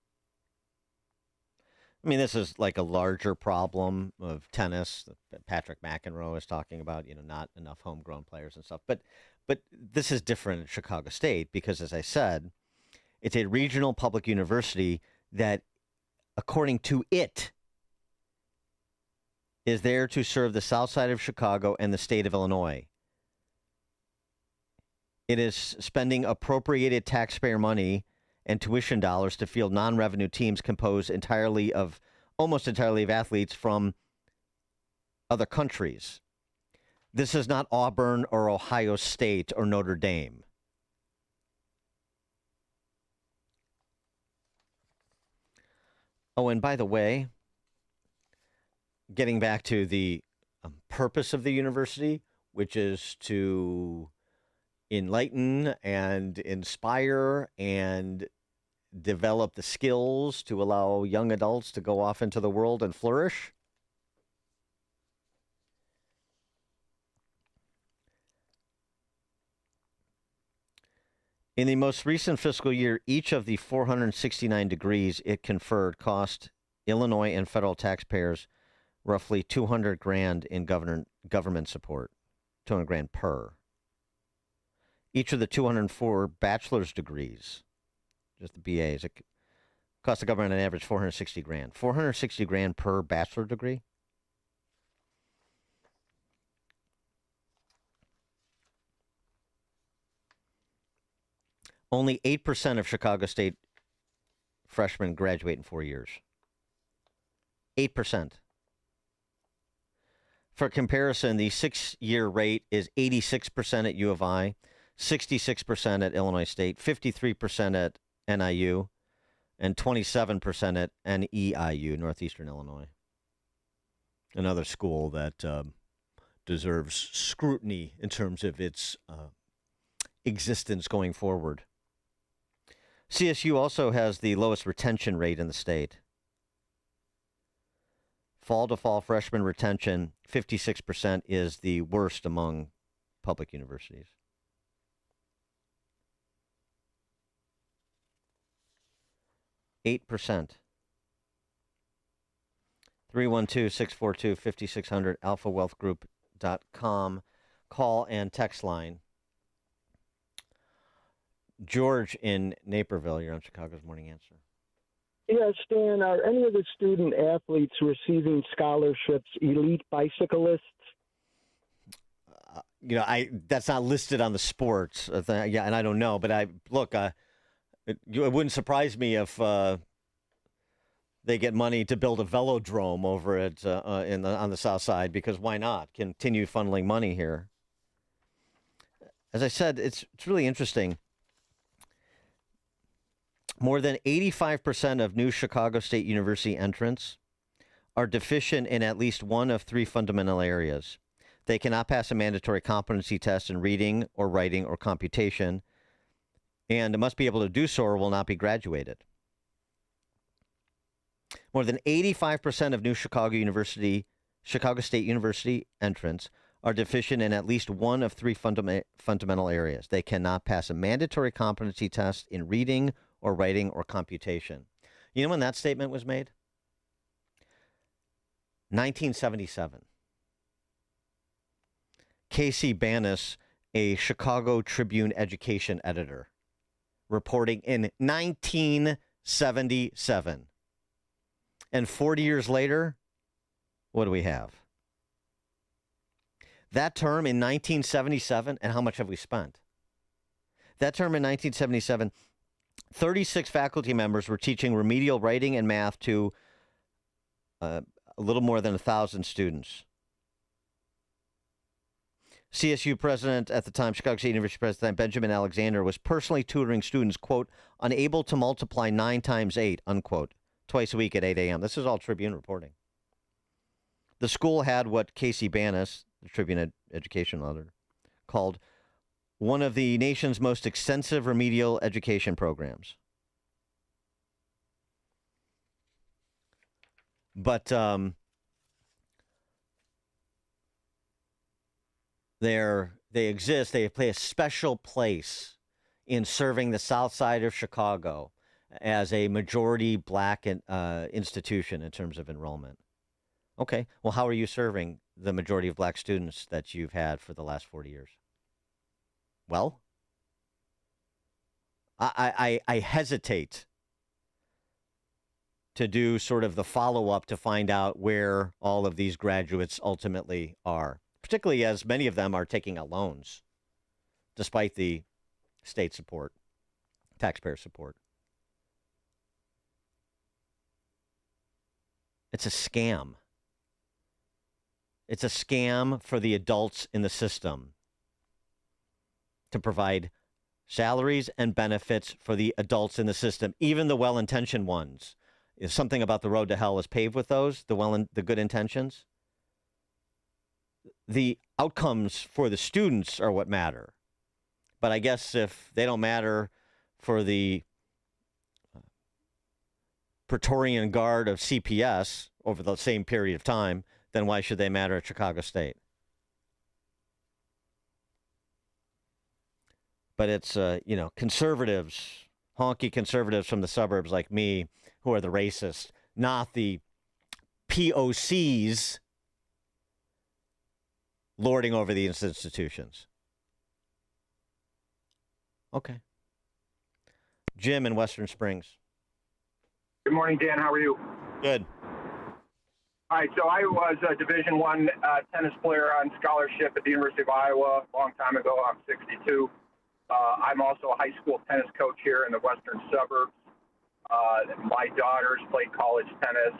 I mean, this is like a larger problem of tennis that Patrick McEnroe is talking about, not enough homegrown players and stuff. But this is different at Chicago State because, as I said, it's a regional public university that, according to it, is there to serve the South Side of Chicago and the state of Illinois. It is spending appropriated taxpayer money and tuition dollars to field non-revenue teams composed almost entirely of athletes from other countries. This is not Auburn or Ohio State or Notre Dame. Oh, and by the way, getting back to the purpose of the university, which is to enlighten and inspire and develop the skills to allow young adults to go off into the world and flourish. In the most recent fiscal year, each of the 469 degrees it conferred cost Illinois and federal taxpayers roughly $200,000 in government support, $200,000 per. Each of the 204 bachelor's degrees, just the BAs, it cost the government on average $460,000. $460,000 per bachelor degree. Only 8% of Chicago State freshmen graduate in 4 years. 8%. For comparison, the 6-year rate is 86% at U of I, 66% at Illinois State, 53% at NIU, and 27% at NEIU, Northeastern Illinois. another school that deserves scrutiny in terms of its existence going forward. CSU also has the lowest retention rate in the state. Fall-to-fall freshman retention, 56%, is the worst among public universities. %. 312-642-5600, alphawealthgroup.com. Call and text line. George in Naperville, you're on Chicago's Morning Answer. Yes, Dan, are any of the student athletes receiving scholarships elite bicyclists? That's not listed on the sports. Yeah, and I don't know, but it wouldn't surprise me if they get money to build a velodrome over at on the south side, because why not? Continue funneling money here. As I said, it's really interesting. More than 85% of new Chicago State University entrants are deficient in at least one of three fundamental areas. They cannot pass a mandatory competency test in reading or writing or computation, and must be able to do so or will not be graduated. More than 85% of new Chicago State University entrants are deficient in at least one of three fundamental areas. They cannot pass a mandatory competency test in reading or writing or computation. You know when that statement was made? 1977. Casey Banas, a Chicago Tribune education editor, reporting in 1977. And 40 years later, what do we have? That term in 1977, and how much have we spent? That term in 1977, 36 faculty members were teaching remedial writing and math to a little more than 1,000 students. CSU president at the time, Chicago State University president Benjamin Alexander, was personally tutoring students, quote, unable to multiply 9 times 8, unquote, twice a week at 8 a.m. This is all Tribune reporting. The school had what Casey Banas, the Tribune education editor, called one of the nation's most extensive remedial education programs. But they exist. They play a special place in serving the South Side of Chicago as a majority black institution in terms of enrollment. Okay, well, how are you serving the majority of black students that you've had for the last 40 years? Well, I hesitate to do sort of the follow-up to find out where all of these graduates ultimately are, particularly as many of them are taking out loans, despite the state support, taxpayer support. It's a scam. It's a scam for the adults in the system to provide salaries and benefits for the adults in the system, even the well-intentioned ones. If something about the road to hell is paved with those, the good intentions, the outcomes for the students are what matter. But I guess if they don't matter for the Praetorian Guard of CPS over the same period of time, then why should they matter at Chicago State? But it's, conservatives, honky conservatives from the suburbs like me who are the racists, not the POCs lording over these institutions. Okay. Jim in Western Springs. Good morning, Dan. How are you? Good. All right, so I was a Division I tennis player on scholarship at the University of Iowa a long time ago. I'm 62. I'm also a high school tennis coach here in the western suburbs. My daughters played college tennis.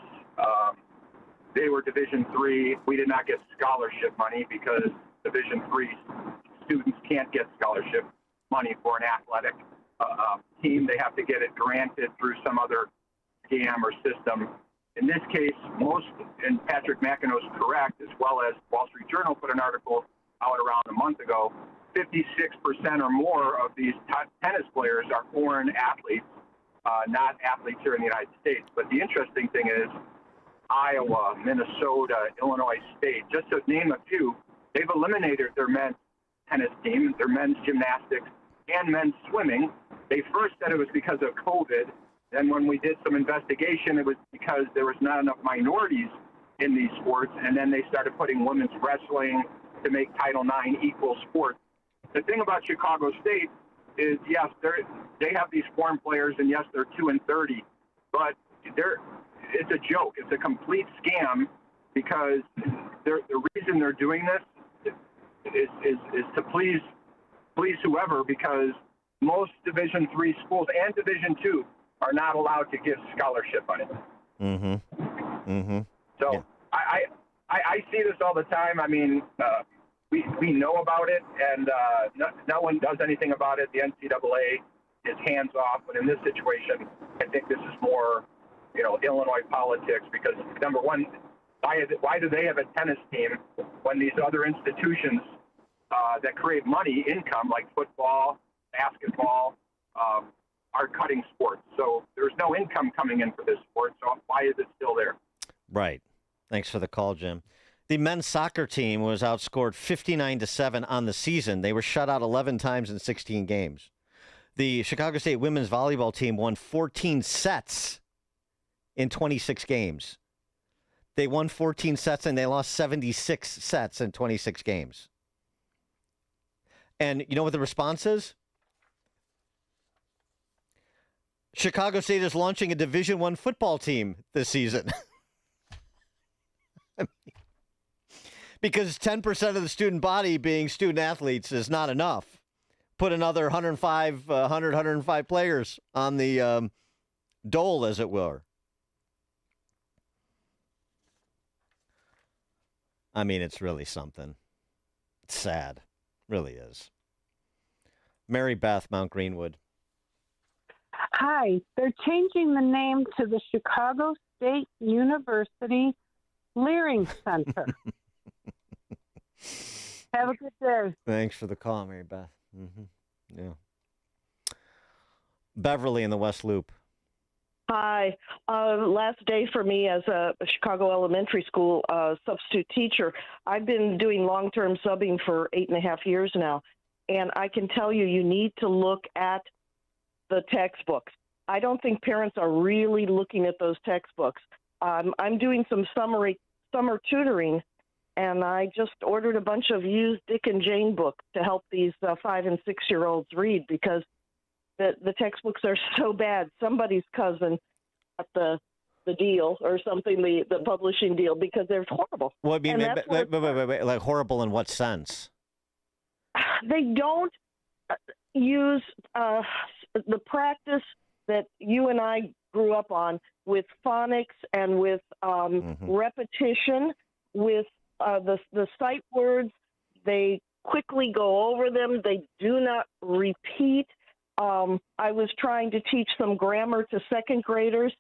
They were Division III. We did not get scholarship money because Division III students can't get scholarship money for an athletic team. They have to get it granted through some other scam or system. in this case, and Patrick McEnroe is correct, as well as Wall Street Journal put an article out around a month ago, 56% or more of these tennis players are foreign athletes, not athletes here in the United States. But the interesting thing is Iowa, Minnesota, Illinois State, just to name a few, they've eliminated their men's tennis team, their men's gymnastics, and men's swimming. They first said it was because of COVID. Then when we did some investigation, it was because there was not enough minorities in these sports. And then they started putting women's wrestling to make Title IX equal sports. The thing about Chicago State is, yes, they have these foreign players, and yes, they're 2-30, but it's a joke. It's a complete scam because the reason they're doing this is to please whoever, because most Division III schools and Division II are not allowed to give scholarship money. So yeah. I see this all the time. I mean, we know about it, and no one does anything about it. The NCAA is hands off, but in this situation, I think this is more, Illinois politics, because number one, why do they have a tennis team when these other institutions that create money, income, like football, basketball, are cutting sports? So there's no income coming in for this sport, so why is it still there? Right. Thanks for the call, Jim. The men's soccer team was outscored 59-7 on the season. They were shut out 11 times in 16 games. The Chicago State women's volleyball team won 14 sets in 26 games. They won 14 sets and they lost 76 sets in 26 games. And you know what the response is? Chicago State is launching a Division I football team this season. Because 10% of the student body being student athletes is not enough. Put another 105 players on the dole, as it were. I mean, it's really something. It's sad. Really is. Mary Beth, Mount Greenwood. Hi. They're changing the name to the Chicago State University Leering Center. Have a good day. Thanks for the call, Mary Beth. Yeah. Beverly in the West Loop. Hi. Last day for me as a Chicago elementary school substitute teacher. I've been doing long-term subbing for 8.5 years now, and I can tell you, you need to look at the textbooks. I don't think parents are really looking at those textbooks. I'm doing some summer tutoring, and I just ordered a bunch of used Dick and Jane books to help these 5- and 6-year-olds read, because the textbooks are so bad. Somebody's cousin got the deal or something, the publishing deal, because they're horrible. What do you mean? Wait, like horrible in what sense? They don't use the practice that you and I grew up on with phonics and with repetition, with the sight words. They quickly go over them. They do not repeat. I was trying to teach some grammar to second graders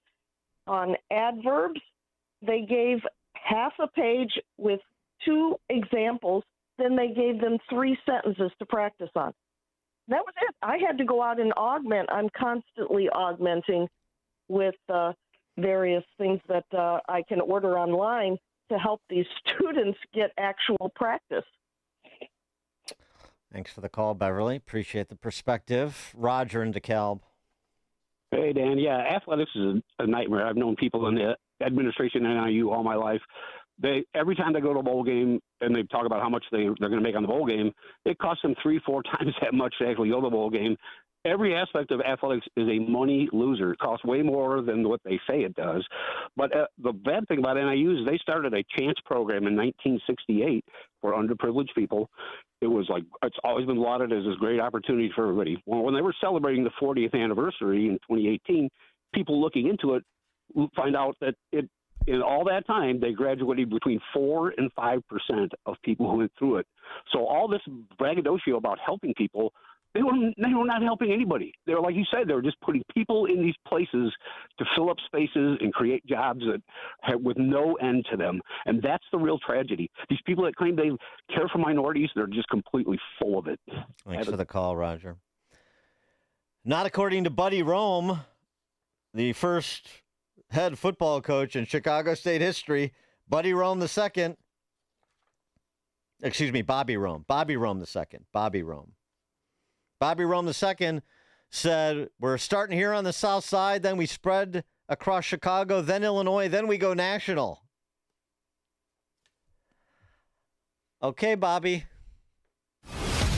on adverbs. They gave half a page with 2 examples. Then they gave them 3 sentences to practice on. That was it. I had to go out and augment. I'm constantly augmenting with various things that I can order online to help these students get actual practice. Thanks for the call, Beverly. Appreciate the perspective. Roger in DeKalb. Hey, Dan. Yeah, athletics is a nightmare. I've known people in the administration at NIU all my life. Every time they go to a bowl game and they talk about how much they're going to make on the bowl game, it costs them 3-4 times that much to actually go to the bowl game. Every aspect of athletics is a money loser. It costs way more than what they say it does. But the bad thing about NIU is they started a chance program in 1968 for underprivileged people. It was like, it's always been lauded as this great opportunity for everybody. Well, when they were celebrating the 40th anniversary in 2018, people looking into it find out that in all that time, they graduated between 4 and 5% of people who went through it. So all this braggadocio about helping people They were not helping anybody. They were, like you said, they were just putting people in these places to fill up spaces and create jobs with no end to them. And that's the real tragedy. These people that claim they care for minorities, they're just completely full of it. Thanks for the call, Roger. Not according to Buddy Rome, the first head football coach in Chicago State history. Buddy Rome II. Excuse me, Bobby Rome. Bobby Rome II. Bobby Rome. Bobby Rome II said, we're starting here on the south side, then we spread across Chicago, then Illinois, then we go national. Okay, Bobby.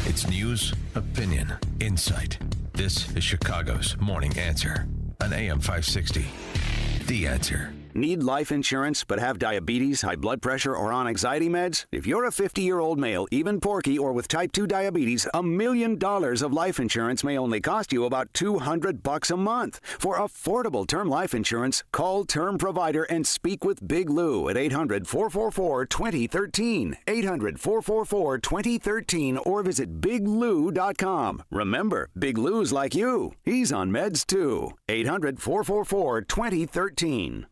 It's news, opinion, insight. This is Chicago's Morning Answer on AM 560. The Answer. Need life insurance but have diabetes, high blood pressure, or on anxiety meds? If you're a 50-year-old male, even porky, or with type 2 diabetes, $1 million of life insurance may only cost you about $200 a month. For affordable term life insurance, call Term Provider and speak with Big Lou at 800-444-2013. 800-444-2013 or visit biglou.com. Remember, Big Lou's like you. He's on meds too. 800-444-2013.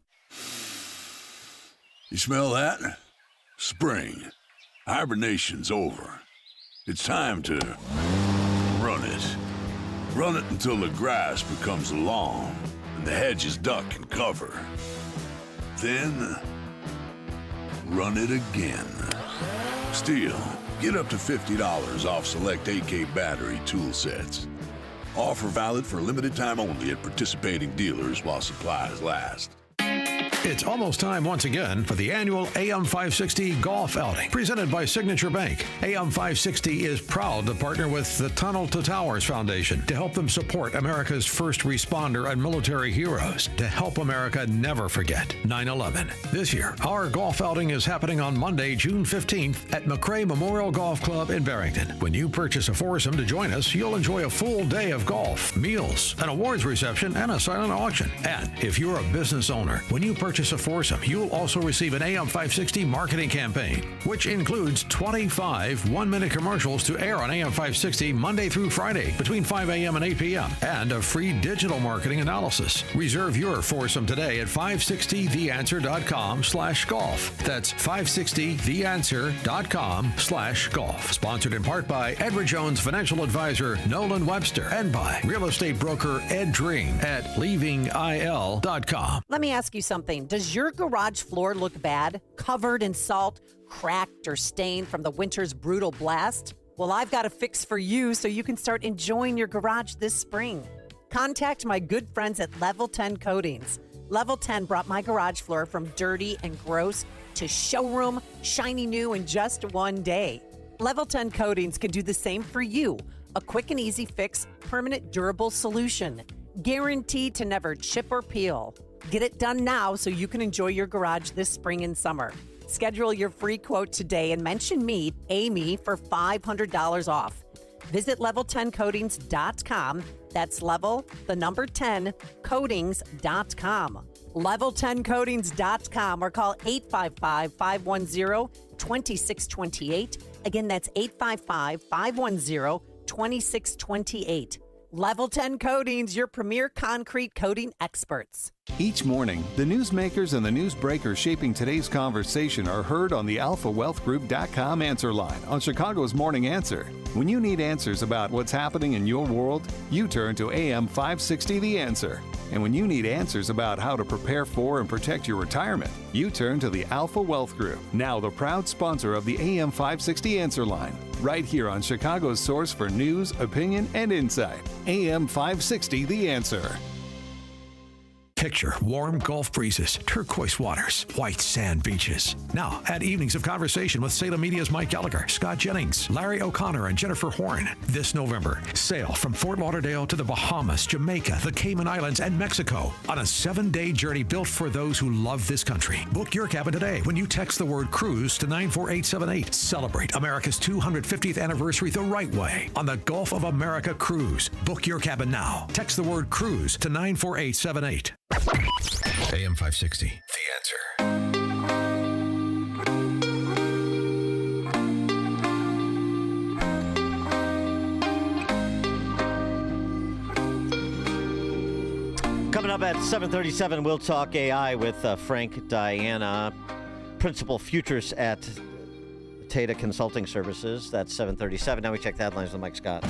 You smell that? Spring. Hibernation's over. It's time to run it. Run it until the grass becomes long and the hedges duck and cover. Then, run it again. Steel, get up to $50 off select AK battery tool sets. Offer valid for a limited time only at participating dealers while supplies last. It's almost time once again for the annual AM 560 Golf Outing, presented by Signature Bank. AM 560 is proud to partner with the Tunnel to Towers Foundation to help them support America's first responder and military heroes, to help America never forget 9/11. This year, our golf outing is happening on Monday, June 15th at McRae Memorial Golf Club in Barrington. When you purchase a foursome to join us, you'll enjoy a full day of golf, meals, an awards reception, and a silent auction. And if you're a business owner, when you purchase a foursome, you'll also receive an AM 560 marketing campaign, which includes 25 one-minute commercials to air on AM 560 Monday through Friday between 5 a.m. and 8 p.m. and a free digital marketing analysis. Reserve your foursome today at 560theanswer.com/golf. That's 560theanswer.com/golf. Sponsored in part by Edward Jones Financial Advisor Nolan Webster and by real estate broker Ed Dream at leavingil.com. Let me ask you something. Does your garage floor look bad? Covered in salt, cracked, or stained from the winter's brutal blast? Well, I've got a fix for you so you can start enjoying your garage this spring. Contact my good friends at Level 10 Coatings. Level 10 brought my garage floor from dirty and gross to showroom, shiny new in just one day. Level 10 Coatings can do the same for you. A quick and easy fix, permanent durable solution. Guaranteed to never chip or peel. Get it done now so you can enjoy your garage this spring and summer. Schedule your free quote today and mention me, Amy, for $500 off. Visit level10coatings.com. That's level, the number 10, coatings.com. Level10coatings.com or call 855-510-2628. Again, that's 855-510-2628. Level 10 Coatings, your premier concrete coating experts. Each morning, the newsmakers and the newsbreakers shaping today's conversation are heard on the AlphaWealthGroup.com answer line on Chicago's Morning Answer. When you need answers about what's happening in your world, you turn to AM 560 The Answer. And when you need answers about how to prepare for and protect your retirement, you turn to the Alpha Wealth Group, now the proud sponsor of the AM 560 Answer line, right here on Chicago's source for news, opinion, and insight. AM 560 The Answer. Picture warm Gulf breezes, turquoise waters, white sand beaches. Now, add evenings of conversation with Salem Media's Mike Gallagher, Scott Jennings, Larry O'Connor, and Jennifer Horn. This November, sail from Fort Lauderdale to the Bahamas, Jamaica, the Cayman Islands, and Mexico on a 7-day journey built for those who love this country. Book your cabin today when you text the word cruise to 94878. Celebrate America's 250th anniversary the right way on the Gulf of America Cruise. Book your cabin now. Text the word cruise to 94878. AM 560, The Answer. up at 7:37, we'll talk AI with Frank Diana, Principal Futures at Tata Consulting Services. That's 7:37. Now we check the headlines with Mike Scott.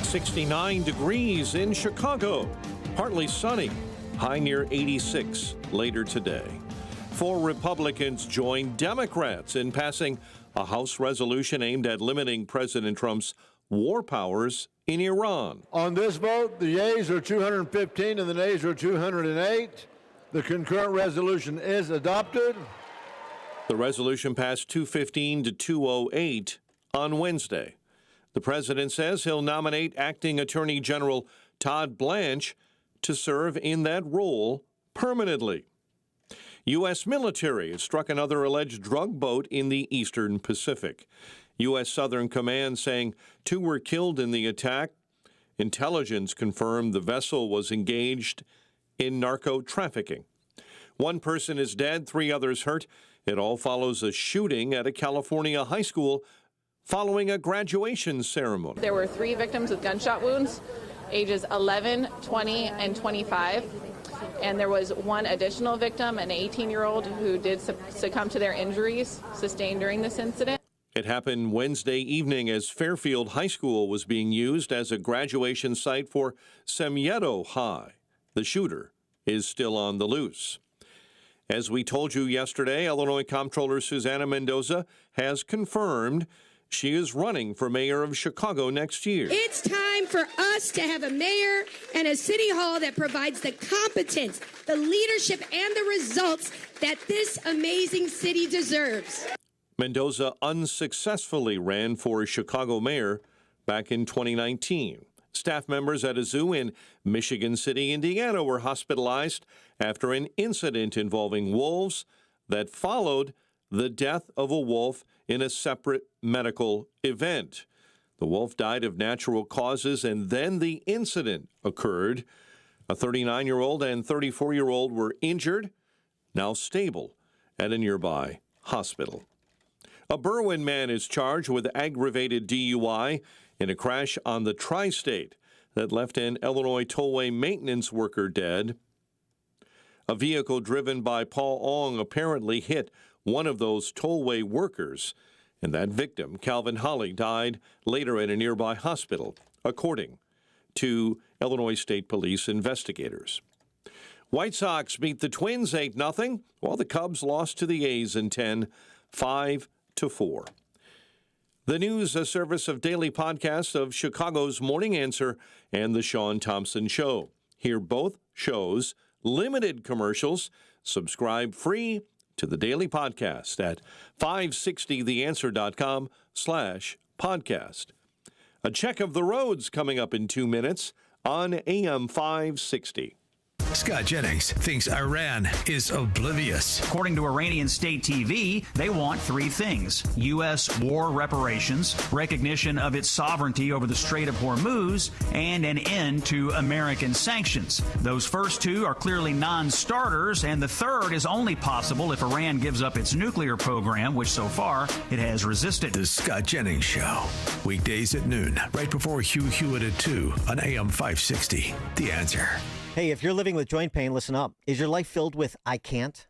69 degrees in Chicago. Partly sunny. High near 86 later today. 4 Republicans joined Democrats in passing a House resolution aimed at limiting President Trump's war powers in Iran. On this vote, the yeas are 215 and the nays are 208. The concurrent resolution is adopted. The resolution passed 215 to 208 on Wednesday. The president says he'll nominate Acting Attorney General Todd Blanche to serve in that role permanently. U.S. military has struck another alleged drug boat in the Eastern Pacific. U.S. Southern Command saying 2 were killed in the attack. Intelligence confirmed the vessel was engaged in narco trafficking. 1 person is dead, 3 others hurt. It all follows a shooting at a California high school following a graduation ceremony. There were 3 victims with gunshot wounds, ages 11, 20, and 25. And there was 1 additional victim, an 18-year-old, who did succumb to their injuries sustained during this incident. It happened Wednesday evening as Fairfield High School was being used as a graduation site for Semieto High. The shooter is still on the loose. As we told you yesterday, Illinois Comptroller Susana Mendoza has confirmed she is running for mayor of Chicago next year. It's time for us to have a mayor and a city hall that provides the competence, the leadership, and the results that this amazing city deserves. Mendoza unsuccessfully ran for Chicago mayor back in 2019. Staff members at a zoo in Michigan City, Indiana, were hospitalized after an incident involving wolves that followed the death of a wolf in a separate medical event. The wolf died of natural causes, and then the incident occurred. A 39-year-old and 34-year-old were injured, now stable at a nearby hospital. A Berwyn man is charged with aggravated DUI in a crash on the Tri-State that left an Illinois tollway maintenance worker dead. A vehicle driven by Paul Ong apparently hit one of those tollway workers, and that victim, Calvin Holly, died later at a nearby hospital, according to Illinois State Police investigators. White Sox beat the Twins 8-0, while the Cubs lost to the A's in 10, 5-4. The news, a service of daily podcasts of Chicago's Morning Answer and The Sean Thompson Show. Hear both shows, limited commercials. Subscribe free to the daily podcast at 560theanswer.com/podcast. A check of the roads coming up in 2 minutes on AM 560. Scott Jennings thinks Iran is oblivious. According to Iranian state TV, they want 3 things: U.S. war reparations, recognition of its sovereignty over the Strait of Hormuz, and an end to American sanctions. Those first 2 are clearly non-starters, and the third is only possible if Iran gives up its nuclear program, which so far it has resisted. The Scott Jennings Show, weekdays at noon, right before Hugh Hewitt at 2 on AM 560. The Answer. Hey, if you're living with joint pain, listen up. Is your life filled with I can't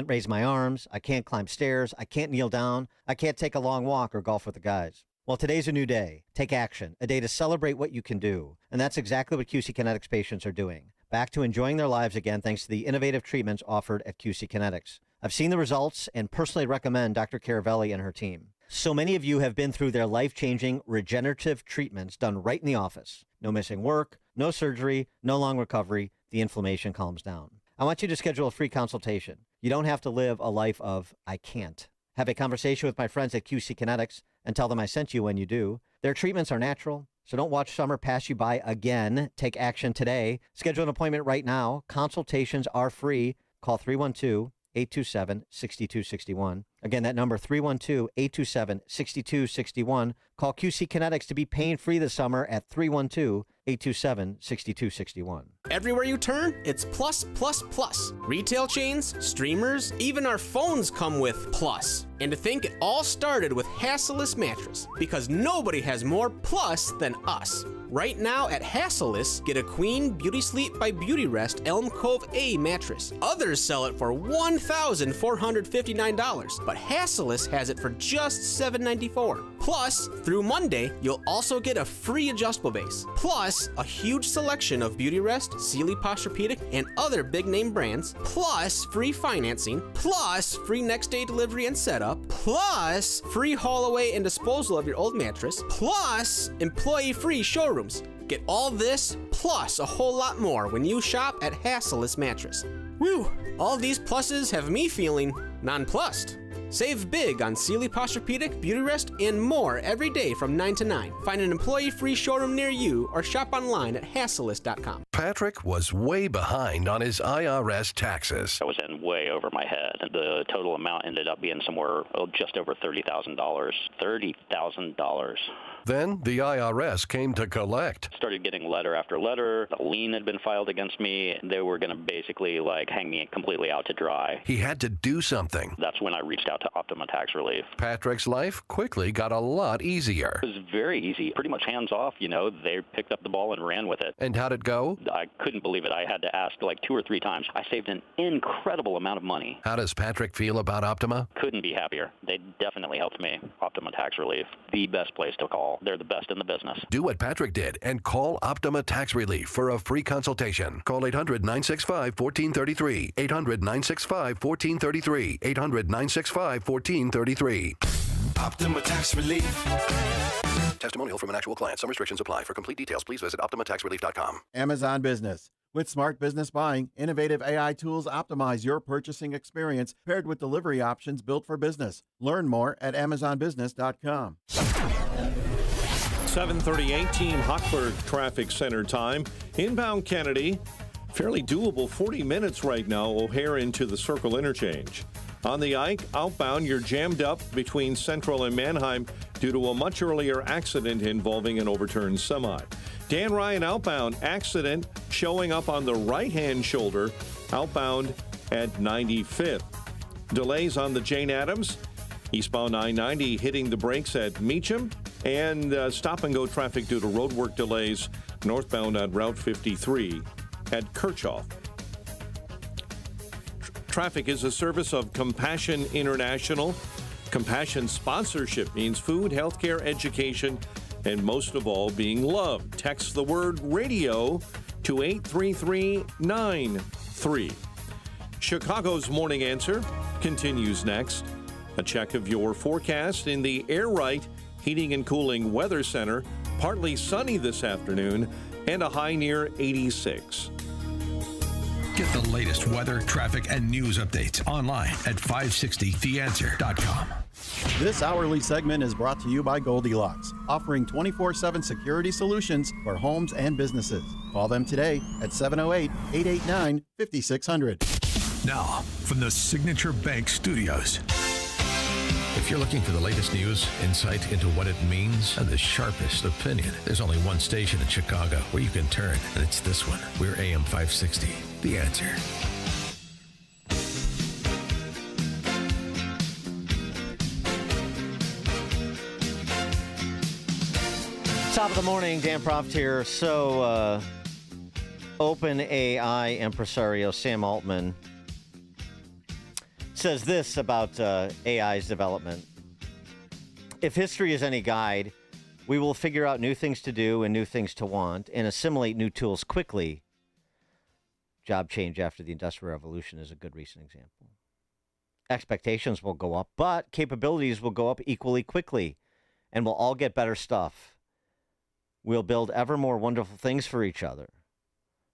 raise my arms, I can't climb stairs, I can't kneel down, I can't take a long walk or golf with the guys? Well, today's a new day. Take action, a day to celebrate what you can do. And that's exactly what QC Kinetics patients are doing. Back to enjoying their lives again thanks to the innovative treatments offered at QC Kinetics. I've seen the results and personally recommend Dr. Caravelli and her team. So many of you have been through their life-changing regenerative treatments done right in the office. No missing work, no surgery, no long recovery. The inflammation calms down. I want you to schedule a free consultation. You don't have to live a life of I can't. Have a conversation with my friends at QC Kinetics and tell them I sent you when you do. Their treatments are natural, so don't watch summer pass you by again. Take action today. Schedule an appointment right now. Consultations are free. Call 312-827-6261. Again, that number, 312-827-6261. Call QC Kinetics to be pain-free this summer at 312-827-6261. Everywhere you turn, it's plus, plus, plus. Retail chains, streamers, even our phones come with plus. And to think it all started with Hassellus Mattress, because nobody has more plus than us. Right now at Hassellus, get a Queen Beauty Sleep by Beauty Rest Elm Cove A mattress. Others sell it for $1,459, but Hassellus has it for just $794. Plus, through Monday, you'll also get a free adjustable base. Plus, a huge selection of Beauty Rest, Sealy Posturepedic, and other big name brands. Plus, free financing. Plus, free next day delivery and setup. Plus, free haul away and disposal of your old mattress. Plus, employee free showrooms. Get all this, plus a whole lot more when you shop at Hassellus Mattress. Woo! All these pluses have me feeling nonplussed. Save big on Sealy Posturepedic, Beauty Rest, and more every day from 9 to 9. Find an employee-free showroom near you or shop online at Hassellus.com. Patrick was way behind on his IRS taxes. I was in way over my head. The total amount ended up being somewhere just over $30,000. $30,000. Then the IRS came to collect. Started getting letter after letter. A lien had been filed against me. They were going to basically hang me completely out to dry. He had to do something. That's when I reached out to Optima Tax Relief. Patrick's life quickly got a lot easier. It was very easy, pretty much hands off. They picked up the ball and ran with it. And how'd it go? I couldn't believe it. I had to ask 2 or 3 times. I saved an incredible amount of money. How does Patrick feel about Optima? Couldn't be happier. They definitely helped me. Optima Tax Relief, the best place to call. They're the best in the business. Do what Patrick did and call Optima Tax Relief for a free consultation. Call 800-965-1433. 800-965-1433. 800-965-1433. Optima Tax Relief. Testimonial from an actual client. Some restrictions apply. For complete details, please visit OptimaTaxRelief.com. Amazon Business. With smart business buying, innovative AI tools optimize your purchasing experience paired with delivery options built for business. Learn more at AmazonBusiness.com. 7:38 Team Hochberg Traffic Center time. Inbound Kennedy, fairly doable 40 minutes right now, O'Hare into the Circle interchange. On the Ike, outbound, you're jammed up between Central and Mannheim due to a much earlier accident involving an overturned semi. Dan Ryan outbound, accident showing up on the right-hand shoulder, outbound at 95th. Delays on the Jane Addams, eastbound 990 hitting the brakes at Meacham, and stop-and-go traffic due to roadwork delays northbound on Route 53 at Kirchhoff. Traffic is a service of Compassion International. Compassion sponsorship means food, healthcare, education, and most of all, being loved. Text the word radio to 83393. Chicago's Morning Answer continues next. A check of your forecast in the Air Right Heating and Cooling Weather Center. Partly sunny this afternoon and a high near 86. Get the latest weather, traffic, and news updates online at 560theanswer.com. This hourly segment is brought to you by Goldilocks, offering 24/7 security solutions for homes and businesses. Call them today at 708-889-5600. Now, from the Signature Bank Studios. If you're looking for the latest news, insight into what it means, and the sharpest opinion, there's only one station in Chicago where you can turn, and it's this one. We're AM 560, The Answer. Top of the morning, Dan Proft here. So, OpenAI impresario Sam Altman says this about AI's development. If history is any guide, we will figure out new things to do and new things to want and assimilate new tools quickly. Job change after the Industrial Revolution is a good recent example. Expectations will go up, but capabilities will go up equally quickly, and we'll all get better stuff. We'll build ever more wonderful things for each other.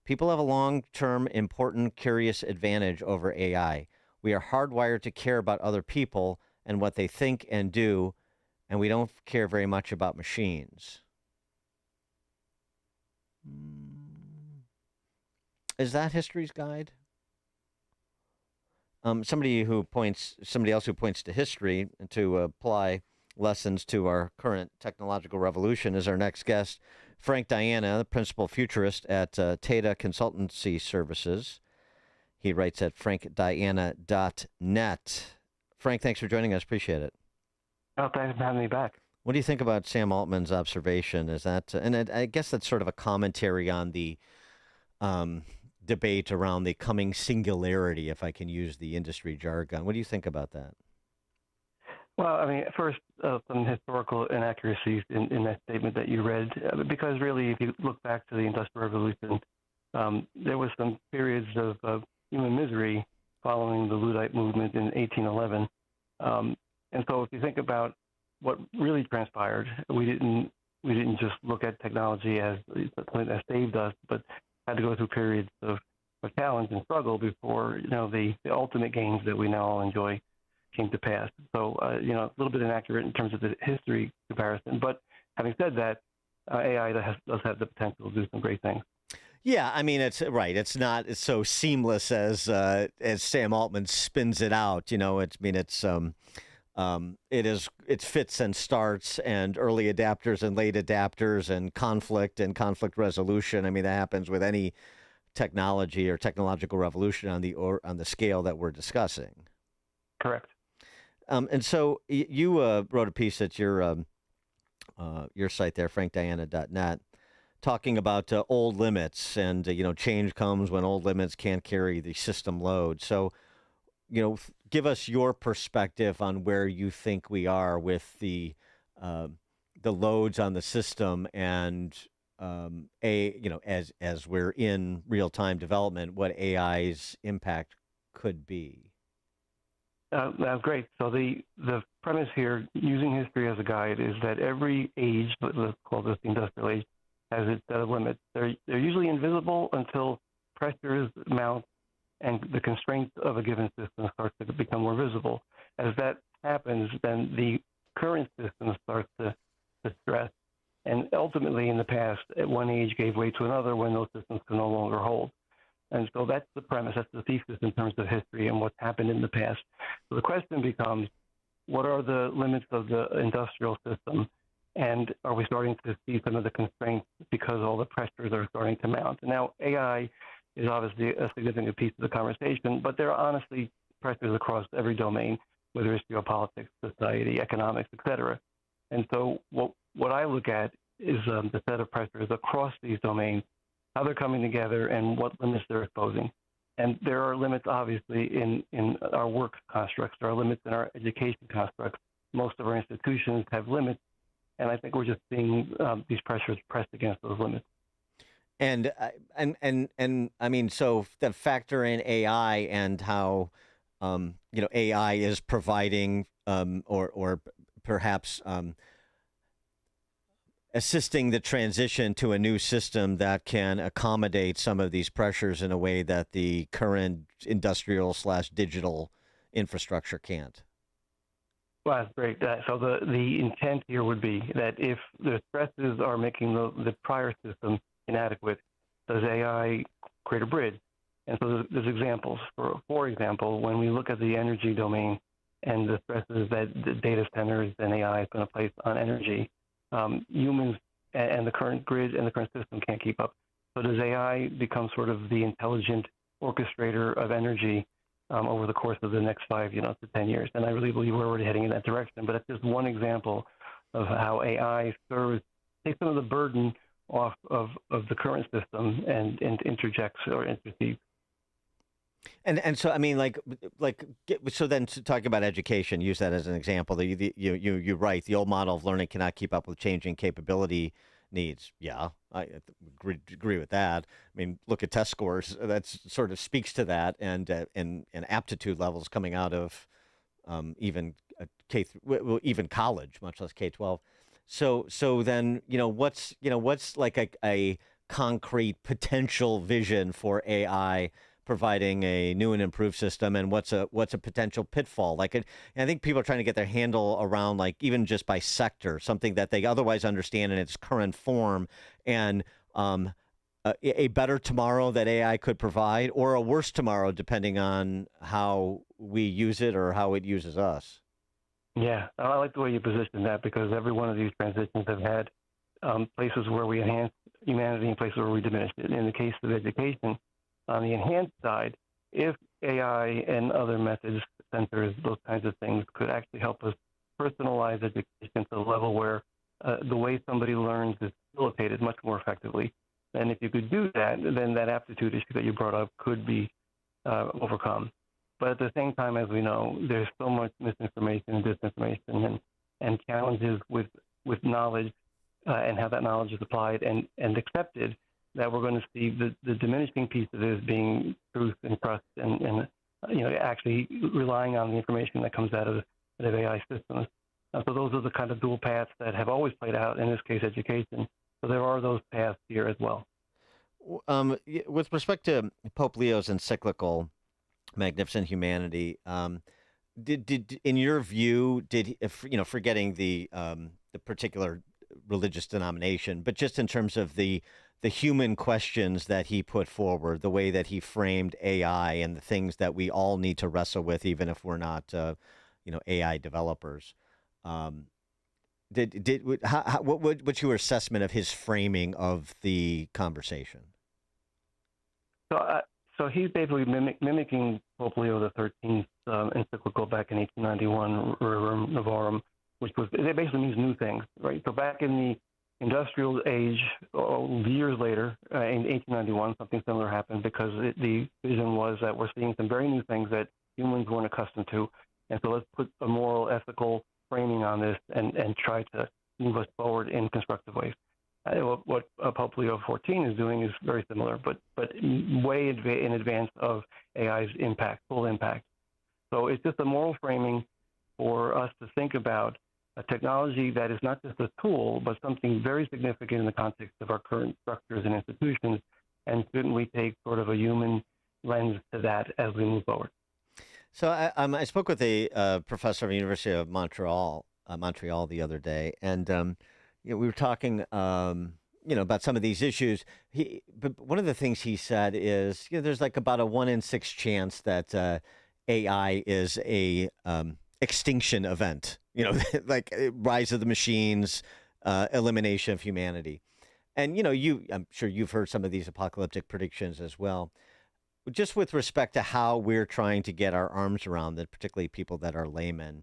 People have a long-term, important, curious advantage over AI. We are hardwired to care about other people and what they think and do, and we don't care very much about machines. Is that history's guide? somebody else who points to history to apply lessons to our current technological revolution is our next guest, Frank Diana, the principal futurist at Tata Consultancy Services. He writes at frankdiana.net. Frank, thanks for joining us. Appreciate it. Oh, thanks for having me back. What do you think about Sam Altman's observation? Is that, and I guess that's sort of a commentary on the debate around the coming singularity, if I can use the industry jargon. What do you think about that? Well, I mean, first, some historical inaccuracies in that statement that you read, because really, if you look back to the Industrial Revolution, there was some periods of human misery following the Luddite movement in 1811. And so if you think about what really transpired, we didn't just look at technology as something that saved us, but had to go through periods of challenge and struggle before, the ultimate gains that we now all enjoy came to pass. So, a little bit inaccurate in terms of the history comparison. But having said that, AI does have the potential to do some great things. Yeah, I mean, it's right. It's not so seamless as Sam Altman spins it out. It's fits and starts and early adapters and late adapters and conflict resolution. I mean, that happens with any technology or technological revolution on the scale that we're discussing. Correct. And so you wrote a piece at your site there, frankdiana.net, talking about old limits and change comes when old limits can't carry the system load. So, give us your perspective on where you think we are with the loads on the system, and as we're in real time development, what AI's impact could be. That's great. So the premise here, using history as a guide, is that every age, let's call this the industrial age, has its set of limits. They're usually invisible until pressures mount and the constraints of a given system start to become more visible. As that happens, then the current system starts to stress. And ultimately, in the past, at one age gave way to another when those systems can no longer hold. And so that's the premise, that's the thesis in terms of history and what's happened in the past. So the question becomes, what are the limits of the industrial system? And are we starting to see some of the constraints because all the pressures are starting to mount? And now, AI is obviously a significant piece of the conversation, but there are honestly pressures across every domain, whether it's geopolitics, society, economics, et cetera. And so what I look at is the set of pressures across these domains, how they're coming together, and what limits they're exposing. And there are limits, obviously, in our work constructs. There are limits in our education constructs. Most of our institutions have limits, and I think we're just seeing these pressures pressed against those limits. And I mean, so the factor in AI and how AI is providing or perhaps assisting the transition to a new system that can accommodate some of these pressures in a way that the current industrial/digital infrastructure can't. Well, that's great. So the intent here would be that if the stresses are making the prior system inadequate, does AI create a bridge? And so there's examples. For example, when we look at the energy domain and the stresses that the data centers and AI is going to place on energy, humans and the current grid and the current system can't keep up. So does AI become sort of the intelligent orchestrator of energy over the course of the next 5 to 10 years? And I really believe we're already heading in that direction. But it's just one example of how AI takes some of the burden off of the current system and interjects or intercedes. And so I mean, so then to talk about education, use that as an example. You write the old model of learning cannot keep up with changing capability needs. Yeah, I agree with that. I mean, look at test scores. That sort of speaks to that, and aptitude levels coming out of even even college, much less K-12. So then what's like a concrete potential vision for AI providing a new and improved system, and what's a potential pitfall? I think people are trying to get their handle around, like, even just by sector, something that they otherwise understand in its current form, and a better tomorrow that AI could provide, or a worse tomorrow, depending on how we use it or how it uses us. Yeah, I like the way you position that, because every one of these transitions have had places where we enhance humanity and places where we diminish it. In the case of education, on the enhanced side, if AI and other methods, sensors, those kinds of things could actually help us personalize education to the level where the way somebody learns is facilitated much more effectively. And if you could do that, then that aptitude issue that you brought up could be overcome. But at the same time, as we know, there's so much misinformation and disinformation and challenges with knowledge and how that knowledge is applied and accepted, that we're going to see the diminishing piece of it as being truth and trust and actually relying on the information that comes out of AI systems. So those are the kind of dual paths that have always played out, in this case, education. So there are those paths here as well. With respect to Pope Leo's encyclical, Magnificent Humanity, did in your view, forgetting the particular religious denomination, but just in terms of the human questions that he put forward, the way that he framed AI and the things that we all need to wrestle with, even if we're not, AI developers. What's your assessment of his framing of the conversation? So he's basically mimicking Pope Leo XIII's encyclical back in 1891, Rerum Novarum, which basically means new things, right? So back in the industrial age, years later, in 1891, something similar happened, because the vision was that we're seeing some very new things that humans weren't accustomed to. And so let's put a moral, ethical framing on this and try to move us forward in constructive ways. What Pope Leo XIV is doing is very similar, but way in advance of AI's impact, full impact. So it's just a moral framing for us to think about a technology that is not just a tool, but something very significant in the context of our current structures and institutions. And shouldn't we take sort of a human lens to that as we move forward? So I spoke with a professor of the University of Montreal the other day, and we were talking, about some of these issues. But one of the things he said is, there's like about a 1 in 6 chance that AI is a extinction event. Like rise of the machines, elimination of humanity. And I'm sure you've heard some of these apocalyptic predictions as well. Just with respect to how we're trying to get our arms around it, particularly people that are laymen,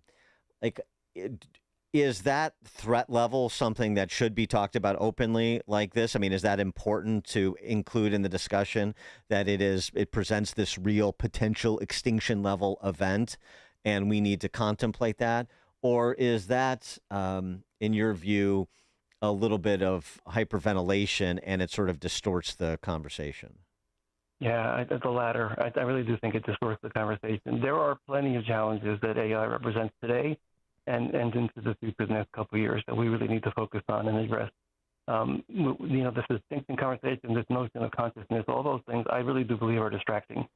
is that threat level something that should be talked about openly like this? I mean, is that important to include in the discussion, that it presents this real potential extinction level event and we need to contemplate that? Or is that, in your view, a little bit of hyperventilation and it sort of distorts the conversation? Yeah, the latter. I really do think it distorts the conversation. There are plenty of challenges that AI represents today and into the future, the next couple of years, that we really need to focus on and address. This distinction conversation, this notion of consciousness, all those things, I really do believe are distracting.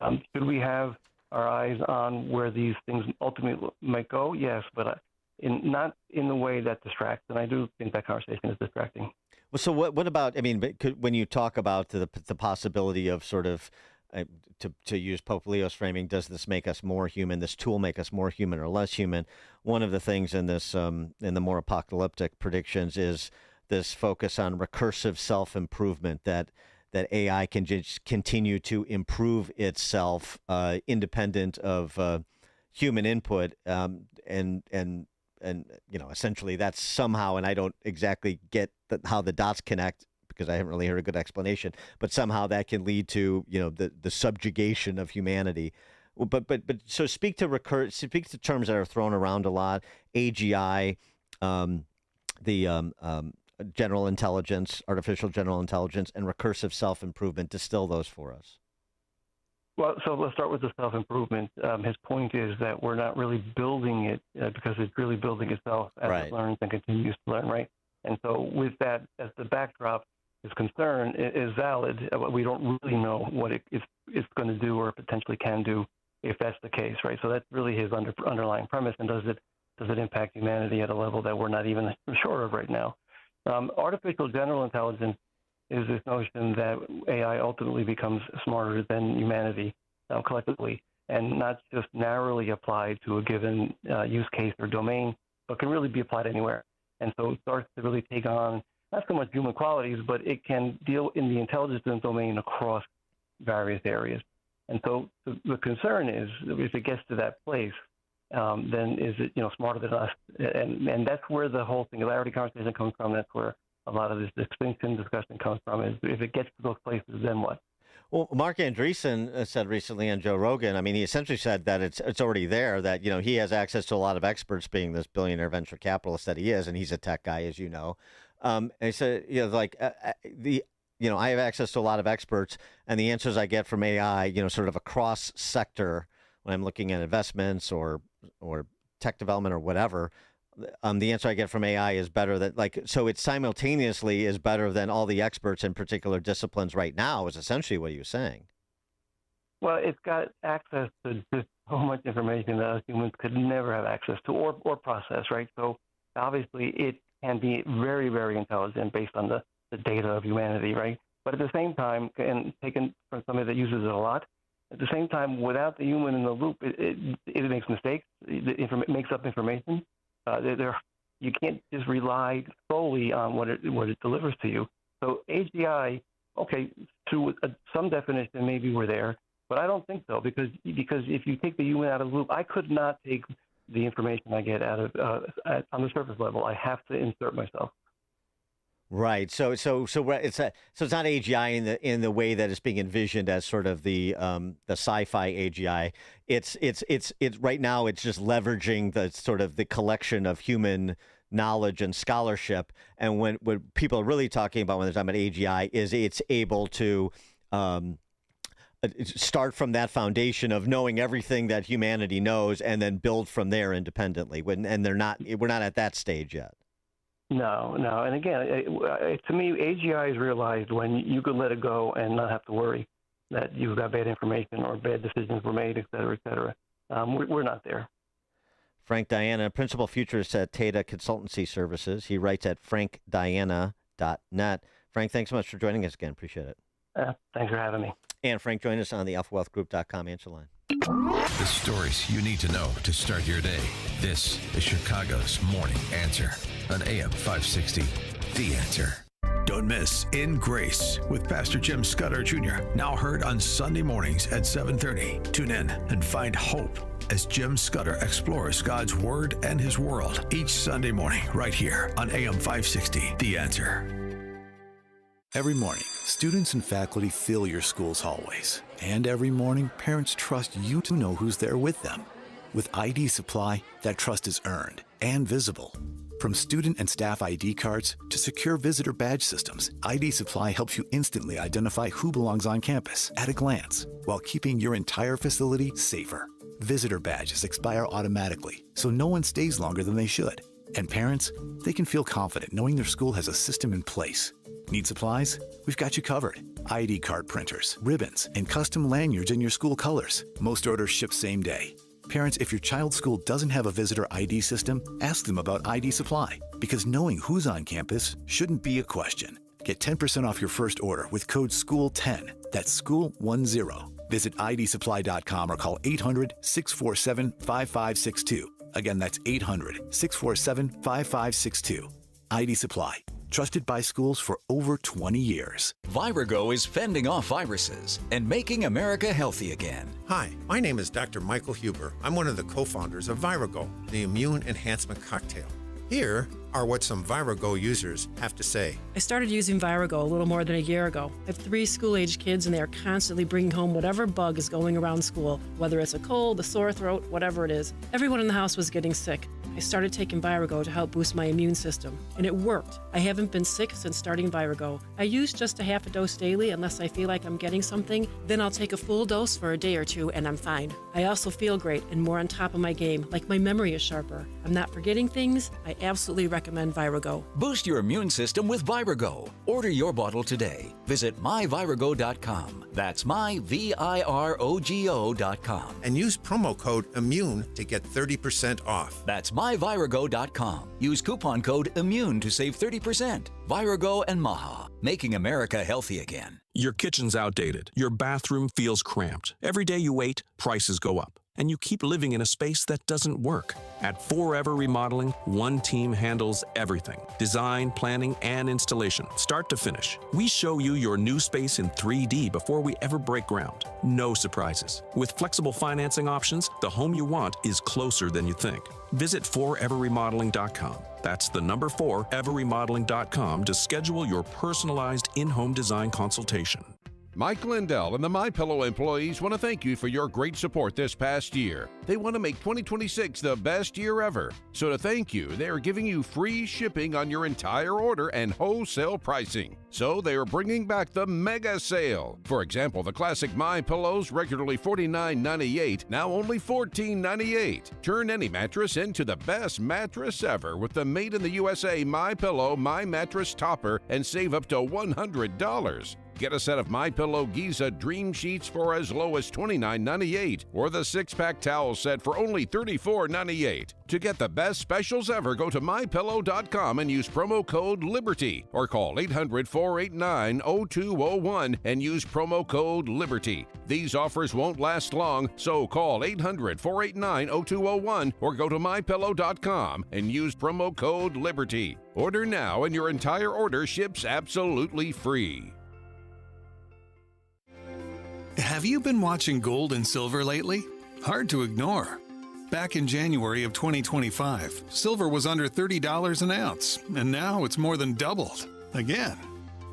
Should we have our eyes on where these things ultimately might go? Yes, but not in the way that distracts. And I do think that conversation is distracting. Well, so what about, when you talk about the possibility of sort of, to use Pope Leo's framing, does this make us more human, this tool make us more human or less human? One of the things in this, in the more apocalyptic predictions, is this focus on recursive self-improvement, that AI can just continue to improve itself independent of human input, and essentially that's somehow, and I don't exactly get how the dots connect because I haven't really heard a good explanation, but somehow that can lead to the subjugation of humanity. But so speak to terms that are thrown around a lot: AGI, the general intelligence, artificial general intelligence, and recursive self-improvement. Distill those for us. Well, so let's start with the self-improvement. His point is that we're not really building it because it's really building itself as it learns and continues to learn, right? And so with that as the backdrop, his concern is valid. We don't really know what it's going to do or potentially can do if that's the case, right? So that's really his underlying premise. And does it impact humanity at a level that we're not even sure of right now? Artificial general intelligence is this notion that AI ultimately becomes smarter than humanity collectively. and not just narrowly applied to a given use case or domain, but can really be applied anywhere. And so it starts to really take on not so much human qualities, but it can deal in the intelligence domain across various areas. And so the concern is, if it gets to that place, then is it smarter than us? And that's where the whole singularity conversation comes from. That's where a lot of this extinction discussion comes from. Is if it gets to those places, then what? Well, Mark Andreessen said recently on Joe Rogan, I mean, he essentially said that it's already there, that, he has access to a lot of experts, being this billionaire venture capitalist that he is, and he's a tech guy, as you know. And he said, I have access to a lot of experts, and the answers I get from AI, sort of across sector when I'm looking at investments or tech development or whatever, the answer I get from AI is better than, so it simultaneously is better than all the experts in particular disciplines right now, is essentially what he was saying. Well, it's got access to just so much information that us humans could never have access to or process, right? So obviously it can be very, very intelligent based on the data of humanity, right? But at the same time, and taken from somebody that uses it a lot, at the same time, without the human in the loop, it makes mistakes, it makes up information. You can't just rely solely on what it delivers to you. So AGI, okay, to some definition, maybe we're there, but I don't think so, because if you take the human out of the loop, I could not take the information I get out of on the surface level. I have to insert myself. Right. So it's not AGI in the way that it's being envisioned as sort of the sci-fi AGI. It's right now it's just leveraging the sort of the collection of human knowledge and scholarship. And what people are really talking about when they're talking about AGI is it's able to start from that foundation of knowing everything that humanity knows and then build from there independently. We're not at that stage yet. No. And again, to me, AGI is realized when you could let it go and not have to worry that you've got bad information or bad decisions were made, et cetera, et cetera. We're not there. Frank Diana, Principal Futurist at Tata Consultancy Services. He writes at frankdiana.net. Frank, thanks so much for joining us again. Appreciate it. Thanks for having me. And Frank, join us on the alphawealthgroup.com answer line. The stories you need to know to start your day. This is Chicago's Morning Answer on AM 560. The Answer. Don't miss In Grace with Pastor Jim Scudder Jr. Now heard on Sunday mornings at 7:30. Tune in and find hope as Jim Scudder explores God's Word and His world each Sunday morning right here on AM 560. The Answer. Every morning, students and faculty fill your school's hallways. And every morning, parents trust you to know who's there with them. With ID Supply, that trust is earned and visible. From student and staff ID cards to secure visitor badge systems, ID Supply helps you instantly identify who belongs on campus at a glance, while keeping your entire facility safer. Visitor badges expire automatically, so no one stays longer than they should. And parents, they can feel confident knowing their school has a system in place. Need supplies? We've got you covered. ID card printers, ribbons, and custom lanyards in your school colors. Most orders ship same day. Parents, if your child's school doesn't have a visitor ID system, ask them about ID Supply, because knowing who's on campus shouldn't be a question. Get 10% off your first order with code SCHOOL10. That's SCHOOL10. Visit idsupply.com or call 800-647-5562. Again, that's 800-647-5562. ID Supply. Trusted by schools for over 20 years. Virago is fending off viruses and making America healthy again. Hi, my name is Dr. Michael Huber. I'm one of the co-founders of Virago, the immune enhancement cocktail. Here are what some Virago users have to say. I started using Virago a little more than a year ago. I have 3 school-age kids, and they are constantly bringing home whatever bug is going around school, whether it's a cold, a sore throat, whatever it is. Everyone in the house was getting sick. I started taking Virago to help boost my immune system, and it worked. I haven't been sick since starting Virago. I use just a half a dose daily unless I feel like I'm getting something. Then I'll take a full dose for a day or two, and I'm fine. I also feel great and more on top of my game, like my memory is sharper. I'm not forgetting things. I absolutely recommend Virago. Boost your immune system with Virago. Order your bottle today. Visit myvirago.com. That's myvirogo.com. And use promo code IMMUNE to get 30% off. That's myvirago.com. Use coupon code IMMUNE to save 30%. Virago and Maha, making America healthy again. Your kitchen's outdated. Your bathroom feels cramped. Every day you wait, prices go up. And you keep living in a space that doesn't work. At Forever Remodeling, one team handles everything. Design, planning, and installation, start to finish. We show you your new space in 3D before we ever break ground. No surprises. With flexible financing options, the home you want is closer than you think. Visit foreverremodeling.com. That's the number 4, everremodeling.com to schedule your personalized in-home design consultation. Mike Lindell and the MyPillow employees want to thank you for your great support this past year. They want to make 2026 the best year ever. So to thank you, they are giving you free shipping on your entire order and wholesale pricing. So they are bringing back the mega sale. For example, the classic MyPillows, regularly $49.98, now only $14.98. Turn any mattress into the best mattress ever with the made in the USA MyPillow My Mattress Topper and save up to $100. Get a set of MyPillow Giza Dream Sheets for as low as $29.98 or the 6-pack towel set for only $34.98. To get the best specials ever, go to MyPillow.com and use promo code LIBERTY or call 800-489-0201 and use promo code LIBERTY. These offers won't last long, so call 800-489-0201 or go to MyPillow.com and use promo code LIBERTY. Order now and your entire order ships absolutely free. Have you been watching gold and silver lately? Hard to ignore. Back in January of 2025, silver was under $30 an ounce, and now it's more than doubled. Again,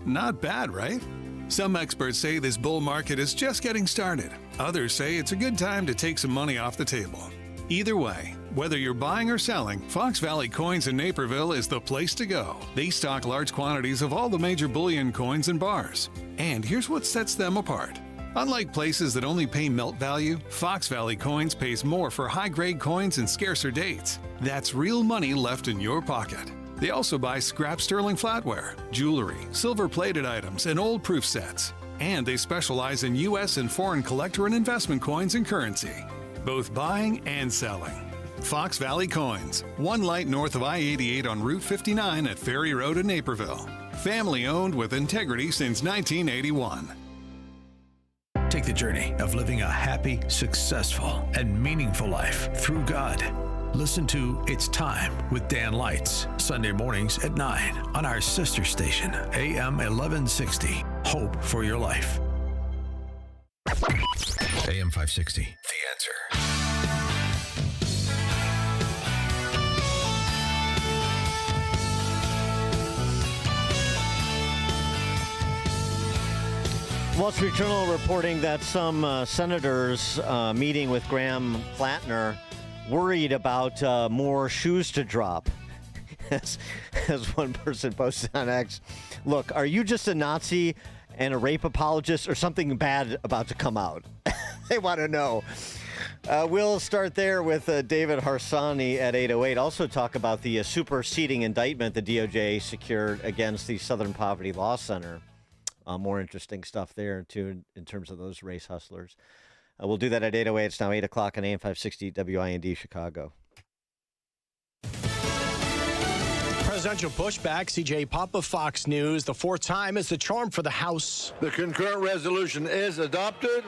not bad, right? Some experts say this bull market is just getting started. Others say it's a good time to take some money off the table. Either way, whether you're buying or selling, Fox Valley Coins in Naperville is the place to go. They stock large quantities of all the major bullion coins and bars. And here's what sets them apart. Unlike places that only pay melt value, Fox Valley Coins pays more for high-grade coins and scarcer dates. That's real money left in your pocket. They also buy scrap sterling flatware, jewelry, silver-plated items, and old proof sets. And they specialize in U.S. and foreign collector and investment coins and currency, both buying and selling. Fox Valley Coins, one light north of I-88 on Route 59 at Ferry Road in Naperville. Family-owned with integrity since 1981. Take the journey of living a happy, successful, and meaningful life through God. Listen to It's Time with Dan Lights, Sunday mornings at 9 on our sister station, AM 1160. Hope for your life. AM 560, The Answer. Wall Street Journal reporting that some senators meeting with Graham Plattner worried about more shoes to drop. As one person posted on X, look, are you just a Nazi and a rape apologist or something bad about to come out? They want to know. We'll start there with David Harsanyi at 8:08. Also talk about the superseding indictment the DOJ secured against the Southern Poverty Law Center. More interesting stuff there, too, in terms of those race hustlers. We'll do that at 8:08. It's now 8 o'clock on AM 560 WIND Chicago. Presidential pushback. CJ Pop of Fox News. The fourth time is the charm for the House. The concurrent resolution is adopted.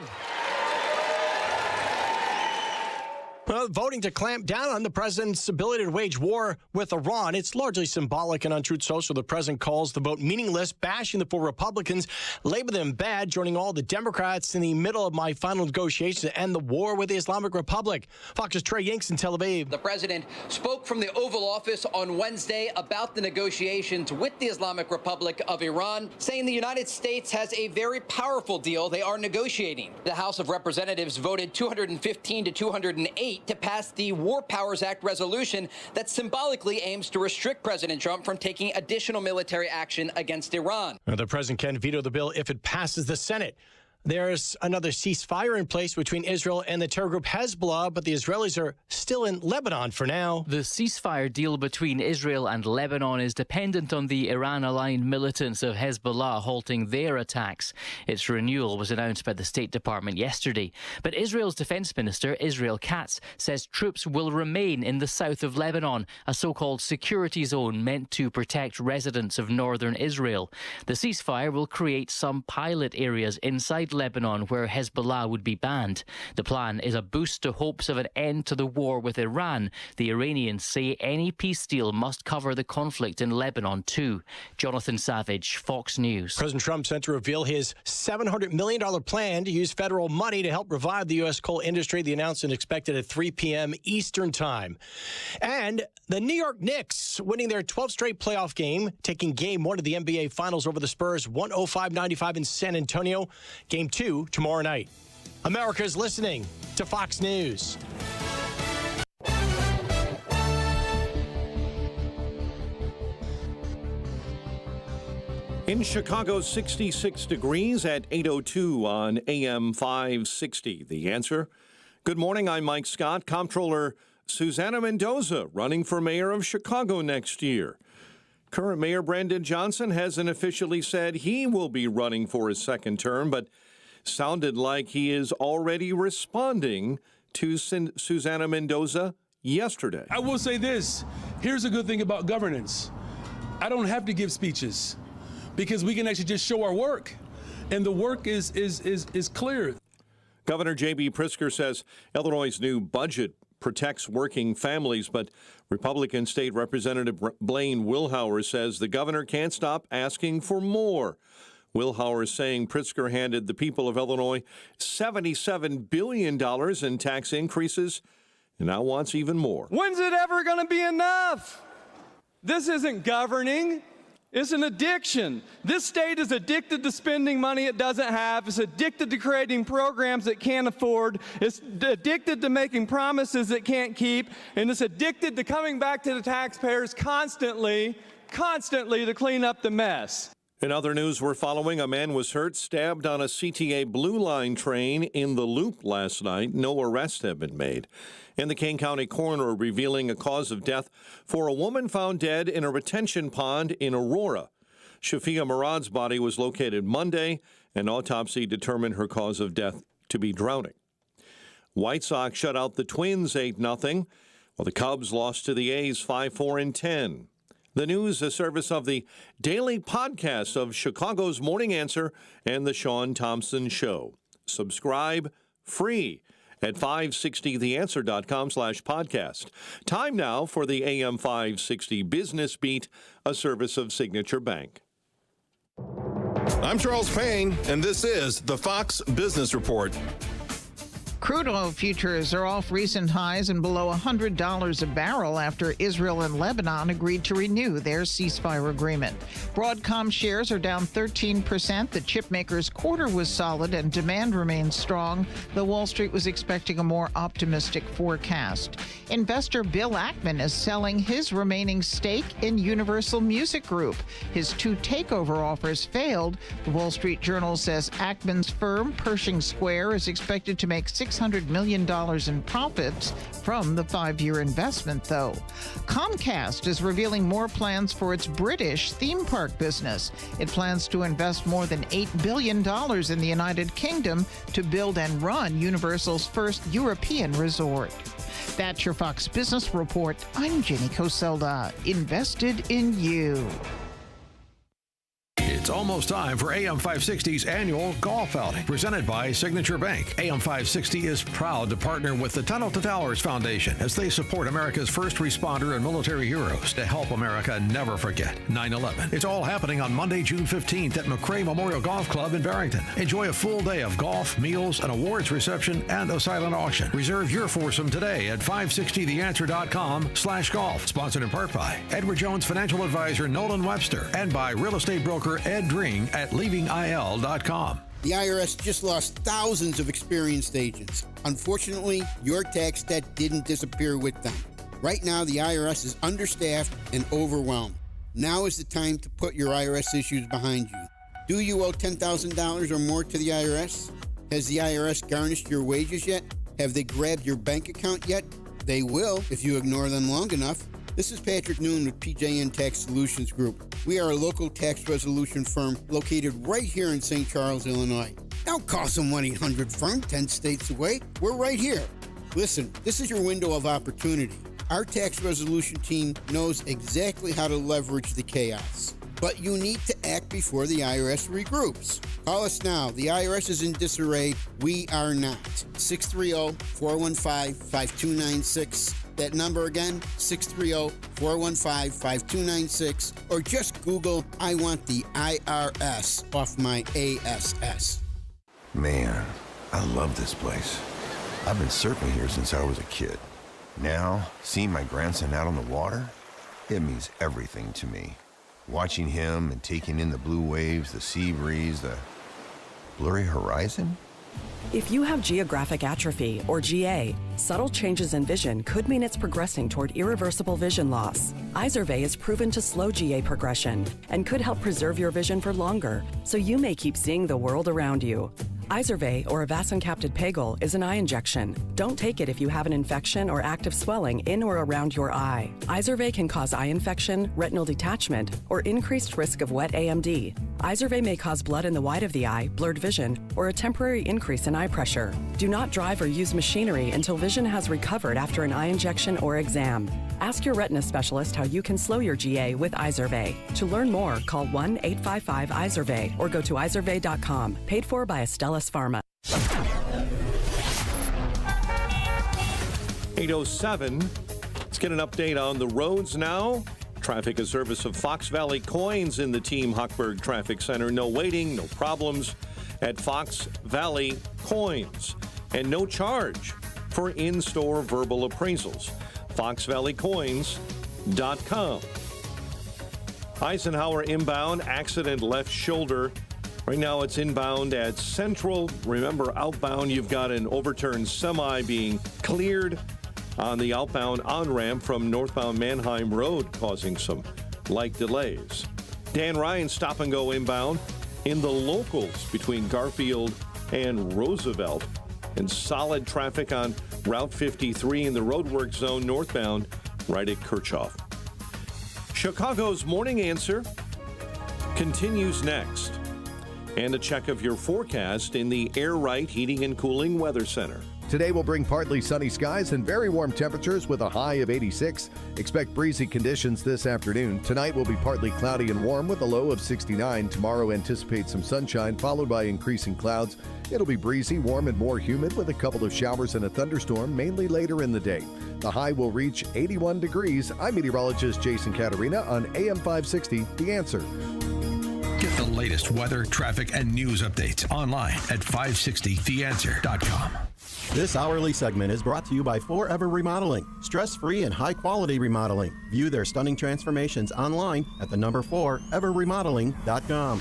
Well, voting to clamp down on the president's ability to wage war with Iran. It's largely symbolic, and on Truth Social, the president calls the vote meaningless, bashing the four Republicans, label them bad, joining all the Democrats in the middle of my final negotiations to end the war with the Islamic Republic. Fox's Trey Yanks in Tel Aviv. The president spoke from the Oval Office on Wednesday about the negotiations with the Islamic Republic of Iran, saying the United States has a very powerful deal they are negotiating. The House of Representatives voted 215 to 208 to pass the War Powers Act resolution that symbolically aims to restrict President Trump from taking additional military action against Iran. The president can veto the bill if it passes the Senate. There's another ceasefire in place between Israel and the terror group Hezbollah, but the Israelis are still in Lebanon for now. The ceasefire deal between Israel and Lebanon is dependent on the Iran-aligned militants of Hezbollah halting their attacks. Its renewal was announced by the State Department yesterday. But Israel's Defense Minister, Israel Katz, says troops will remain in the south of Lebanon, a so-called security zone meant to protect residents of northern Israel. The ceasefire will create some pilot areas inside Lebanon where Hezbollah would be banned. The plan is a boost to hopes of an end to the war with Iran. The Iranians say any peace deal must cover the conflict in Lebanon too. Jonathan Savage, Fox News. President Trump set to reveal his $700 million plan to use federal money to help revive the U.S. coal industry. The announcement expected at 3 p.m. Eastern Time. And the New York Knicks winning their 12th straight playoff game, taking Game 1 of the NBA Finals over the Spurs, 105-95 in San Antonio. Game 2 tomorrow night. America's listening to Fox News. In Chicago, 66 degrees at 8:02 on AM 560. The Answer. Good morning, I'm Mike Scott. Comptroller Susana Mendoza running for mayor of Chicago next year. Current Mayor Brandon Johnson hasn't officially said he will be running for his second term, but sounded like he is already responding to Susana Mendoza yesterday. I will say this. Here's a good thing about governance. I don't have to give speeches because we can actually just show our work. And the work is clear. Governor J.B. Pritzker says Illinois' new budget protects working families, but Republican State Representative Blaine Wilhauer says the governor can't stop asking for more. Wilhauer is saying Pritzker handed the people of Illinois $77 billion in tax increases and now wants even more. When's it ever going to be enough? This isn't governing. It's an addiction. This state is addicted to spending money it doesn't have. It's addicted to creating programs it can't afford. It's addicted to making promises it can't keep. And it's addicted to coming back to the taxpayers constantly to clean up the mess. In other news we're following, a man was hurt, stabbed on a CTA Blue Line train in the Loop last night. No arrests have been made. And the Kane County coroner revealing a cause of death for a woman found dead in a retention pond in Aurora. Shafia Murad's body was located Monday. An autopsy determined her cause of death to be drowning. White Sox shut out the Twins 8-0, while the Cubs lost to the A's 5-4 in 10. The news, a service of the daily podcast of Chicago's Morning Answer and the Sean Thompson Show. Subscribe free at 560theanswer.com/podcast. Time now for the AM 560 Business Beat, a service of Signature Bank. I'm Charles Payne, and this is the Fox Business Report. Crude oil futures are off recent highs and below $100 a barrel after Israel and Lebanon agreed to renew their ceasefire agreement. Broadcom shares are down 13%. The chipmaker's quarter was solid and demand remains strong, though Wall Street was expecting a more optimistic forecast. Investor Bill Ackman is selling his remaining stake in Universal Music Group. His 2 takeover offers failed. The Wall Street Journal says Ackman's firm, Pershing Square, is expected to make $600 million in profits from the 5-year investment, though. Comcast is revealing more plans for its British theme park business. It plans to invest more than $8 billion in the United Kingdom to build and run Universal's first European resort. That's your Fox Business Report. I'm Jenny Coselda. Invested in you. It's almost time for AM 560's annual golf outing, presented by Signature Bank. AM 560 is proud to partner with the Tunnel to Towers Foundation as they support America's first responder and military heroes to help America never forget 9/11. It's all happening on Monday, June 15th at McRae Memorial Golf Club in Barrington. Enjoy a full day of golf, meals, an awards reception, and a silent auction. Reserve your foursome today at 560theanswer.com/golf. Sponsored in part by Edward Jones Financial Advisor Nolan Webster and by real estate broker Ed Dring at leavingil.com. The IRS just lost thousands of experienced agents. Unfortunately, your tax debt didn't disappear with them. Right now, the IRS is understaffed and overwhelmed. Now is the time to put your IRS issues behind you. Do you owe $10,000 or more to the IRS? Has the IRS garnished your wages yet? Have they grabbed your bank account yet? They will if you ignore them long enough. This is Patrick Noon with PJN Tax Solutions Group. We are a local tax resolution firm located right here in St. Charles, Illinois. Don't call some 1-800-FIRM 10 states away. We're right here. Listen, this is your window of opportunity. Our tax resolution team knows exactly how to leverage the chaos. But you need to act before the IRS regroups. Call us now. The IRS is in disarray. We are not. 630-415-5296. That number again, 630-415-5296. Or just Google, I want the IRS off my ASS. Man, I love this place. I've been surfing here since I was a kid. Now, seeing my grandson out on the water, it means everything to me. Watching him and taking in the blue waves, the sea breeze, the blurry horizon. If you have geographic atrophy, or GA, subtle changes in vision could mean it's progressing toward irreversible vision loss. Izervay is proven to slow GA progression and could help preserve your vision for longer, so you may keep seeing the world around you. Izervay, or avacincaptad pegol, is an eye injection. Don't take it if you have an infection or active swelling in or around your eye. Izervay can cause eye infection, retinal detachment, or increased risk of wet AMD. Izervay may cause blood in the white of the eye, blurred vision, or a temporary increase in eye pressure. Do not drive or use machinery until vision has recovered after an eye injection or exam. Ask your retina specialist how you can slow your GA with Izervay. To learn more, call 1-855-IZERVAY or go to izervay.com. Paid for by Astellas Pharma. 8:07. Let's get an update on the roads now. Traffic is service of Fox Valley Coins in the Team Hochberg Traffic Center. No waiting, no problems at Fox Valley Coins. And no charge for in-store verbal appraisals. FoxValleyCoins.com. Eisenhower inbound, accident left shoulder. Right now it's inbound at Central. Remember, outbound, you've got an overturned semi being cleared on the outbound on-ramp from northbound Manheim Road, causing some light delays. Dan Ryan stop and go inbound in the locals between Garfield and Roosevelt. And solid traffic on Route 53 in the roadwork zone northbound right at Kirchhoff. Chicago's Morning Answer continues next. And a check of your forecast in the Air Right Heating and Cooling Weather Center. Today will bring partly sunny skies and very warm temperatures with a high of 86. Expect breezy conditions this afternoon. Tonight will be partly cloudy and warm with a low of 69. Tomorrow anticipate some sunshine followed by increasing clouds. It'll be breezy, warm, and more humid with a couple of showers and a thunderstorm, mainly later in the day. The high will reach 81 degrees. I'm meteorologist Jason Caterina on AM 560, The Answer. Get the latest weather, traffic, and news updates online at 560theanswer.com. This hourly segment is brought to you by Forever Remodeling. Stress-free and high-quality remodeling. View their stunning transformations online at the number 4everremodeling.com.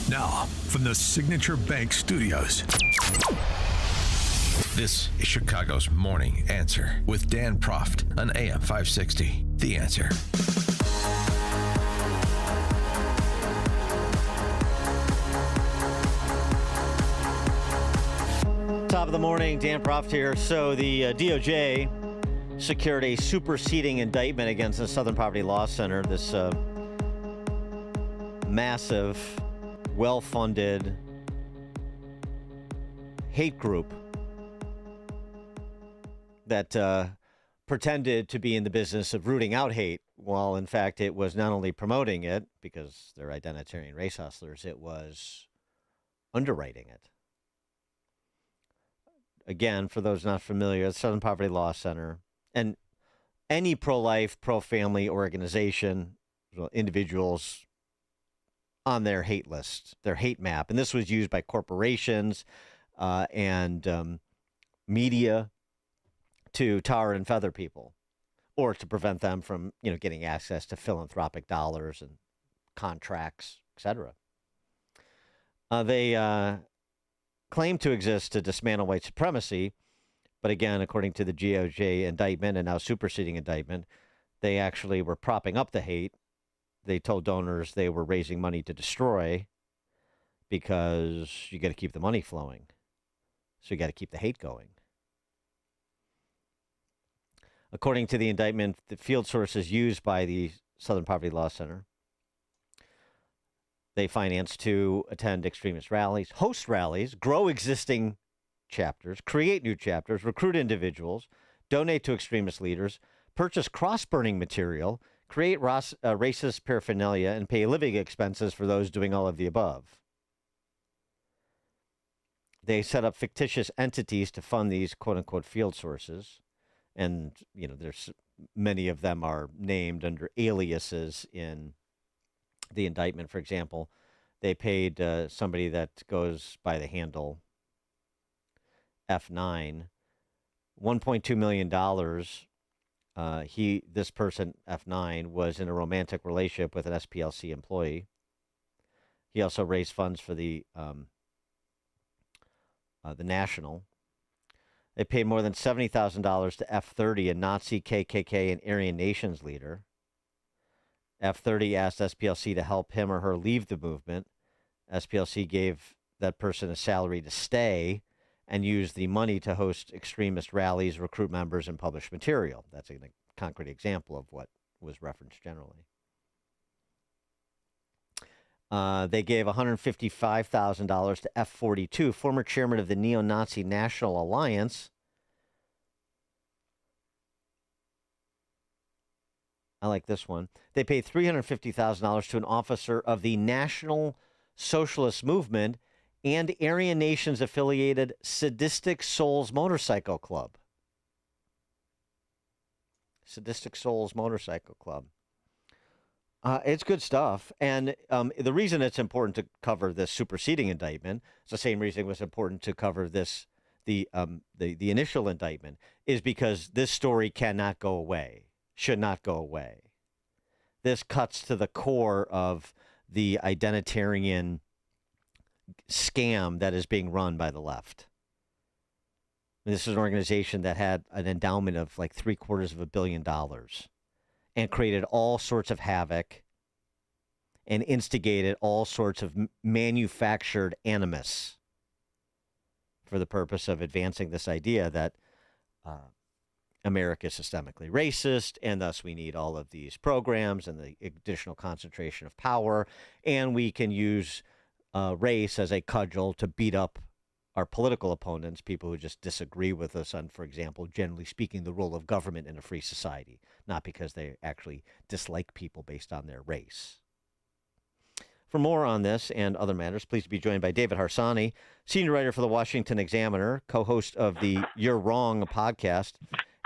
Now, from the Signature Bank Studios. This is Chicago's Morning Answer with Dan Proft on AM 560. The Answer. Top of the morning, Dan Proft here. So the DOJ secured a superseding indictment against the Southern Poverty Law Center, this massive, well-funded hate group that pretended to be in the business of rooting out hate, while in fact it was not only promoting it, because they're identitarian race hustlers, it was underwriting it. Again, for those not familiar, the Southern Poverty Law Center and any pro-life, pro-family organization, individuals on their hate list, their hate map. And this was used by corporations and media to tar and feather people, or to prevent them from, getting access to philanthropic dollars and contracts, etc. They claim to exist to dismantle white supremacy, but again, according to the DOJ indictment and now superseding indictment, they actually were propping up the hate. They told donors they were raising money to destroy, because you got to keep the money flowing. So you got to keep the hate going. According to the indictment, the field sources used by the Southern Poverty Law Center, they finance to attend extremist rallies, host rallies, grow existing chapters, create new chapters, recruit individuals, donate to extremist leaders, purchase cross-burning material, create racist paraphernalia, and pay living expenses for those doing all of the above. They set up fictitious entities to fund these quote-unquote field sources. And, there's many of them are named under aliases in the indictment. For example, they paid somebody that goes by the handle F9 $1.2 million. This person, F9, was in a romantic relationship with an SPLC employee. He also raised funds for the National. They paid more than $70,000 to F30, a Nazi, KKK, and Aryan Nations leader. F30 asked SPLC to help him or her leave the movement. SPLC gave that person a salary to stay and use the money to host extremist rallies, recruit members, and publish material. That's a concrete example of what was referenced generally. They gave $155,000 to F42, former chairman of the neo-Nazi National Alliance. I like this one. They paid $350,000 to an officer of the National Socialist Movement and Aryan Nations-affiliated Sadistic Souls Motorcycle Club. Sadistic Souls Motorcycle Club. It's good stuff. And the reason it's important to cover this superseding indictment, it's the same reason it was important to cover this, the initial indictment, is because this story cannot go away, should not go away. This cuts to the core of the identitarian scam that is being run by the left. This is an organization that had an endowment of like $750 million and created all sorts of havoc and instigated all sorts of manufactured animus for the purpose of advancing this idea that America is systemically racist, and thus we need all of these programs and the additional concentration of power, and we can use race as a cudgel to beat up our political opponents, people who just disagree with us on, for example, generally speaking, the role of government in a free society, not because they actually dislike people based on their race. For more on this and other matters, please be joined by David Harsanyi, senior writer for the Washington Examiner, co-host of the You're Wrong podcast,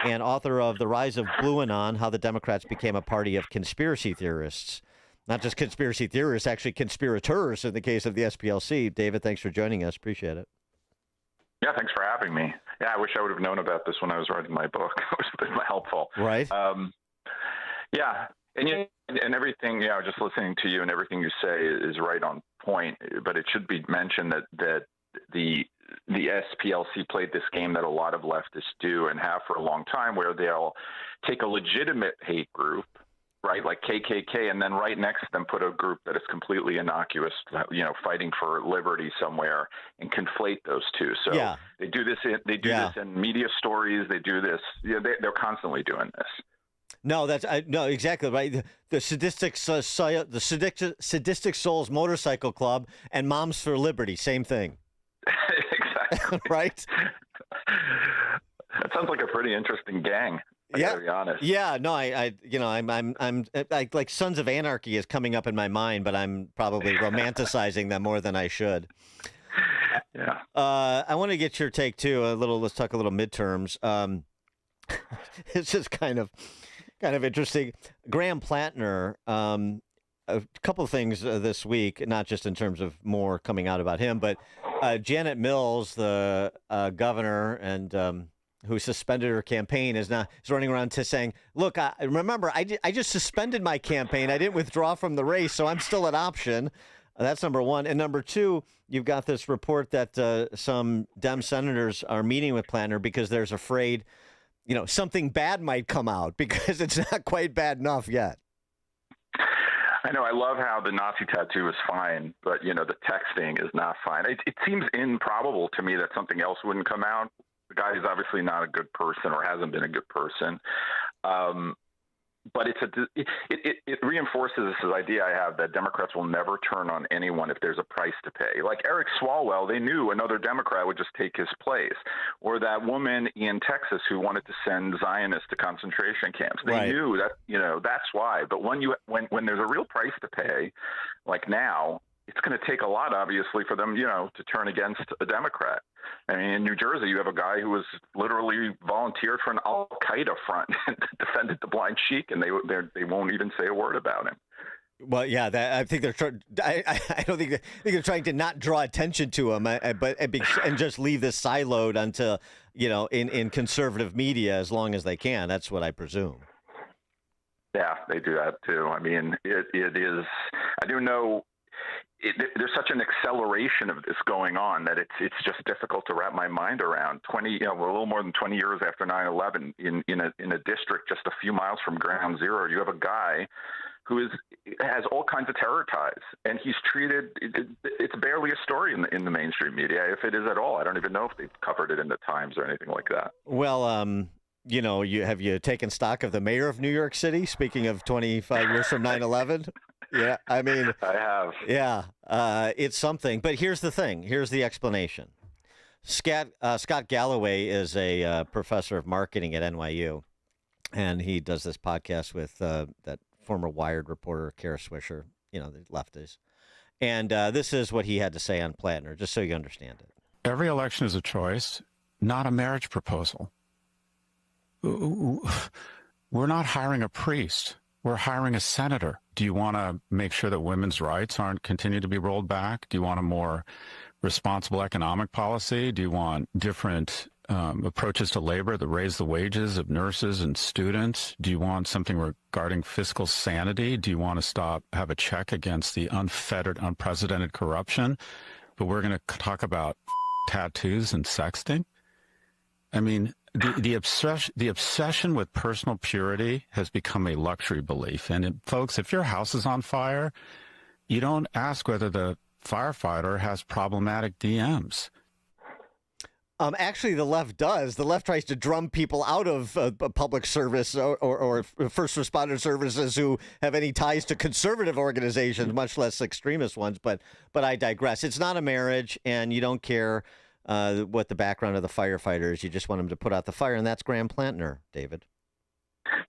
and author of The Rise of Blue Anon, How the Democrats Became a Party of Conspiracy Theorists. Not just conspiracy theorists, actually conspirators in the case of the SPLC. David, thanks for joining us. Appreciate it. Yeah, thanks for having me. Yeah, I wish I would have known about this when I was writing my book. It was a bit helpful. Right. Yeah, and everything, just listening to you and everything you say is right on point. But it should be mentioned that the SPLC played this game that a lot of leftists do and have for a long time, where they'll take a legitimate hate group, right, like KKK, and then right next to them put a group that is completely innocuous, fighting for liberty somewhere, and conflate those two. So yeah. They do this. This in media stories. They do this. They're constantly doing this. No, no, exactly right. The Sadistic Souls Motorcycle Club and Moms for Liberty, same thing. Exactly. Right. That sounds like a pretty interesting gang. I gotta be honest. Yeah, no, I'm like Sons of Anarchy is coming up in my mind, but I'm probably romanticizing them more than I should. Yeah. I want to get your take too. Let's talk a little midterms. It's just kind of interesting. Graham Plattner, a couple of things this week, not just in terms of more coming out about him, but Janet Mills, the governor and who suspended her campaign, is running around saying, look, I just suspended my campaign. I didn't withdraw from the race, so I'm still an option. That's number one. And number two, you've got this report that some Dem senators are meeting with Plattner because there's afraid, something bad might come out because it's not quite bad enough yet. I know. I love how the Nazi tattoo is fine, but, the texting is not fine. It seems improbable to me that something else wouldn't come out. The guy is obviously not a good person or hasn't been a good person. But it reinforces this idea I have that Democrats will never turn on anyone if there's a price to pay. Like Eric Swalwell, they knew another Democrat would just take his place. Or that woman in Texas who wanted to send Zionists to concentration camps. They knew that, that's why. But when there's a real price to pay, like now, it's going to take a lot, obviously, for them, to turn against a Democrat. I mean, in New Jersey, you have a guy who was literally volunteered for an Al-Qaeda front and defended the Blind Sheik, and they won't even say a word about him. Well, yeah, I think they're trying. I don't think they're trying to not draw attention to him, and just leave this siloed until in conservative media as long as they can. That's what I presume. Yeah, they do that too. I mean, it is. I do know. There's such an acceleration of this going on that it's just difficult to wrap my mind around. We're a little more than 20 years after 9/11, in a district just a few miles from Ground Zero, you have a guy who has all kinds of terror ties, and he's treated. It's barely a story in the mainstream media, if it is at all. I don't even know if they've covered it in the Times or anything like that. Well, have you taken stock of the mayor of New York City? Speaking of 25 years from 9/11. Yeah, I mean, I have. Yeah, it's something. But here's the thing. Here's the explanation. Scott Galloway is a professor of marketing at NYU, and he does this podcast with that former Wired reporter, Kara Swisher, the lefties. And this is what he had to say on Plattner, just so you understand it. Every election is a choice, not a marriage proposal. We're not hiring a priest. We're hiring a senator. Do you want to make sure that women's rights aren't continue to be rolled back? Do you want a more responsible economic policy? Do you want different approaches to labor that raise the wages of nurses and students? Do you want something regarding fiscal sanity? Do you want to have a check against the unfettered, unprecedented corruption? But we're going to talk about tattoos and sexting? I mean, the obsession with personal purity has become a luxury belief. And folks, if your house is on fire, you don't ask whether the firefighter has problematic DMs. Actually, the left does. The left tries to drum people out of public service or first responder services who have any ties to conservative organizations, much less extremist ones. But I digress. It's not a marriage, and you don't care what the background of the firefighter is. You just want them to put out the fire, and that's Graham Plattner, David.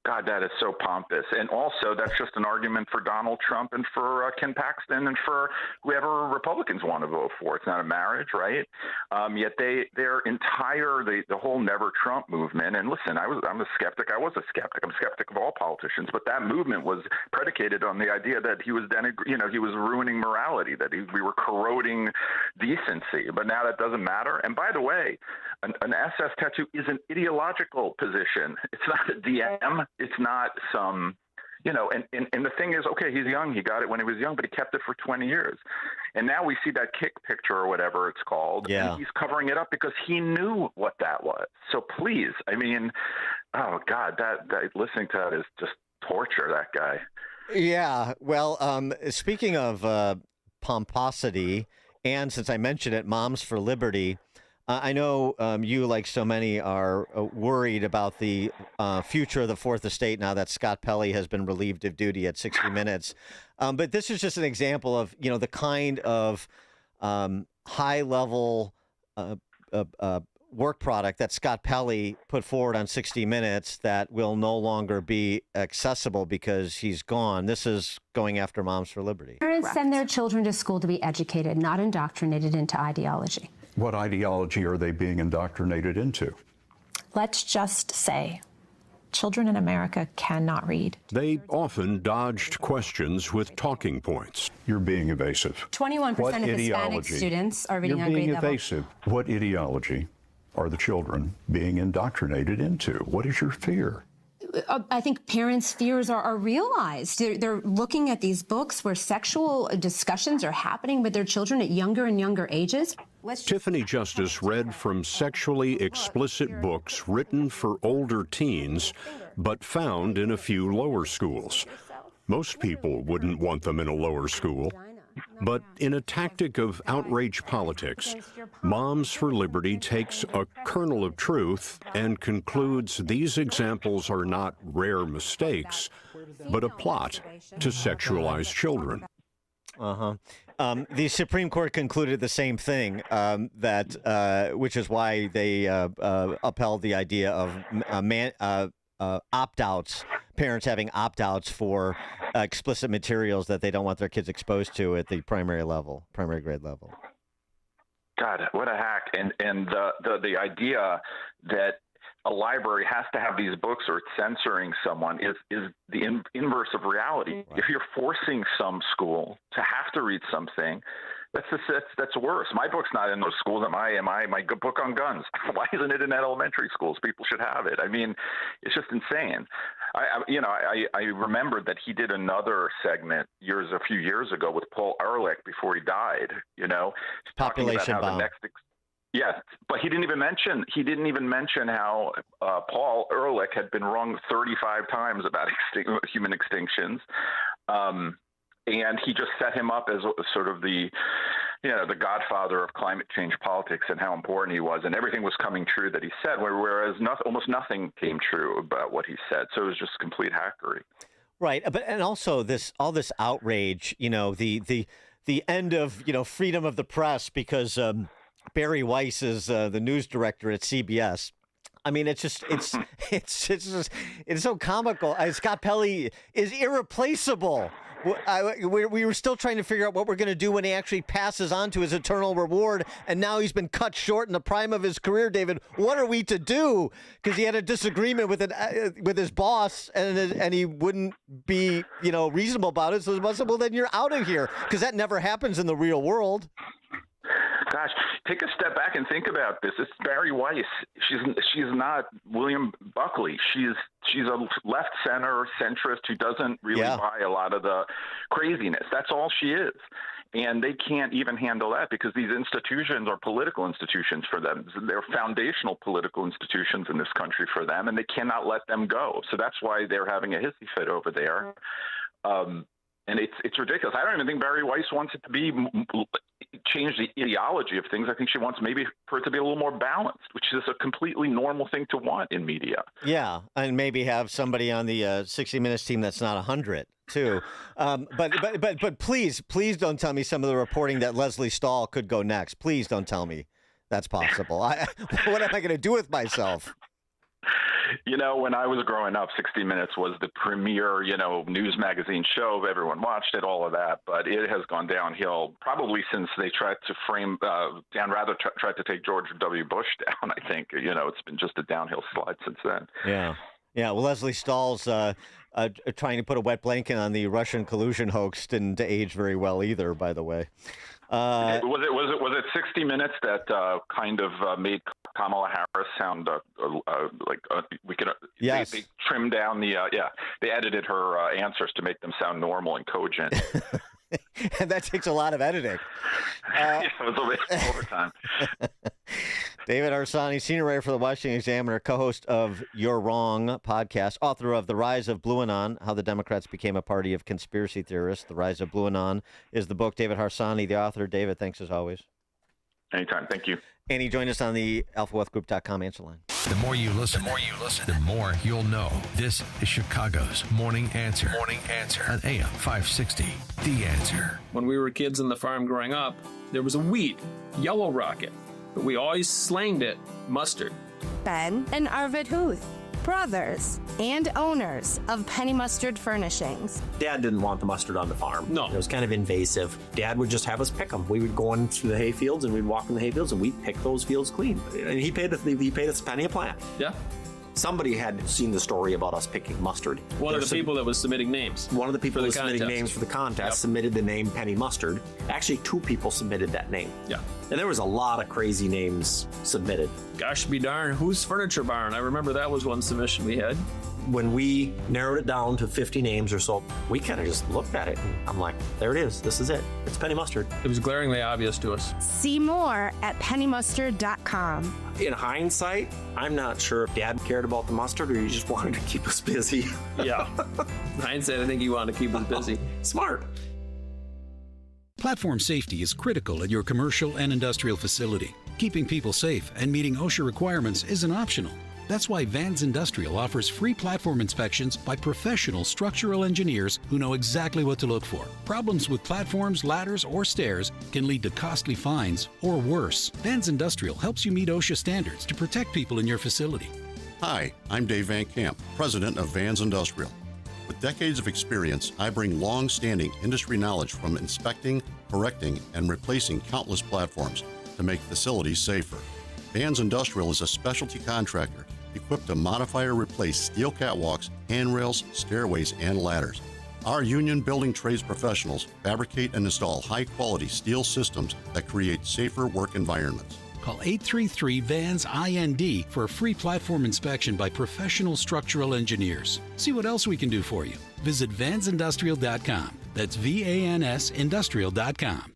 God, that is so pompous. And also, that's just an argument for Donald Trump and for Ken Paxton and for whoever Republicans want to vote for. It's not a marriage, right? Yet their entire, the whole Never Trump movement, and listen, I'm a skeptic. I was a skeptic. I'm a skeptic of all politicians, but that movement was predicated on the idea that he was he was ruining morality, that we were corroding decency. But now that doesn't matter. And by the way, an SS tattoo is an ideological position. It's not a DM. It's not some, and the thing is, okay, he's young. He got it when he was young, but he kept it for 20 years. And now we see that kick picture or whatever it's called. Yeah. And he's covering it up because he knew what that was. So please, I mean, oh God, that listening to that is just torture, that guy. Yeah. Well, speaking of pomposity, and since I mentioned it, Moms for Liberty, I know you, like so many, are worried about the future of the Fourth Estate now that Scott Pelley has been relieved of duty at 60 Minutes. But this is just an example of, the kind of high-level work product that Scott Pelley put forward on 60 Minutes that will no longer be accessible because he's gone. This is going after Moms for Liberty. Parents send their children to school to be educated, not indoctrinated into ideology. What ideology are they being indoctrinated into? Let's just say children in America cannot read. They often dodged questions with talking points. You're being evasive. 21% of Hispanic students are reading on grade level. You're being evasive. What ideology are the children being indoctrinated into? What is your fear? I think parents' fears are realized. They're looking at these books where sexual discussions are happening with their children at younger and younger ages. Tiffany Justice read from sexually explicit books written for older teens, but found in a few lower schools. Most people wouldn't want them in a lower school. But in a tactic of outrage politics, Moms for Liberty takes a kernel of truth and concludes these examples are not rare mistakes, but a plot to sexualize children. The Supreme Court concluded the same thing, which is why they upheld the idea of opt-outs, parents having opt-outs for explicit materials that they don't want their kids exposed to at the primary grade level. God, what a hack! And the idea that a library has to have these books or it's censoring someone is the inverse of reality. Right. If you're forcing some school to have to read something, that's worse. My book's not in those schools. My book on guns. Why isn't it in elementary schools? People should have it. I mean, it's just insane. I remembered that he did another segment a few years ago with Paul Ehrlich before he died. Population bomb. Yes, but he didn't even mention how Paul Ehrlich had been wrong 35 times about human extinctions. And he just set him up as sort of the godfather of climate change politics and how important he was, and everything was coming true that he said, whereas almost nothing came true about what he said. So it was just complete hackery. Right, and also all this outrage, the end of freedom of the press because Barry Weiss is the news director at CBS. I mean, it's so comical. Scott Pelley is irreplaceable. We were still trying to figure out what we're going to do when he actually passes on to his eternal reward, and now he's been cut short in the prime of his career. David, what are we to do? Because he had a disagreement with his boss, and he wouldn't be reasonable about it. So well, then you're out of here, because that never happens in the real world. Gosh, take a step back and think about this. It's Barry Weiss. She's not William Buckley. She's a left center centrist who doesn't really buy a lot of the craziness. That's all she is. And they can't even handle that because these institutions are political institutions for them. They're foundational political institutions in this country for them, and they cannot let them go. So that's why they're having a hissy fit over there. And it's ridiculous. I don't even think Barry Weiss wants it to be change the ideology of things. I think she wants maybe for it to be a little more balanced, which is a completely normal thing to want in media. Yeah, and maybe have somebody on the 60 Minutes team that's not 100 too. But please don't tell me some of the reporting that Leslie Stahl could go next. Please don't tell me that's possible. What am I going to do with myself? When I was growing up, 60 Minutes was the premier, news magazine show. Everyone watched it, all of that. But it has gone downhill probably since they tried to frame Dan Rather tried to take George W. Bush down. I think, it's been just a downhill slide since then. Yeah. Well, Leslie Stahl's trying to put a wet blanket on the Russian collusion hoax didn't age very well either, by the way. Was it 60 Minutes that kind of made Kamala Harris sound we could? Yes. They trimmed down they edited her answers to make them sound normal and cogent. And that takes a lot of editing. It was a bit overtime. David Harsanyi, senior writer for the Washington Examiner, co-host of You're Wrong podcast, author of The Rise of Blue Anon, How the Democrats Became a Party of Conspiracy Theorists. The Rise of Blue Anon is the book. David Harsanyi, the author. David, thanks as always. Anytime. Thank you. And he joined us on the alphawealthgroup.com answer line. The more you listen, the more you'll know. This is Chicago's Morning Answer. Morning Answer on AM 560. The Answer. When we were kids on the farm growing up, there was a wheat, Yellow Rocket, but we always slanged it mustard. Ben and Arvid Huth, brothers and owners of Penny Mustard Furnishings. Dad didn't want the mustard on the farm. No. It was kind of invasive. Dad would just have us pick them. We would go into the hay fields and we'd walk in the hay fields and we'd pick those fields clean. And he paid us a penny a plant. Yeah. Somebody had seen the story about us picking mustard. One of the people that was submitting names. One of the people that was submitting names for the contest submitted the name Penny Mustard. Actually, 2 people submitted that name. Yeah. And there was a lot of crazy names submitted. Gosh be darn, who's Furniture Barn? I remember that was one submission we had. When we narrowed it down to 50 names or so, we kind of just looked at it and I'm like, there it is. This is it. It's Penny Mustard. It was glaringly obvious to us. See more at pennymustard.com. In hindsight, I'm not sure if Dad cared about the mustard or he just wanted to keep us busy. Yeah. In hindsight, I think he wanted to keep us busy. Smart. Platform safety is critical at your commercial and industrial facility. Keeping people safe and meeting OSHA requirements isn't optional. That's why Vans Industrial offers free platform inspections by professional structural engineers who know exactly what to look for. Problems with platforms, ladders, or stairs can lead to costly fines or worse. Vans Industrial helps you meet OSHA standards to protect people in your facility. Hi, I'm Dave Van Camp, president of Vans Industrial. With decades of experience, I bring long-standing industry knowledge from inspecting, correcting, and replacing countless platforms to make facilities safer. Vans Industrial is a specialty contractor equipped to modify or replace steel catwalks, handrails, stairways, and ladders. Our union building trades professionals fabricate and install high-quality steel systems that create safer work environments. Call 833-VANS-IND for a free platform inspection by professional structural engineers. See what else we can do for you. Visit vansindustrial.com. That's VANS Industrial.com.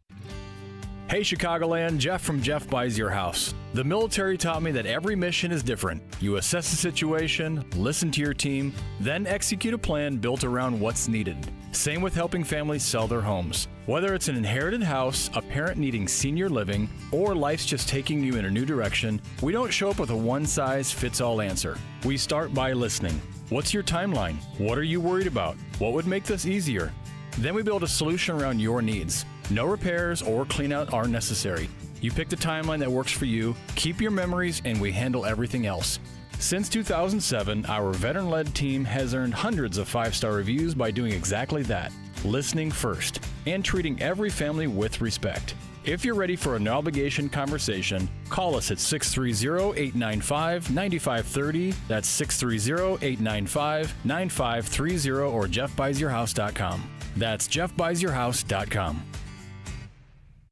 Hey Chicagoland, Jeff from Jeff Buys Your House. The military taught me that every mission is different. You assess the situation, listen to your team, then execute a plan built around what's needed. Same with helping families sell their homes. Whether it's an inherited house, a parent needing senior living, or life's just taking you in a new direction, we don't show up with a one-size-fits-all answer. We start by listening. What's your timeline? What are you worried about? What would make this easier? Then we build a solution around your needs. No repairs or cleanout are necessary. You pick the timeline that works for you, keep your memories, and we handle everything else. Since 2007, our veteran-led team has earned hundreds of 5-star reviews by doing exactly that, listening first, and treating every family with respect. If you're ready for a no-obligation conversation, call us at 630-895-9530. That's 630-895-9530 or jeffbuysyourhouse.com. That's jeffbuysyourhouse.com.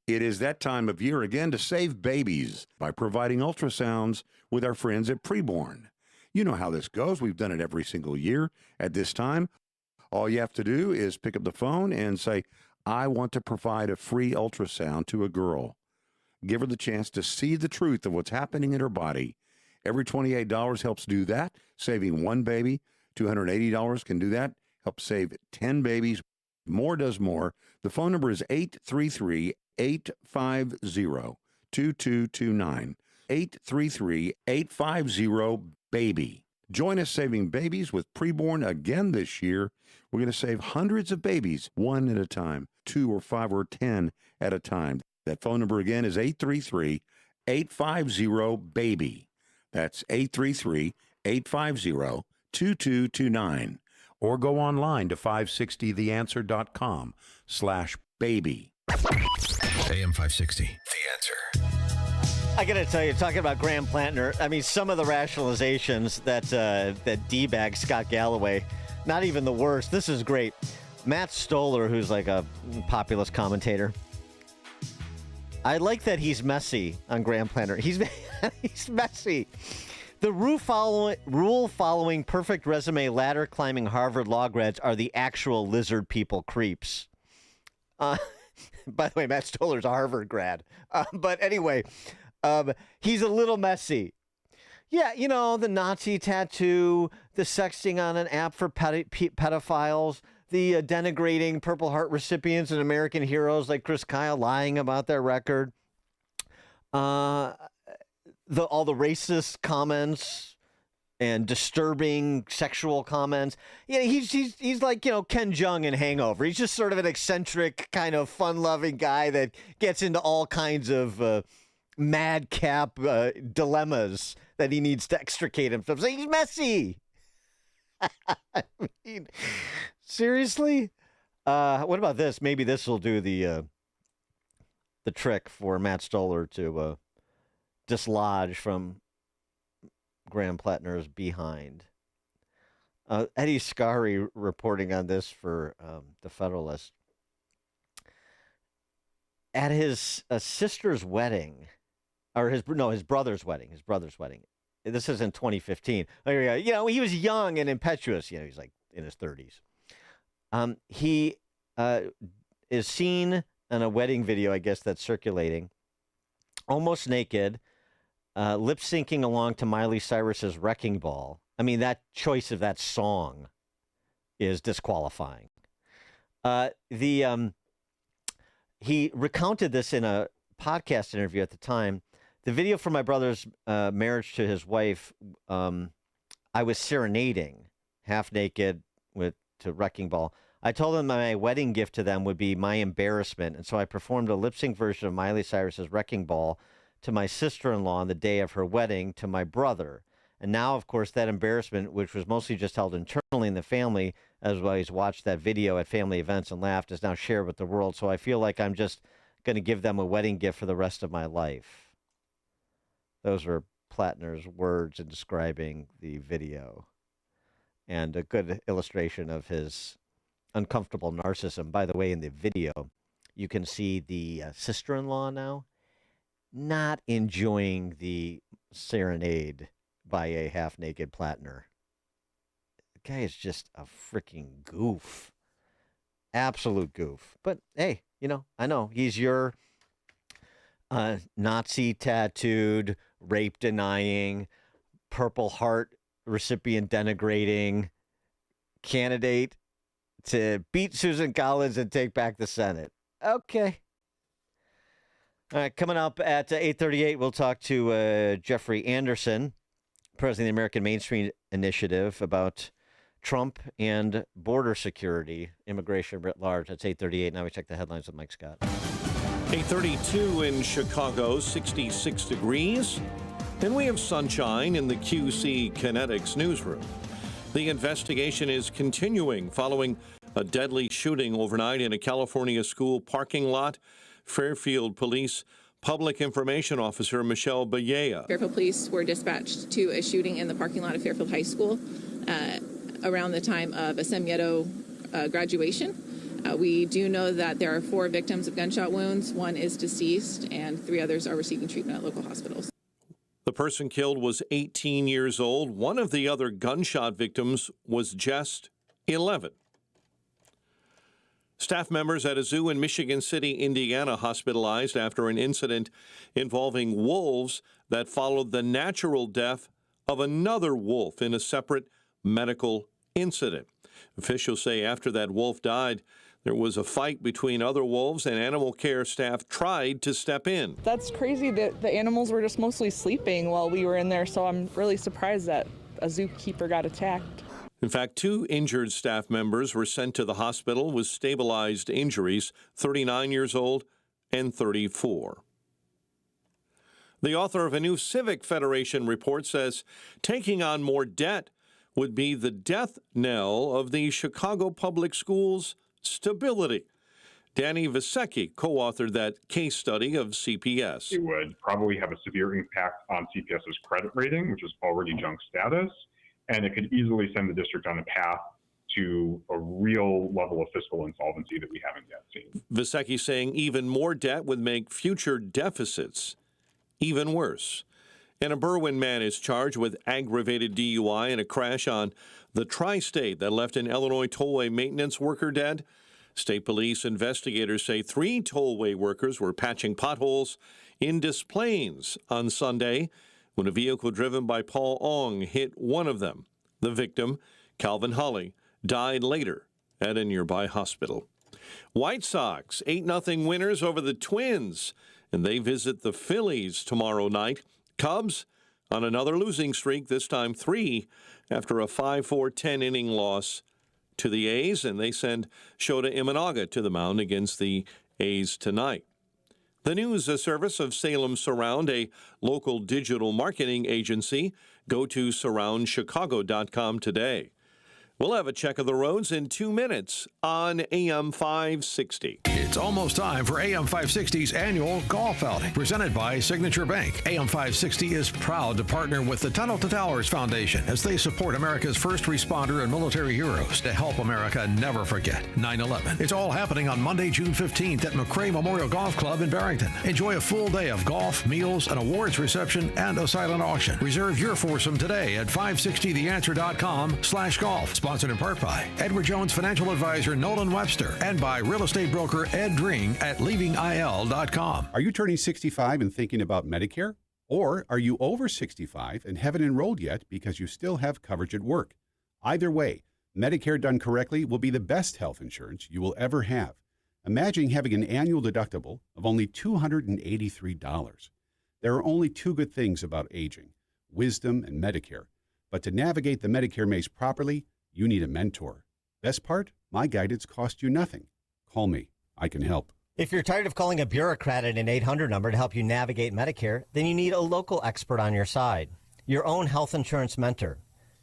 It is that time of year again to save babies by providing ultrasounds with our friends at Preborn. You know how this goes. We've done it every single year at this time. All you have to do is pick up the phone and say, I want to provide a free ultrasound to a girl. Give her the chance to see the truth of what's happening in her body. Every $28 helps do that, saving one baby. $280 can do that, help save 10 babies. More does more. The phone number is 833-850-2229. 833-850-BABY. Join us saving babies with Preborn again this year. We're going to save hundreds of babies, one at a time, 2 or 5 or 10 at a time. That phone number again is 833-850-BABY. That's 833-850-2229. Or go online to 560theanswer.com/baby. AM 560, The Answer. I got to tell you, talking about Graham Plantner, I mean, some of the rationalizations that D-bag Scott Galloway, not even the worst. This is great. Matt Stoller, who's like a populist commentator, I like that he's messy on Graham Plantner. He's messy. The rule-following, perfect resume, ladder-climbing Harvard law grads are the actual lizard people creeps. By the way, Matt Stoller's a Harvard grad. But anyway, he's a little messy. Yeah, you know, the Nazi tattoo, the sexting on an app for pedophiles, the denigrating Purple Heart recipients and American heroes like Chris Kyle lying about their record. All the racist comments and disturbing sexual comments. Yeah, he's like, you know, Ken Jeong in Hangover. He's just sort of an eccentric, kind of fun-loving guy that gets into all kinds of madcap dilemmas that he needs to extricate himself. So he's messy. I mean, seriously? What about this? Maybe this will do the trick for Matt Stoller to dislodge from Graham Plantner's behind. Eddie Scarry reporting on this for The Federalist. At his sister's wedding, or his brother's wedding, this is in 2015. You know, he was young and impetuous. You know, he's like in his 30s. He is seen in a wedding video, I guess, that's circulating, almost naked, lip syncing along to Miley Cyrus's Wrecking Ball. I mean, that choice of that song is disqualifying. He recounted this in a podcast interview at the time. The video from my brother's marriage to his wife, I was serenading, half naked, to Wrecking Ball. I told them my wedding gift to them would be my embarrassment, and so I performed a lip-sync version of Miley Cyrus's Wrecking Ball to my sister-in-law on the day of her wedding to my brother. And now, of course, that embarrassment, which was mostly just held internally in the family, as well as watched that video at family events and laughed, is now shared with the world. So I feel like I'm just going to give them a wedding gift for the rest of my life. Those are Plattner's words in describing the video, and a good illustration of his uncomfortable narcissism. By the way, in the video, you can see the sister-in-law now not enjoying the serenade by a half-naked Plattner. The guy is just a freaking goof. Absolute goof. But, hey, you know, I know he's your Nazi-tattooed, rape-denying, Purple Heart recipient denigrating candidate to beat Susan Collins and take back the Senate. Okay. All right, coming up at 8:38, we'll talk to Jeffrey Anderson, president of the American Mainstream Initiative, about Trump and border security, immigration writ large. That's 8:38. Now we check the headlines with Mike Scott. 8:32 in Chicago, 66 degrees. And we have sunshine in the QC Kinetics newsroom. The investigation is continuing following a deadly shooting overnight in a California school parking lot. Fairfield Police Public Information Officer Michelle Ballea. Fairfield Police were dispatched to a shooting in the parking lot of Fairfield High School around the time of a Semieto graduation. We do know that there are 4 victims of gunshot wounds. 1 is deceased, and 3 others are receiving treatment at local hospitals. The person killed was 18 years old. One of the other gunshot victims was just 11. Staff members at a zoo in Michigan City, Indiana, hospitalized after an incident involving wolves that followed the natural death of another wolf in a separate medical incident. Officials say after that wolf died, there was a fight between other wolves, and animal care staff tried to step in. That's crazy that the animals were just mostly sleeping while we were in there, so I'm really surprised that a zookeeper got attacked. In fact, 2 injured staff members were sent to the hospital with stabilized injuries, 39 years old and 34. The author of a new Civic Federation report says taking on more debt would be the death knell of the Chicago Public Schools' stability. Danny Visecki co-authored that case study of CPS. It would probably have a severe impact on CPS's credit rating, which is already junk status, and it could easily send the district on a path to a real level of fiscal insolvency that we haven't yet seen. Visecki saying even more debt would make future deficits even worse. And a Berwyn man is charged with aggravated DUI in a crash on the Tri-State that left an Illinois tollway maintenance worker dead. State police investigators say 3 tollway workers were patching potholes in Des Plaines on Sunday when a vehicle driven by Paul Ong hit one of them. The victim, Calvin Holly, died later at a nearby hospital. White Sox, 8-0 winners over the Twins, and they visit the Phillies tomorrow night. Cubs on another losing streak, this time 3, after a 5-4 10-inning loss to the A's, and they send Shota Imanaga to the mound against the A's tonight. The news service of Salem Surround, a local digital marketing agency. Go to surroundchicago.com today. We'll have a check of the roads in 2 minutes on AM 560. It's almost time for AM 560's annual golf outing, presented by Signature Bank. AM 560 is proud to partner with the Tunnel to Towers Foundation as they support America's first responder and military heroes to help America never forget 9/11. It's all happening on Monday, June 15th at McRae Memorial Golf Club in Barrington. Enjoy a full day of golf, meals, an awards reception, and a silent auction. Reserve your foursome today at 560theanswer.com/golf. Sponsored in part by Edward Jones Financial Advisor Nolan Webster and by real estate broker Ed Dring at leavingil.com. Are you turning 65 and thinking about Medicare? Or are you over 65 and haven't enrolled yet because you still have coverage at work? Either way, Medicare done correctly will be the best health insurance you will ever have. Imagine having an annual deductible of only $283. There are only two good things about aging: wisdom and Medicare. But to navigate the Medicare maze properly, you need a mentor. Best part? My guidance costs you nothing. Call me. I can help. If you're tired of calling a bureaucrat at an 800 number to help you navigate Medicare, then you need a local expert on your side. Your own health insurance mentor.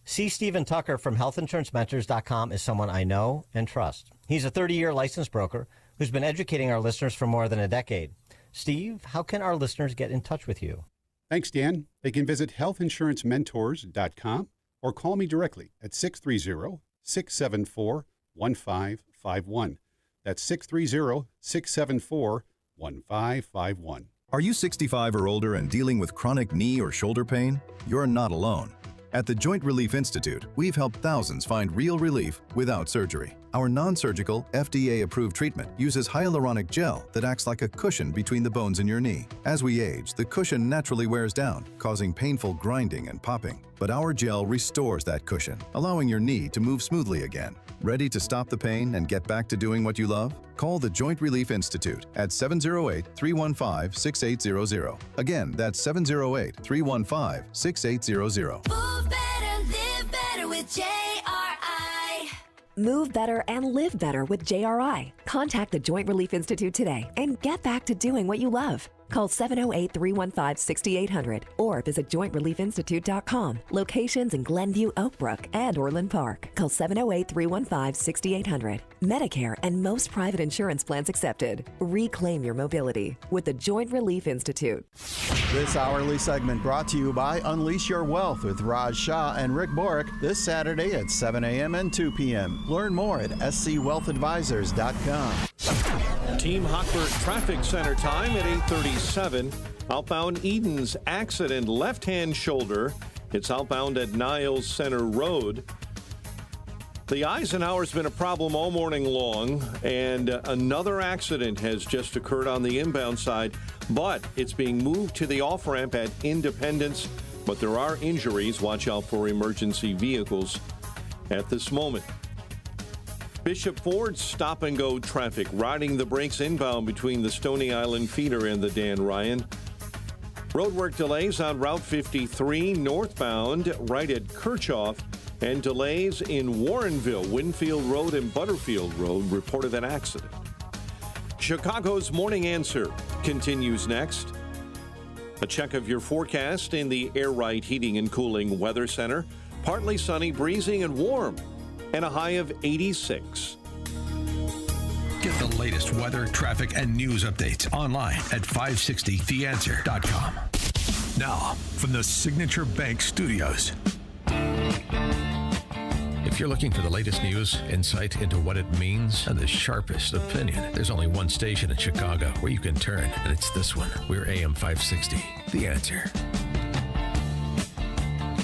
C. Stephen Tucker from healthinsurancementors.com is someone I know and trust. He's a 30-year licensed broker who's been educating our listeners for more than a decade. Steve, how can our listeners get in touch with you? Thanks, Dan. They can visit healthinsurancementors.com or call me directly at 630-674-1551. That's 630-674-1551. Are you 65 or older and dealing with chronic knee or shoulder pain? You're not alone. At the Joint Relief Institute, we've helped thousands find real relief without surgery. Our non-surgical, FDA-approved treatment uses hyaluronic gel that acts like a cushion between the bones in your knee. As we age, the cushion naturally wears down, causing painful grinding and popping. But our gel restores that cushion, allowing your knee to move smoothly again. Ready to stop the pain and get back to doing what you love? Call the Joint Relief Institute at 708-315-6800. Again, that's 708-315-6800. Move better, live better with JRI. Move better and live better with JRI. Contact the Joint Relief Institute today and get back to doing what you love. Call 708-315-6800 or visit jointreliefinstitute.com. Locations in Glenview, Oakbrook, and Orland Park. Call 708-315-6800. Medicare and most private insurance plans accepted. Reclaim your mobility with the Joint Relief Institute. This hourly segment brought to you by Unleash Your Wealth with Raj Shah and Rick Borick this Saturday at 7 a.m. and 2 p.m. Learn more at scwealthadvisors.com. Team Hochberg Traffic Center time at 8:37. Outbound Eden's accident, left-hand shoulder. It's outbound at Niles Center Road. The Eisenhower's been a problem all morning long, and another accident has just occurred on the inbound side, but it's being moved to the off-ramp at Independence, but there are injuries. Watch out for emergency vehicles at this moment. Bishop Ford's stop-and-go traffic, riding the brakes inbound between the Stony Island feeder and the Dan Ryan. Roadwork delays on Route 53 northbound right at Kirchhoff, and delays in Warrenville, Winfield Road and Butterfield Road reported an accident. Chicago's Morning Answer continues next. A check of your forecast in the Air Right Heating and Cooling Weather Center. Partly sunny, breezy, and warm, and a high of 86. Get the latest weather, traffic, and news updates online at 560theanswer.com. Now, from the Signature Bank Studios. If you're looking for the latest news, insight into what it means, and the sharpest opinion, there's only one station in Chicago where you can turn, and it's this one. We're AM 560, The Answer.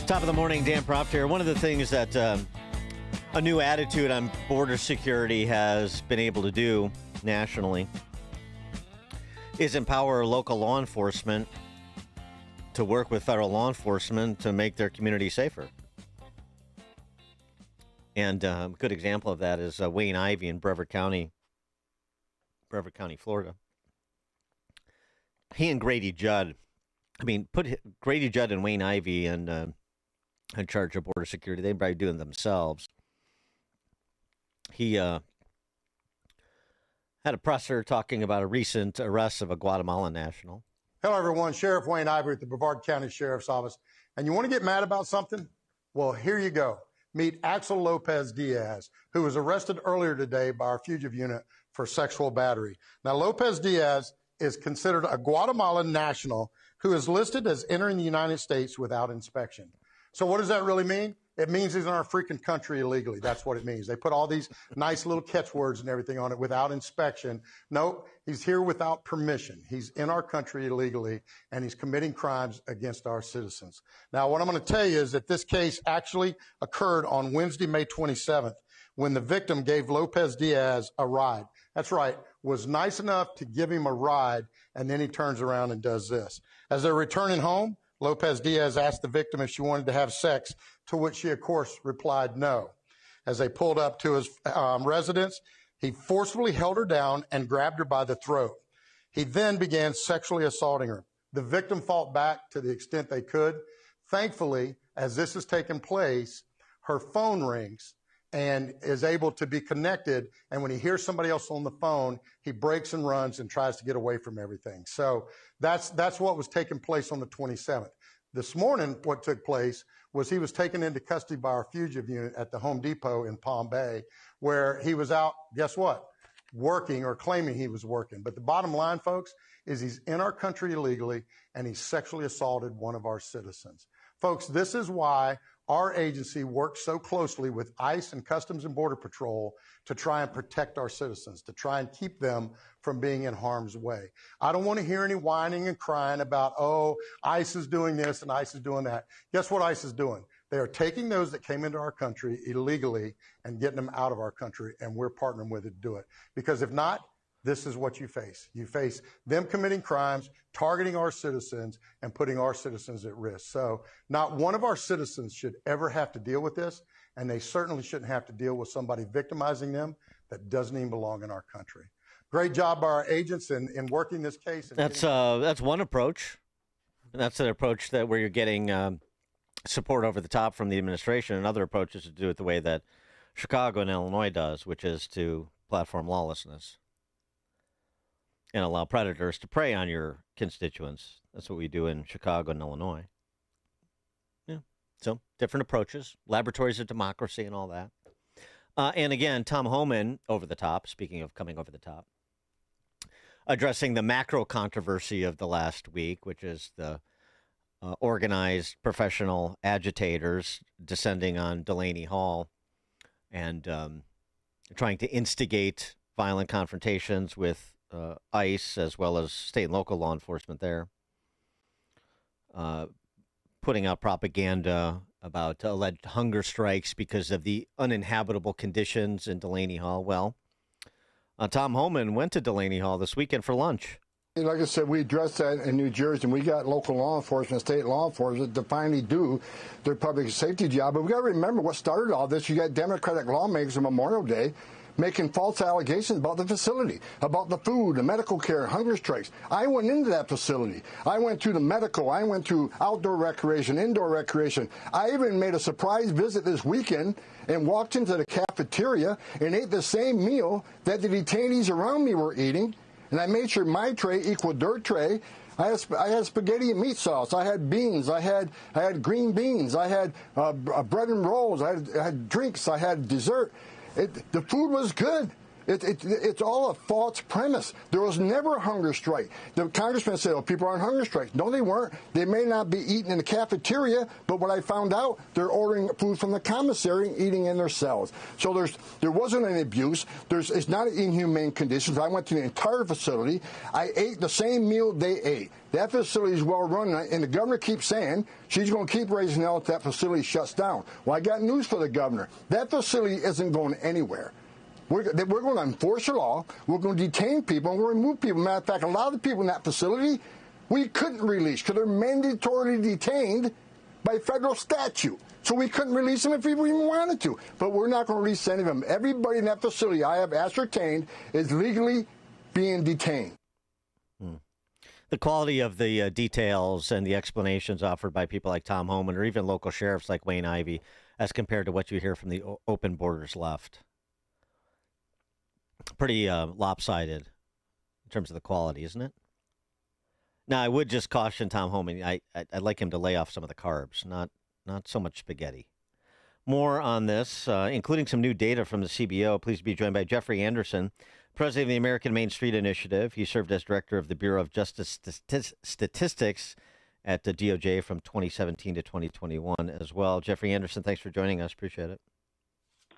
Top of the morning, Dan Proft here. One of the things that a new attitude on border security has been able to do nationally is empower local law enforcement to work with federal law enforcement to make their community safer. And a good example of that is Wayne Ivey in Brevard County, Florida. He and Grady Judd, put Grady Judd and Wayne Ivey in charge of border security. They'd probably do it themselves. He had a presser talking about a recent arrest of a Guatemalan national. Hello, everyone. Sheriff Wayne Ivey with the Brevard County Sheriff's Office. And you want to get mad about something? Well, here you go. Meet Axel Lopez Diaz, who was arrested earlier today by our fugitive unit for sexual battery. Now, Lopez Diaz is considered a Guatemalan national who is listed as entering the United States without inspection. So what does that really mean? It means he's in our freaking country illegally. That's what it means. They put all these nice little catchwords and everything on it without inspection. No, he's here without permission. He's in our country illegally, and he's committing crimes against our citizens. Now, what I'm going to tell you is that this case actually occurred on Wednesday, May 27th, when the victim gave Lopez Diaz a ride. That's right, was nice enough to give him a ride, and then he turns around and does this. As they're returning home, Lopez Diaz asked the victim if she wanted to have sex, to which she, of course, replied no. As they pulled up to his residence, he forcefully held her down and grabbed her by the throat. He then began sexually assaulting her. The victim fought back to the extent they could. Thankfully, as this has taken place, her phone rings and is able to be connected. And when he hears somebody else on the phone, he breaks and runs and tries to get away from everything. So that's what was taking place on the 27th. This morning, what took place was he was taken into custody by our fugitive unit at the Home Depot in Palm Bay, where he was out, guess what? Working or claiming he was working. But the bottom line, folks, is he's in our country illegally and he sexually assaulted one of our citizens. Folks, this is why our agency works so closely with ICE and Customs and Border Patrol to try and protect our citizens, to try and keep them from being in harm's way. I don't want to hear any whining and crying about, oh, ICE is doing this and ICE is doing that. Guess what ICE is doing? They are taking those that came into our country illegally and getting them out of our country, and we're partnering with it to do it. Because if not, this is what you face. You face them committing crimes, targeting our citizens, and putting our citizens at risk. So not one of our citizens should ever have to deal with this, and they certainly shouldn't have to deal with somebody victimizing them that doesn't even belong in our country. Great job by our agents in working this case. That's one approach. And that's an approach that where you're getting support over the top from the administration. Another approach is to do it the way that Chicago and Illinois does, which is to platform lawlessness and allow predators to prey on your constituents. That's what we do in Chicago and Illinois. Yeah. So different approaches, laboratories of democracy and all that. And again, Tom Homan, over the top, speaking of coming over the top, addressing the macro controversy of the last week, which is the organized professional agitators descending on Delaney Hall and trying to instigate violent confrontations with ICE as well as state and local law enforcement there, putting out propaganda about alleged hunger strikes because of the uninhabitable conditions in Delaney Hall. Well, Tom Homan went to Delaney Hall this weekend for lunch. Like I said, we addressed that in New Jersey, and we got local law enforcement, state law enforcement to finally do their public safety job. But we got to remember what started all this. You got Democratic lawmakers on Memorial Day making false allegations about the facility, about the food, the medical care, hunger strikes. I went into that facility. I went to the medical. I went to outdoor recreation, indoor recreation. I even made a surprise visit this weekend and walked into the cafeteria and ate the same meal that the detainees around me were eating. And I made sure my tray equaled their tray. I had spaghetti and meat sauce. I had beans. I had green beans. I had bread and rolls. I had drinks. I had dessert. The food was good. It's all a false premise. There was never a hunger strike. The congressman said, oh, people are on hunger strikes. No, they weren't. They may not be eating in the cafeteria, but what I found out, they're ordering food from the commissary and eating in their cells. So there wasn't any abuse. It's not inhumane conditions. I went to the entire facility. I ate the same meal they ate. That facility is well run, and the governor keeps saying she's going to keep raising hell if that facility shuts down. Well, I got news for the governor. That facility isn't going anywhere. We're going to enforce the law. We're going to detain people, and we're going to remove people. Matter of fact, a lot of the people in that facility we couldn't release because they're mandatorily detained by federal statute. So we couldn't release them if we even wanted to. But we're not going to release any of them. Everybody in that facility I have ascertained is legally being detained. The quality of the details and the explanations offered by people like Tom Homan or even local sheriffs like Wayne Ivey as compared to what you hear from the open borders left. Pretty lopsided in terms of the quality, isn't it? Now, I would just caution Tom Homan. I'd like him to lay off some of the carbs, not so much spaghetti. more on this, including some new data from the CBO. Pleased to be joined by Jeffrey Anderson, president of the American Main Street Initiative. He served as director of the Bureau of Justice Statistics at the DOJ from 2017 to 2021 as well. Jeffrey Anderson, thanks for joining us. Appreciate it.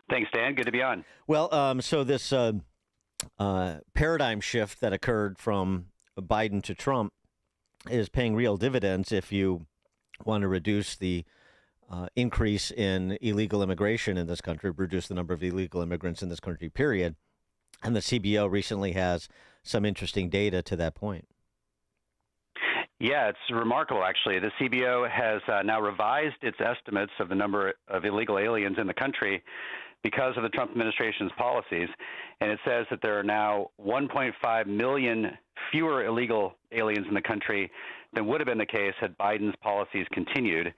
Thanks, Dan. Good to be on. Well, so this paradigm shift that occurred from Biden to Trump is paying real dividends if you want to reduce the increase in illegal immigration in this country, reduce the number of illegal immigrants in this country, period. And the CBO recently has some interesting data to that point. Yeah, it's remarkable, actually. The CBO has now revised its estimates of the number of illegal aliens in the country because of the Trump administration's policies. And it says that there are now 1.5 million fewer illegal aliens in the country than would have been the case had Biden's policies continued.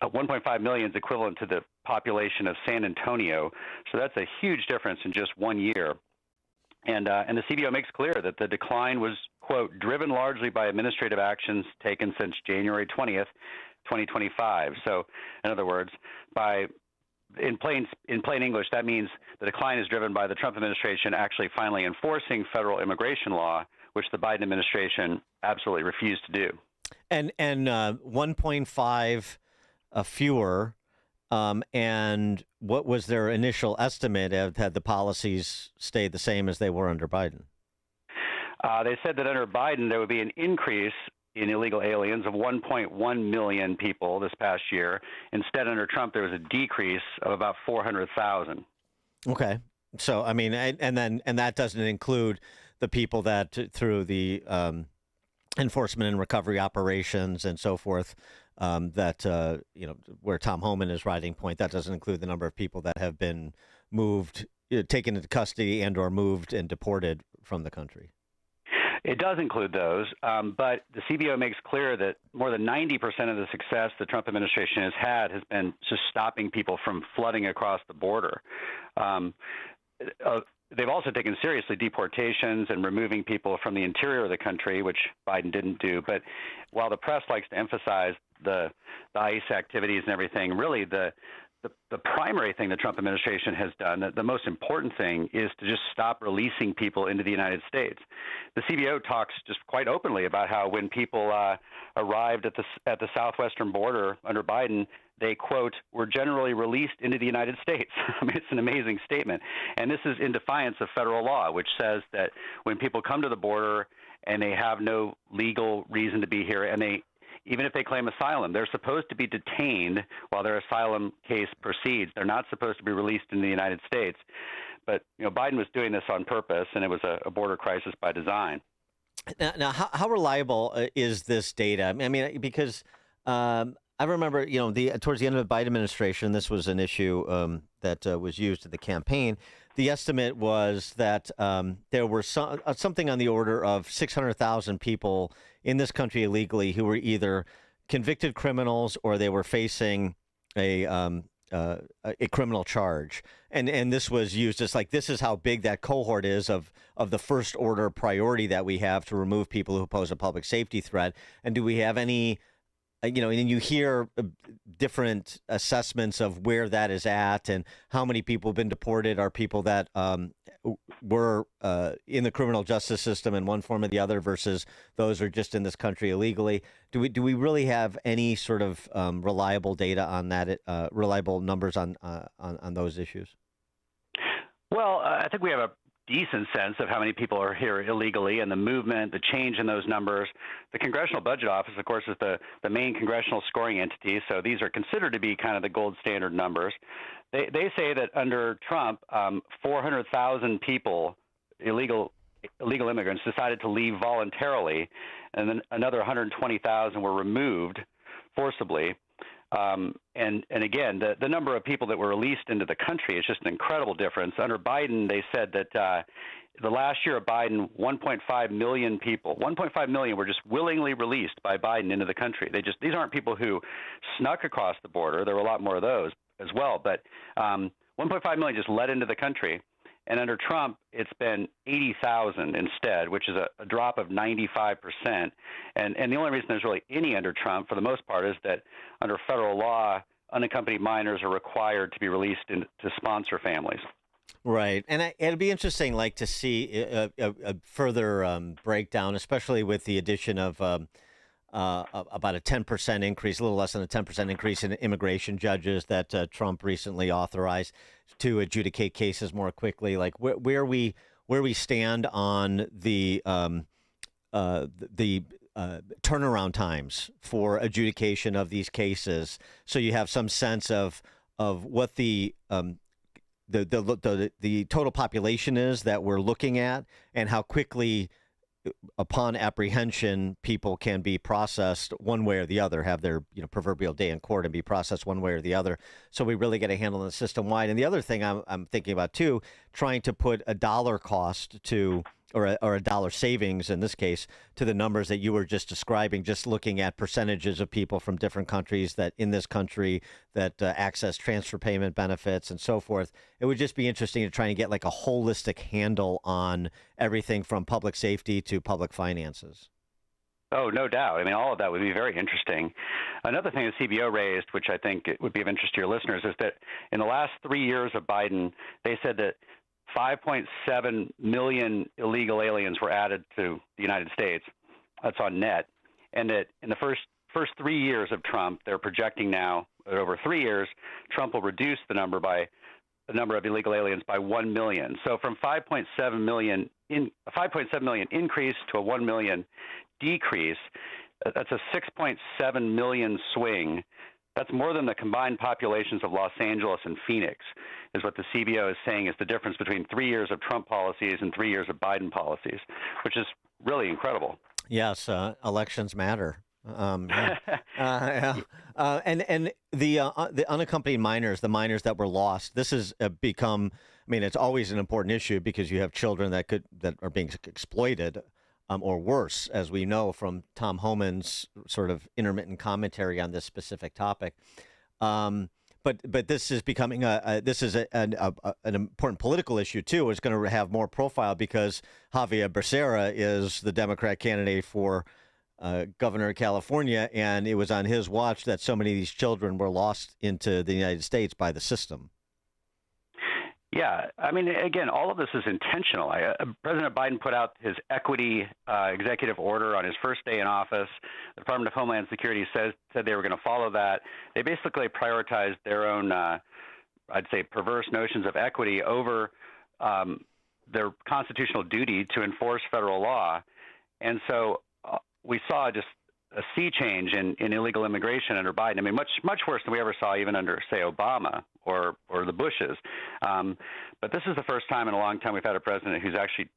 1.5 million is equivalent to the population of San Antonio. So that's a huge difference in just 1 year. And the CBO makes clear that the decline was, quote, driven largely by administrative actions taken since January 20th, 2025. So, in other words, in plain English, that means the decline is driven by the Trump administration actually finally enforcing federal immigration law, which the Biden administration absolutely refused to do. And 1.5 fewer. And what was their initial estimate had the policies stayed the same as they were under Biden? They said that under Biden, there would be an increase in illegal aliens of 1.1 million people this past year. Instead, under Trump, there was a decrease of about 400,000. Okay. So, I mean, and that doesn't include the people that through the enforcement and recovery operations and so forth, where Tom Homan is riding point, that doesn't include the number of people that have been moved, taken into custody and or moved and deported from the country. It does include those, but the CBO makes clear that more than 90% of the success the Trump administration has had has been just stopping people from flooding across the border. They've also taken seriously deportations and removing people from the interior of the country, which Biden didn't do. But while the press likes to emphasize the ICE activities and everything, really the primary thing the Trump administration has done, the most important thing, is to just stop releasing people into the United States. The CBO talks just quite openly about how when people arrived at the southwestern border under Biden, they, quote, were generally released into the United States. I mean, it's an amazing statement. And this is in defiance of federal law, which says that when people come to the border and they have no legal reason to be here, and even if they claim asylum, they're supposed to be detained while their asylum case proceeds. They're not supposed to be released in the United States. But, Biden was doing this on purpose, and it was a border crisis by design. Now how reliable is this data? I mean, because I remember, towards the end of the Biden administration, this was an issue that was used in the campaign. The estimate was that there were something on the order of 600,000 people in this country illegally who were either convicted criminals or they were facing a criminal charge. And this was used as this is how big that cohort is of the first order priority that we have to remove people who pose a public safety threat. And do we have any, and you hear different assessments of where that is at and how many people have been deported are people that were in the criminal justice system in one form or the other versus those who are just in this country illegally. Do we really have any sort of reliable data on that, reliable numbers on those issues? Well, I think we have a decent sense of how many people are here illegally and the movement, the change in those numbers. The Congressional Budget Office, of course, is the main congressional scoring entity, so these are considered to be kind of the gold standard numbers. They say that under Trump, 400,000 people, illegal immigrants, decided to leave voluntarily, and then another 120,000 were removed forcibly. And again, the number of people that were released into the country is just an incredible difference. Under Biden, they said that the last year of Biden, 1.5 million people, 1.5 million were just willingly released by Biden into the country. These aren't people who snuck across the border. There were a lot more of those as well, but 1.5 million just let into the country. And under Trump, it's been 80,000 instead, which is a drop of 95%. And the only reason there's really any under Trump, for the most part, is that under federal law, unaccompanied minors are required to be released to sponsor families. Right, and it'd be interesting, like, to see a further breakdown, especially with the addition of about a 10% increase, a little less than a 10% increase in immigration judges that Trump recently authorized to adjudicate cases more quickly. Like where we stand on the turnaround times for adjudication of these cases, so you have some sense of what the total population is that we're looking at, and how quickly, upon apprehension, people can be processed one way or the other, have their proverbial day in court and be processed one way or the other. So we really get a handle on the system wide. And the other thing I'm thinking about too, trying to put a dollar cost to, or a dollar savings in this case, to the numbers that you were just describing, just looking at percentages of people from different countries that in this country that access transfer payment benefits and so forth. It would just be interesting to try and get like a holistic handle on everything from public safety to public finances. Oh, no doubt. I mean, all of that would be very interesting. Another thing the CBO raised, which I think it would be of interest to your listeners, is that in the last 3 years of Biden, they said that 5.7 million illegal aliens were added to the United States. That's on net. And that in the first 3 years of Trump, they're projecting now that over 3 years, Trump will reduce the number of illegal aliens by 1 million. So from 5.7 million increase to a 1 million decrease, that's a 6.7 million swing. That's more than the combined populations of Los Angeles and Phoenix, is what the CBO is saying is the difference between 3 years of Trump policies and 3 years of Biden policies, which is really incredible. Yes, elections matter. And the unaccompanied minors, the minors that were lost, this has become, I mean, it's always an important issue because you have children that are being exploited. Or worse, as we know from Tom Homan's sort of intermittent commentary on this specific topic. But this is becoming an important political issue too. It's going to have more profile because Javier Becerra is the Democrat candidate for governor of California, and it was on his watch that so many of these children were lost into the United States by the system. Yeah, I mean, again, all of this is intentional. President Biden put out his equity executive order on his first day in office. The Department of Homeland Security said they were going to follow that. They basically prioritized their own, I'd say, perverse notions of equity over their constitutional duty to enforce federal law. And so we saw just a sea change in illegal immigration under Biden. I mean, much worse than we ever saw even under, say, Obama or the Bushes. But this is the first time in a long time we've had a president who's actually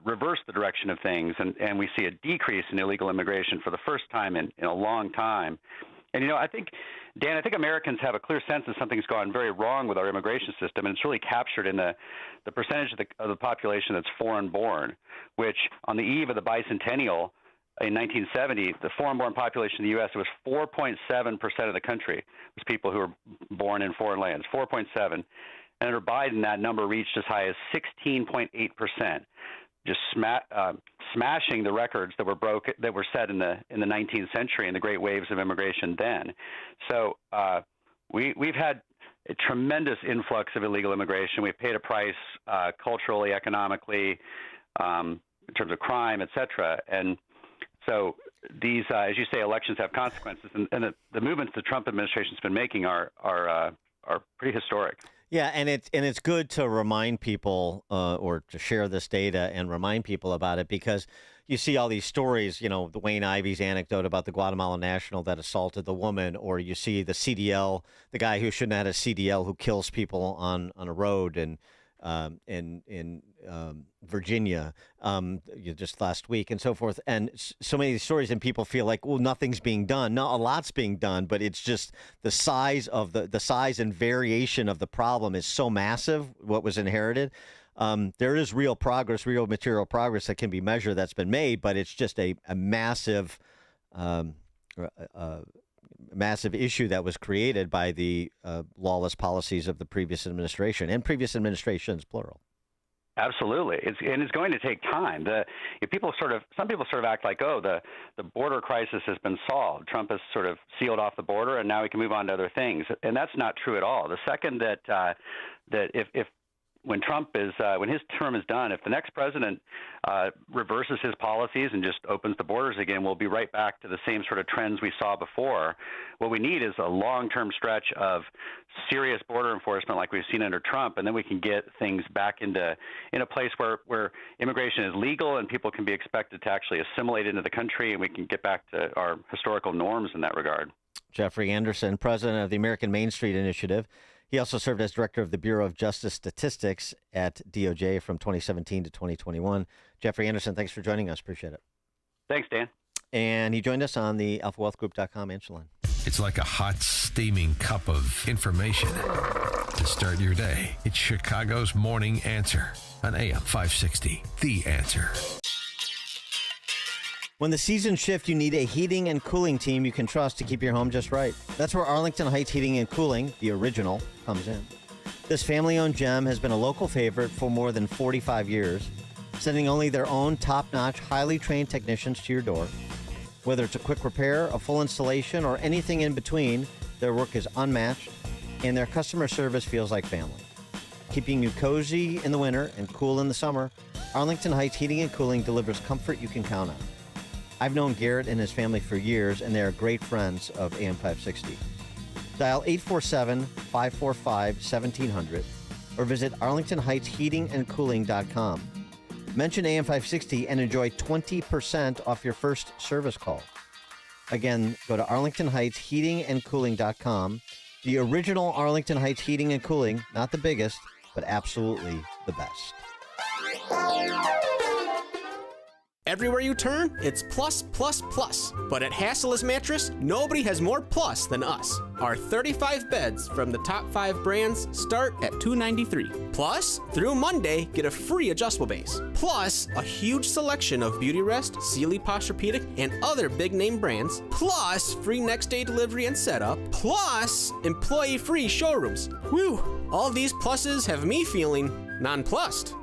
reversed the direction of things, and we see a decrease in illegal immigration for the first time in a long time. And, I think, Dan, Americans have a clear sense that something's gone very wrong with our immigration system, and it's really captured in the percentage of the population that's foreign-born, which on the eve of the bicentennial in 1970, the foreign-born population in the U.S. was 4.7% of the country. It was people who were born in foreign lands, 4.7. And under Biden, that number reached as high as 16.8%, just smashing the records that were set in the 19th century and the great waves of immigration then. So we've had a tremendous influx of illegal immigration. We've paid a price culturally, economically, in terms of crime, et cetera. And so these, as you say, elections have consequences, and the movements the Trump administration has been making are pretty historic. Yeah, and it's good to remind people or to share this data and remind people about it, because you see all these stories, the Wayne Ivy's anecdote about the Guatemalan national that assaulted the woman, or you see the CDL, the guy who shouldn't have had a CDL who kills people on a road in Virginia just last week and so forth. And so many of these stories, and people feel like, well, nothing's being done. No, a lot's being done, but it's just the size of the size and variation of the problem is so massive, what was inherited. There is real progress, real material progress that can be measured that's been made, but it's just a massive massive issue that was created by the lawless policies of the previous administration and previous administrations, plural. Absolutely, it's going to take time. Some people sort of act like, oh, the border crisis has been solved. Trump has sort of sealed off the border, and now we can move on to other things. And that's not true at all. The second that if when his term is done, if the next president reverses his policies and just opens the borders again, we'll be right back to the same sort of trends we saw before. What we need is a long-term stretch of serious border enforcement like we've seen under Trump, and then we can get things back in a place where immigration is legal and people can be expected to actually assimilate into the country, and we can get back to our historical norms in that regard. Jeffrey Anderson, president of the American Main Street Initiative. He also served as director of the Bureau of Justice Statistics at DOJ from 2017 to 2021. Jeffrey Anderson, thanks for joining us. Appreciate it. Thanks, Dan. And he joined us on the alphawealthgroup.com answer line. It's like a hot, steaming cup of information to start your day. It's Chicago's Morning Answer on AM 560. The Answer. When the seasons shift, you need a heating and cooling team you can trust to keep your home just right. That's where Arlington Heights Heating and Cooling, the original, comes in. This family-owned gem has been a local favorite for more than 45 years, sending only their own top-notch, highly trained technicians to your door. Whether it's a quick repair, a full installation, or anything in between, their work is unmatched, and their customer service feels like family. Keeping you cozy in the winter and cool in the summer, Arlington Heights Heating and Cooling delivers comfort you can count on. I've known Garrett and his family for years, and they are great friends of AM 560. Dial 847-545-1700 or visit arlingtonheightsheatingandcooling.com. Mention AM 560 and enjoy 20% off your first service call. Again, go to arlingtonheightsheatingandcooling.com. The original Arlington Heights Heating and Cooling, not the biggest, but absolutely the best. Everywhere you turn, it's plus, plus, plus. But at Hassela's Mattress, nobody has more plus than us. Our 35 beds from the top 5 brands start at $293. Plus, through Monday, get a free adjustable base. Plus, a huge selection of Beautyrest, Sealy Posturepedic, and other big-name brands. Plus, free next-day delivery and setup. Plus, employee-free showrooms. Whew! All these pluses have me feeling nonplussed.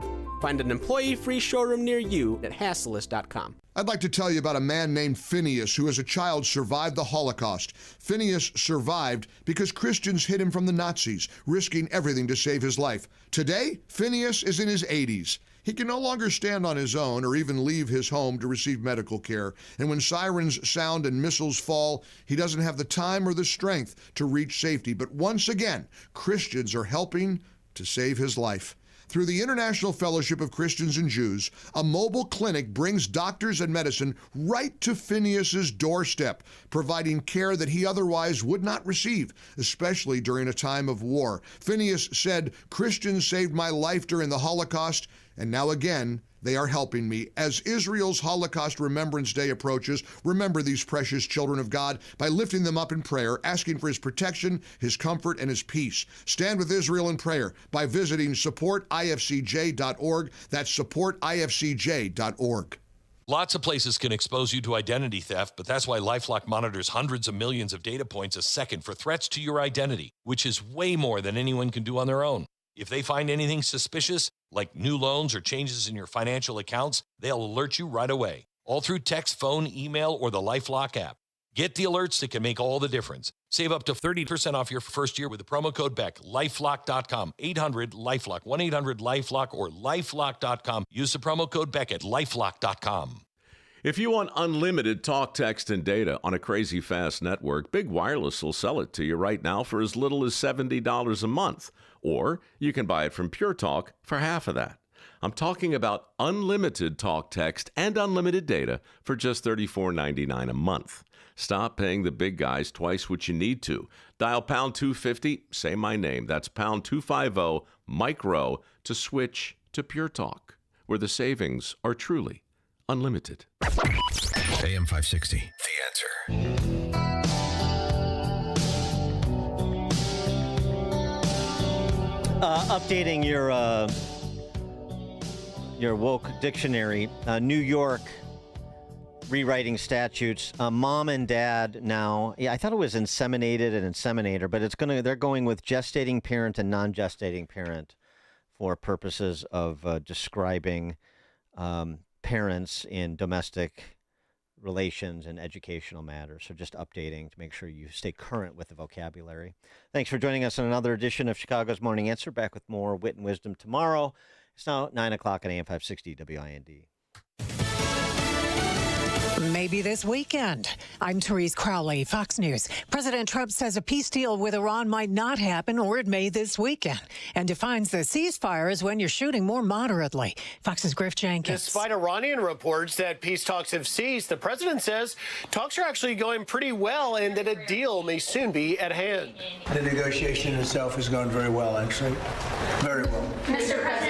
Find an employee-free showroom near you at Hasselas.com. I'd like to tell you about a man named Phineas who as a child survived the Holocaust. Phineas survived because Christians hid him from the Nazis, risking everything to save his life. Today, Phineas is in his 80s. He can no longer stand on his own or even leave his home to receive medical care. And when sirens sound and missiles fall, he doesn't have the time or the strength to reach safety. But once again, Christians are helping to save his life. Through the International Fellowship of Christians and Jews, a mobile clinic brings doctors and medicine right to Phineas's doorstep, providing care that he otherwise would not receive, especially during a time of war. Phineas said, "Christians saved my life during the Holocaust, and now again, they are helping me." As Israel's Holocaust Remembrance Day approaches, remember these precious children of God by lifting them up in prayer, asking for his protection, his comfort, and his peace. Stand with Israel in prayer by visiting supportifcj.org. That's supportifcj.org. Lots of places can expose you to identity theft, but that's why LifeLock monitors hundreds of millions of data points a second for threats to your identity, which is way more than anyone can do on their own. If they find anything suspicious, like new loans or changes in your financial accounts, they'll alert you right away, all through text, phone, email, or the LifeLock app. Get the alerts that can make all the difference. Save up to 30% off your first year with the promo code BECK. LifeLock.com, 800-LifeLock, 1-800-LifeLock, or LifeLock.com. Use the promo code BECK at LifeLock.com. If you want unlimited talk, text, and data on a crazy fast network, Big Wireless will sell it to you right now for as little as $70 a month. Or you can buy it from Pure Talk for half of that. I'm talking about unlimited talk, text, and unlimited data for just $34.99 a month. Stop paying the big guys twice what you need to. Dial pound 250, say my name. That's pound 250, Mike Rowe, to switch to Pure Talk, where the savings are truly unlimited. AM 560, The Answer. Updating your woke dictionary. New York rewriting statutes. Mom and dad now. Yeah, I thought it was inseminated and inseminator, but they're going with gestating parent and non-gestating parent for purposes of describing parents in domestic relations and educational matters. So just updating to make sure you stay current with the vocabulary. Thanks for joining us on another edition of Chicago's Morning Answer. Back with more wit and wisdom tomorrow. It's now 9 o'clock on AM 560 WIND. Maybe this weekend. I'm Therese Crowley, Fox News. President Trump says a peace deal with Iran might not happen, or it may this weekend, and defines the ceasefire as when you're shooting more moderately. Fox's Griff Jenkins. Despite Iranian reports that peace talks have ceased, the president says talks are actually going pretty well and that a deal may soon be at hand. The negotiation itself is going very well, actually. Very well. Mr. President.